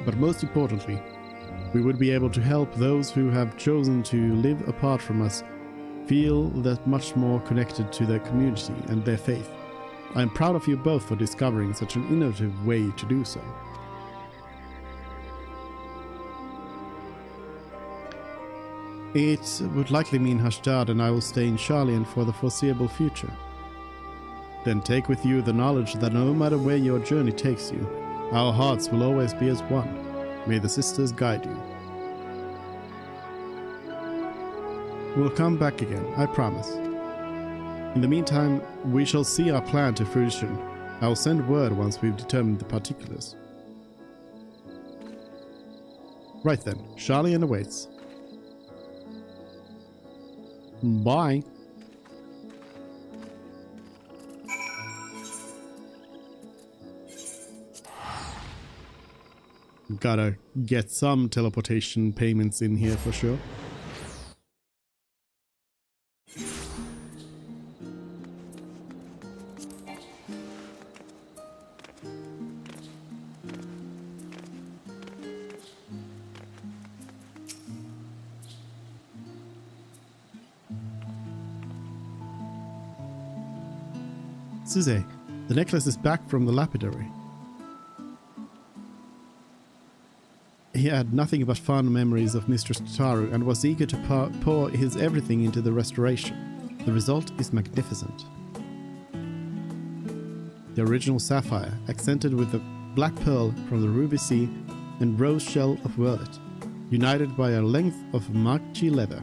But most importantly, we would be able to help those who have chosen to live apart from us feel that much more connected to their community and their faith. I am proud of you both for discovering such an innovative way to do so. It would likely mean Hashtag and I will stay in Sharlayan for the foreseeable future. Then take with you the knowledge that no matter where your journey takes you, our hearts will always be as one. May the sisters guide you. We'll come back again, I promise. In the meantime, we shall see our plan to fruition. I will send word once we've determined the particulars. Right then, Sharlayan awaits. Bye. Gotta get some teleportation payments in here for sure. Suze, the necklace is back from the lapidary. He had nothing but fond memories of Mistress Tataru and was eager to pour his everything into the restoration. The result is magnificent. The original sapphire, accented with the black pearl from the ruby sea and rose shell of violet, united by a length of machi leather,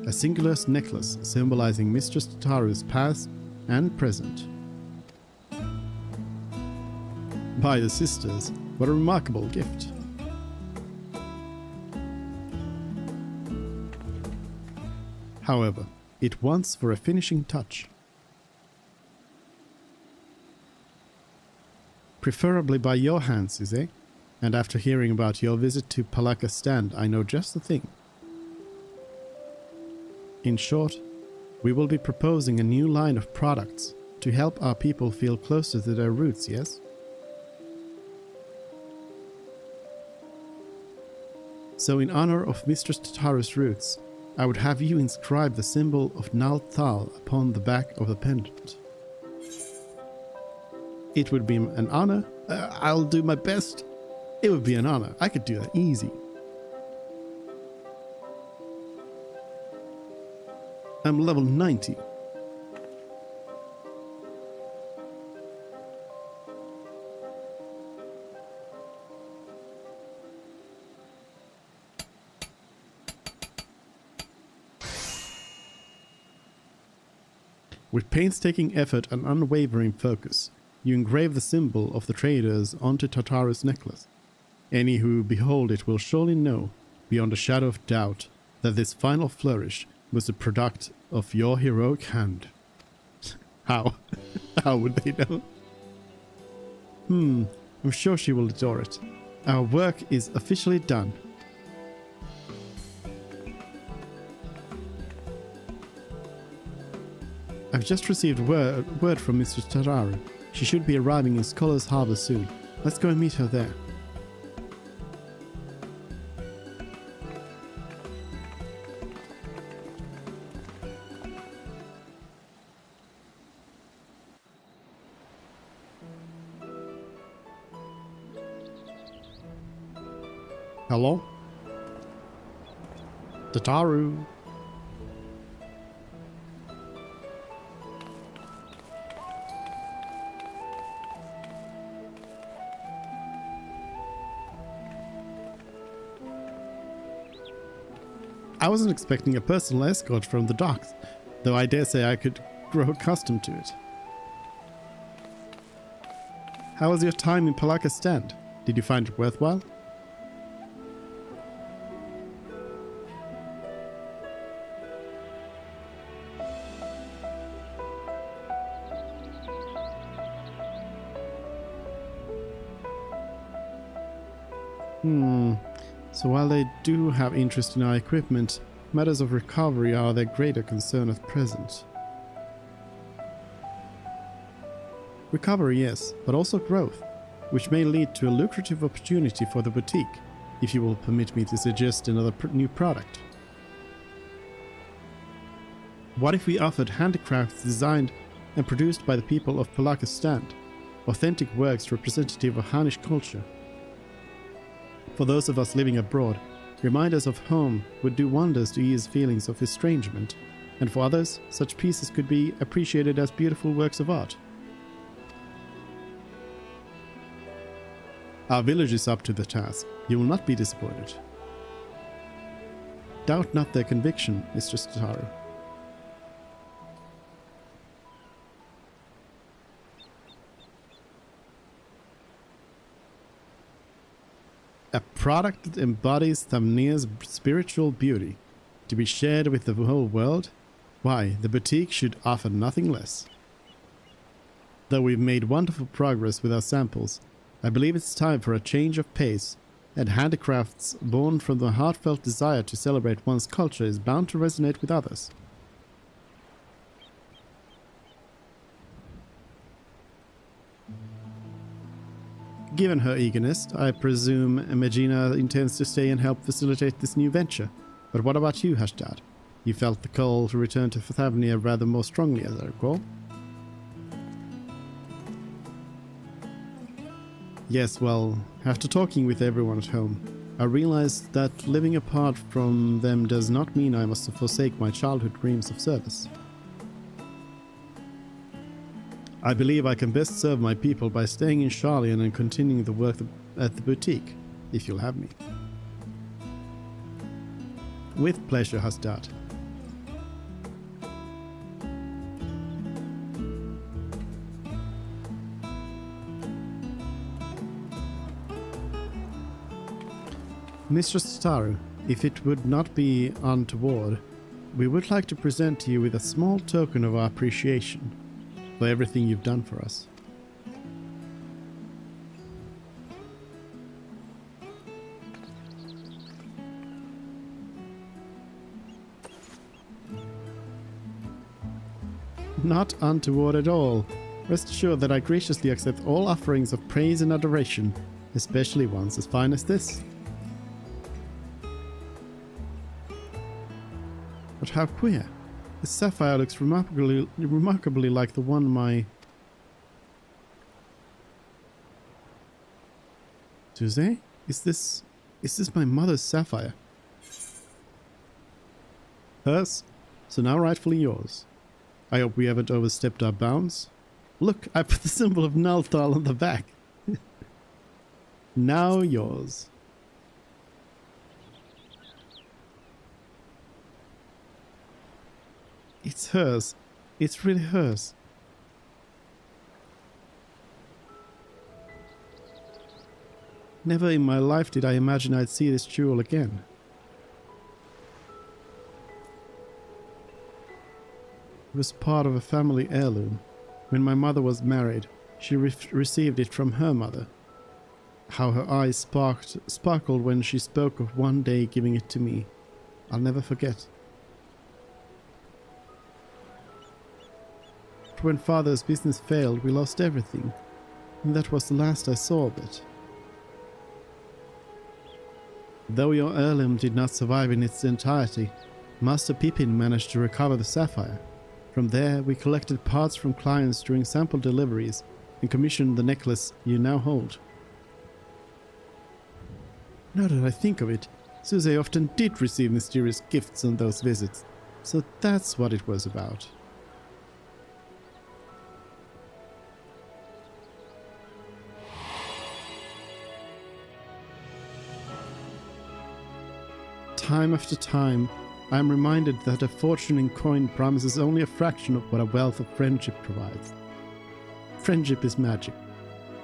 a singular necklace symbolizing Mistress Tataru's past and present. By the sisters, what a remarkable gift! However, it wants for a finishing touch. Preferably by your hands, Suze, and after hearing about your visit to Palaka Stand, I know just the thing. In short, we will be proposing a new line of products to help our people feel closer to their roots, yes? So in honor of Mistress Tataru's roots, I would have you inscribe the symbol of Nalthal upon the back of the pendant. It would be an honor. I'll do my best. It would be an honor. I could do that easy. I'm level 90. With painstaking effort and unwavering focus, you engrave the symbol of the traders onto Tataru's necklace. Any who behold it will surely know, beyond a shadow of doubt, that this final flourish was the product of your heroic hand. How? How would they know? I'm sure she will adore it. Our work is officially done. I've just received word from Mr. Tataru. She should be arriving in Scholar's Harbor soon. Let's go and meet her there. Hello? Tataru. I wasn't expecting a personal escort from the docks, though I dare say I could grow accustomed to it. How was your time in Palaka Stand? Did you find it worthwhile? So while they do have interest in our equipment, matters of recovery are their greater concern at present. Recovery, yes, but also growth, which may lead to a lucrative opportunity for the boutique, if you will permit me to suggest another new product. What if we offered handicrafts designed and produced by the people of Palaka Stand, authentic works representative of Hanish culture? For those of us living abroad, reminders of home would do wonders to ease feelings of estrangement, and for others, such pieces could be appreciated as beautiful works of art. Our village is up to the task. You will not be disappointed. Doubt not their conviction, Mistress Tataru. A product that embodies Thamnir's spiritual beauty, to be shared with the whole world? Why, the boutique should offer nothing less. Though we've made wonderful progress with our samples, I believe it's time for a change of pace, and handicrafts born from the heartfelt desire to celebrate one's culture is bound to resonate with others. Given her eagerness, I presume Megina intends to stay and help facilitate this new venture. But what about you, Hashtag? You felt the call to return to Thavnir rather more strongly, as I recall. Yes, well, after talking with everyone at home, I realized that living apart from them does not mean I must forsake my childhood dreams of service. I believe I can best serve my people by staying in Charlian and continuing the work at the boutique, if you'll have me. With pleasure, Hasdad. Mistress Tataru, if it would not be untoward, we would like to present to you with a small token of our appreciation for everything you've done for us. Not untoward at all. Rest assured that I graciously accept all offerings of praise and adoration, especially ones as fine as this. But how queer. This sapphire looks remarkably like the one my... Suze? Is this my mother's sapphire? Hers? So now rightfully yours. I hope we haven't overstepped our bounds. Look, I put the symbol of Nalthal on the back. Now yours. It's hers. It's really hers. Never in my life did I imagine I'd see this jewel again. It was part of a family heirloom. When my mother was married, she received it from her mother. How her eyes sparkled when she spoke of one day giving it to me. I'll never forget. But when father's business failed, we lost everything, and that was the last I saw of it. Though your heirloom did not survive in its entirety, Master Pippin managed to recover the sapphire. From there, we collected parts from clients during sample deliveries and commissioned the necklace you now hold. Now that I think of it, Suze often did receive mysterious gifts on those visits, so that's what it was about. Time after time, I am reminded that a fortune in coin promises only a fraction of what a wealth of friendship provides. Friendship is magic.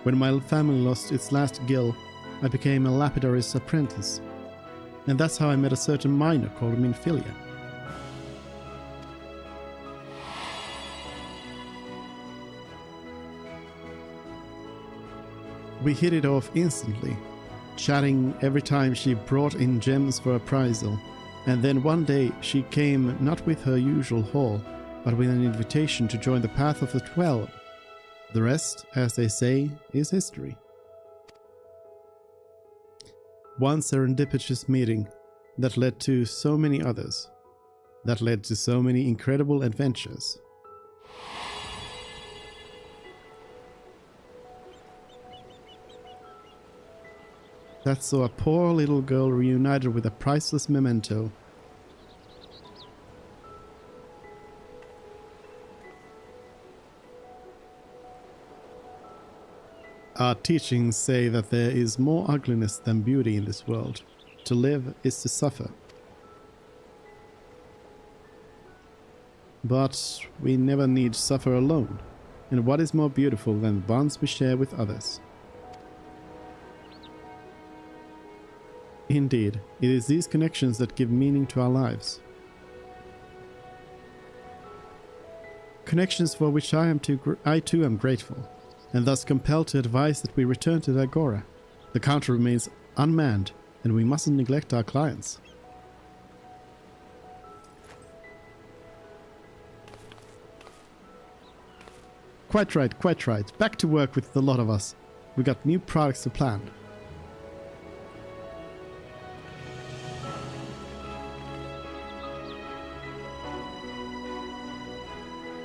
When my family lost its last gil, I became a lapidary's apprentice. And that's how I met a certain miner called Minfilia. We hit it off instantly, chatting every time she brought in gems for appraisal. And then one day she came not with her usual haul, but with an invitation to join the Path of the 12. The rest, as they say, is history. One serendipitous meeting that led to so many others, that led to so many incredible adventures. That saw a poor little girl reunited with a priceless memento. Our teachings say that there is more ugliness than beauty in this world. To live is to suffer. But we never need suffer alone. And what is more beautiful than the bonds we share with others? Indeed, it is these connections that give meaning to our lives. Connections for which I too am grateful, and thus compelled to advise that we return to the Agora. The counter remains unmanned, and we mustn't neglect our clients. Quite right, quite right. Back to work with the lot of us. We got new products to plan.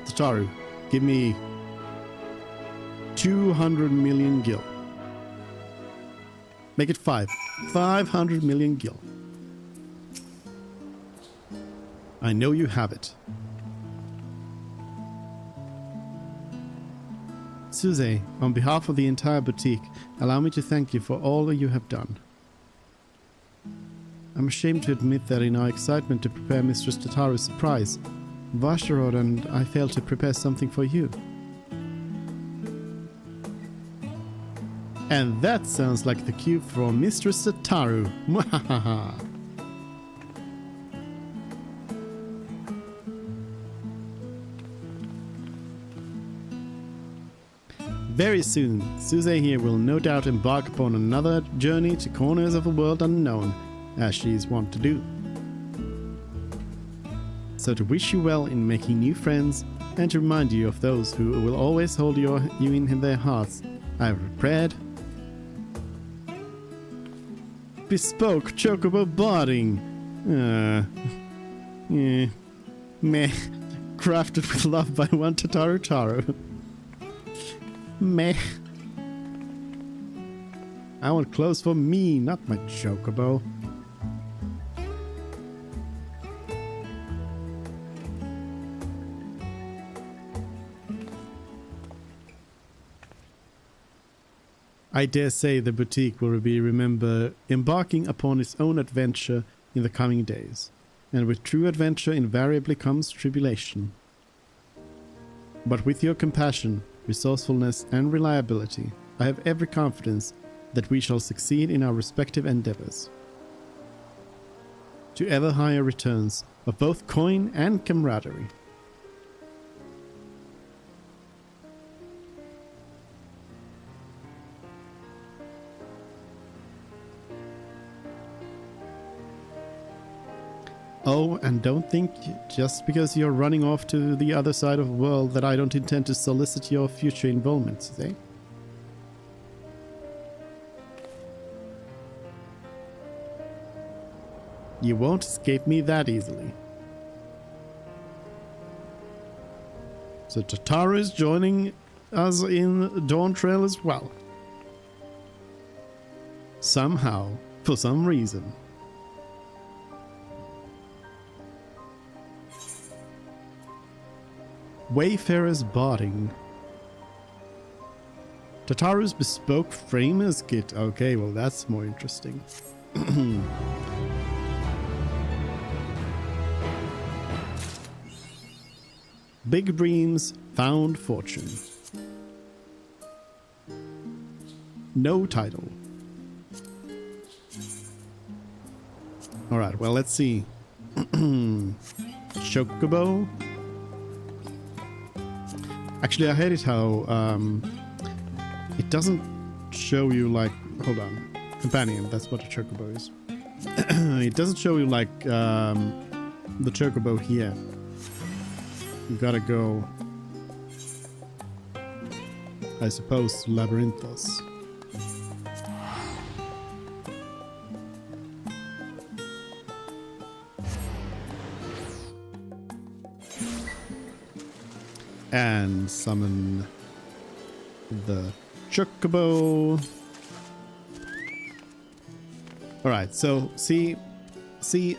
Tataru, give me 200 million gil. Make it 5. 500 million gil. I know you have it. Suze, on behalf of the entire boutique, allow me to thank you for all that you have done. I'm ashamed to admit that in our excitement to prepare Mistress Tataru's surprise, Vasharod and I failed to prepare something for you. And that sounds like the cue for Mistress Tataru. Mwahaha. Very soon, Suze here will no doubt embark upon another journey to corners of a world unknown, as she is wont to do. So to wish you well in making new friends, and to remind you of those who will always hold you in their hearts, I have prepared bespoke chocobo barding. Meh. Crafted with love by one Tataru Taro. Meh. I want clothes for me, not my chocobo. I dare say the boutique will be remembered embarking upon its own adventure in the coming days. And with true adventure invariably comes tribulation. But with your compassion, resourcefulness and reliability, I have every confidence that we shall succeed in our respective endeavors. To ever higher returns of both coin and camaraderie. Oh, and don't think just because you're running off to the other side of the world that I don't intend to solicit your future involvements, eh? You won't escape me that easily. So Tataru is joining us in Dawn Trail as well. Somehow, for some reason. Wayfarer's Barding. Tataru's bespoke framer's kit. Okay, well that's more interesting. Big dreams, found fortune. No title. Alright, well let's see. Chocobo. Actually, I hate it how it doesn't show you like... Hold on. Companion, that's what a chocobo is. It doesn't show you like the chocobo here. You gotta go, I suppose, to Labyrinthos. And summon the chocobo. Alright, so see,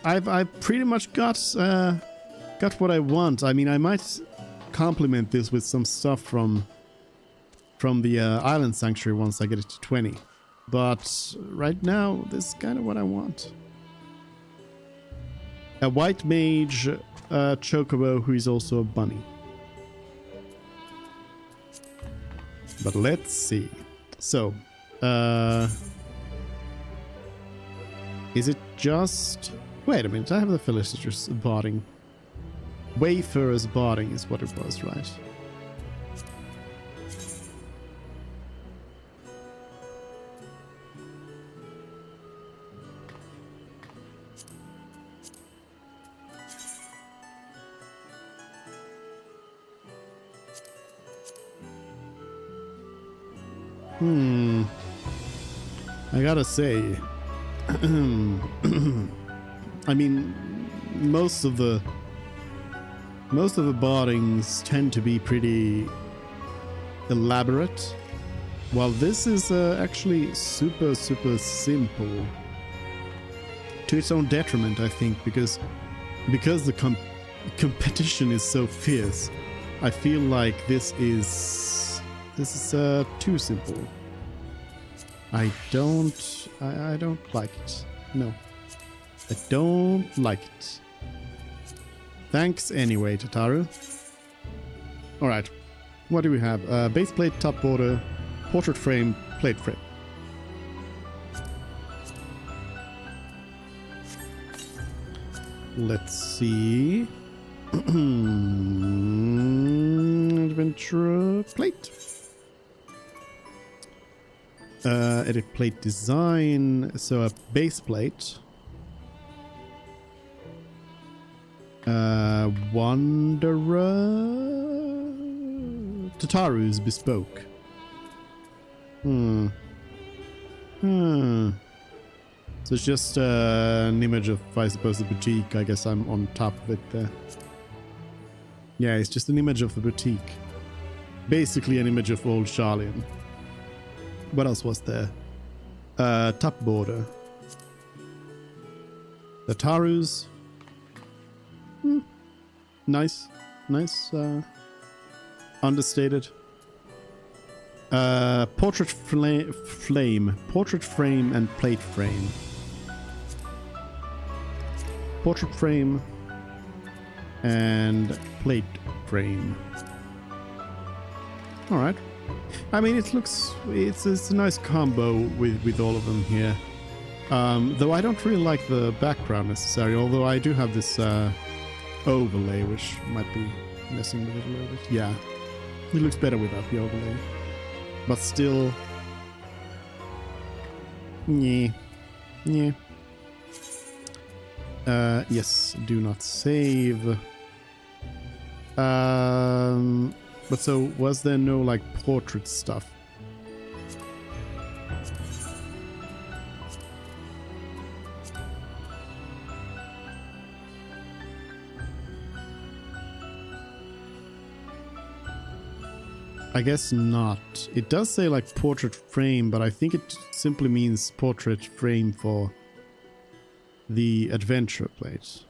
I've pretty much got what I want. I mean, I might complement this with some stuff from the Island Sanctuary once I get it to 20. But right now, this is kind of what I want. A white mage chocobo who is also a bunny. But let's see. So, is it just... Wait a minute, I have the Felicitor's Barding. Wayfarer's Barding is what it was, right? I gotta say, I mean, most of the bardings tend to be pretty elaborate, Well, this is actually super simple. To its own detriment, I think, because the competition is so fierce. I feel like this is too simple. I don't like it. No, I don't like it. Thanks anyway, Tataru. All right, what do we have? Base plate, top border, portrait frame, plate frame. Let's see. Adventure plate. Edit plate design. So a base plate. Wanderer. Tataru's bespoke. So it's just an image of, I suppose, the boutique. I guess I'm on top of it there. Yeah, it's just an image of the boutique. Basically an image of old Charlian. What else was there? Top border. The Taru's. Nice. Understated. Portrait frame. Portrait frame and plate frame. Portrait frame and plate frame. All right. I mean, it's a nice combo with all of them here. Though I don't really like the background necessarily, although I do have this overlay, which might be messing with it a little bit. Yeah, it looks better without the overlay. But still, yeah. Yes, do not save. But so, was there no, like, portrait stuff? I guess not. It does say, like, portrait frame, but I think it simply means portrait frame for the adventure plate.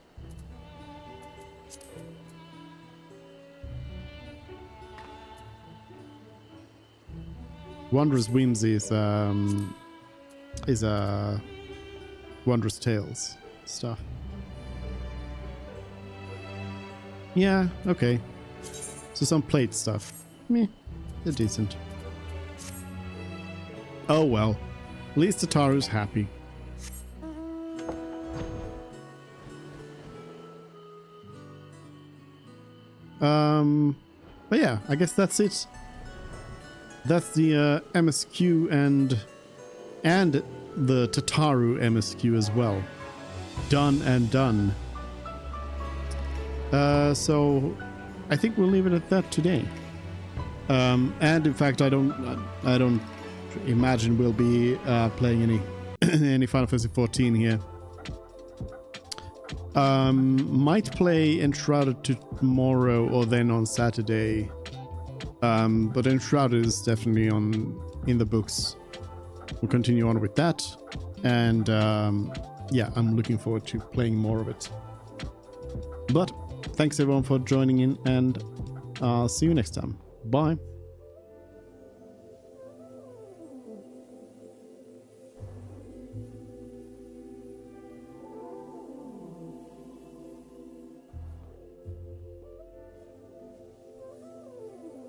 Wondrous Whims is Wondrous Tales stuff. Yeah, okay. So some plate stuff. Meh, they're decent. Oh well. At least Tataru's happy. But yeah, I guess that's it. That's the MSQ and the Tataru MSQ as well. Done and done. So I think we'll leave it at that today. And in fact, I don't imagine we'll be playing any Final Fantasy XIV here. Might play Enshrouded tomorrow or then on Saturday. But Enshrouded is definitely in the books. We'll continue on with that. And yeah, I'm looking forward to playing more of it. But thanks everyone for joining in, and I'll see you next time. Bye.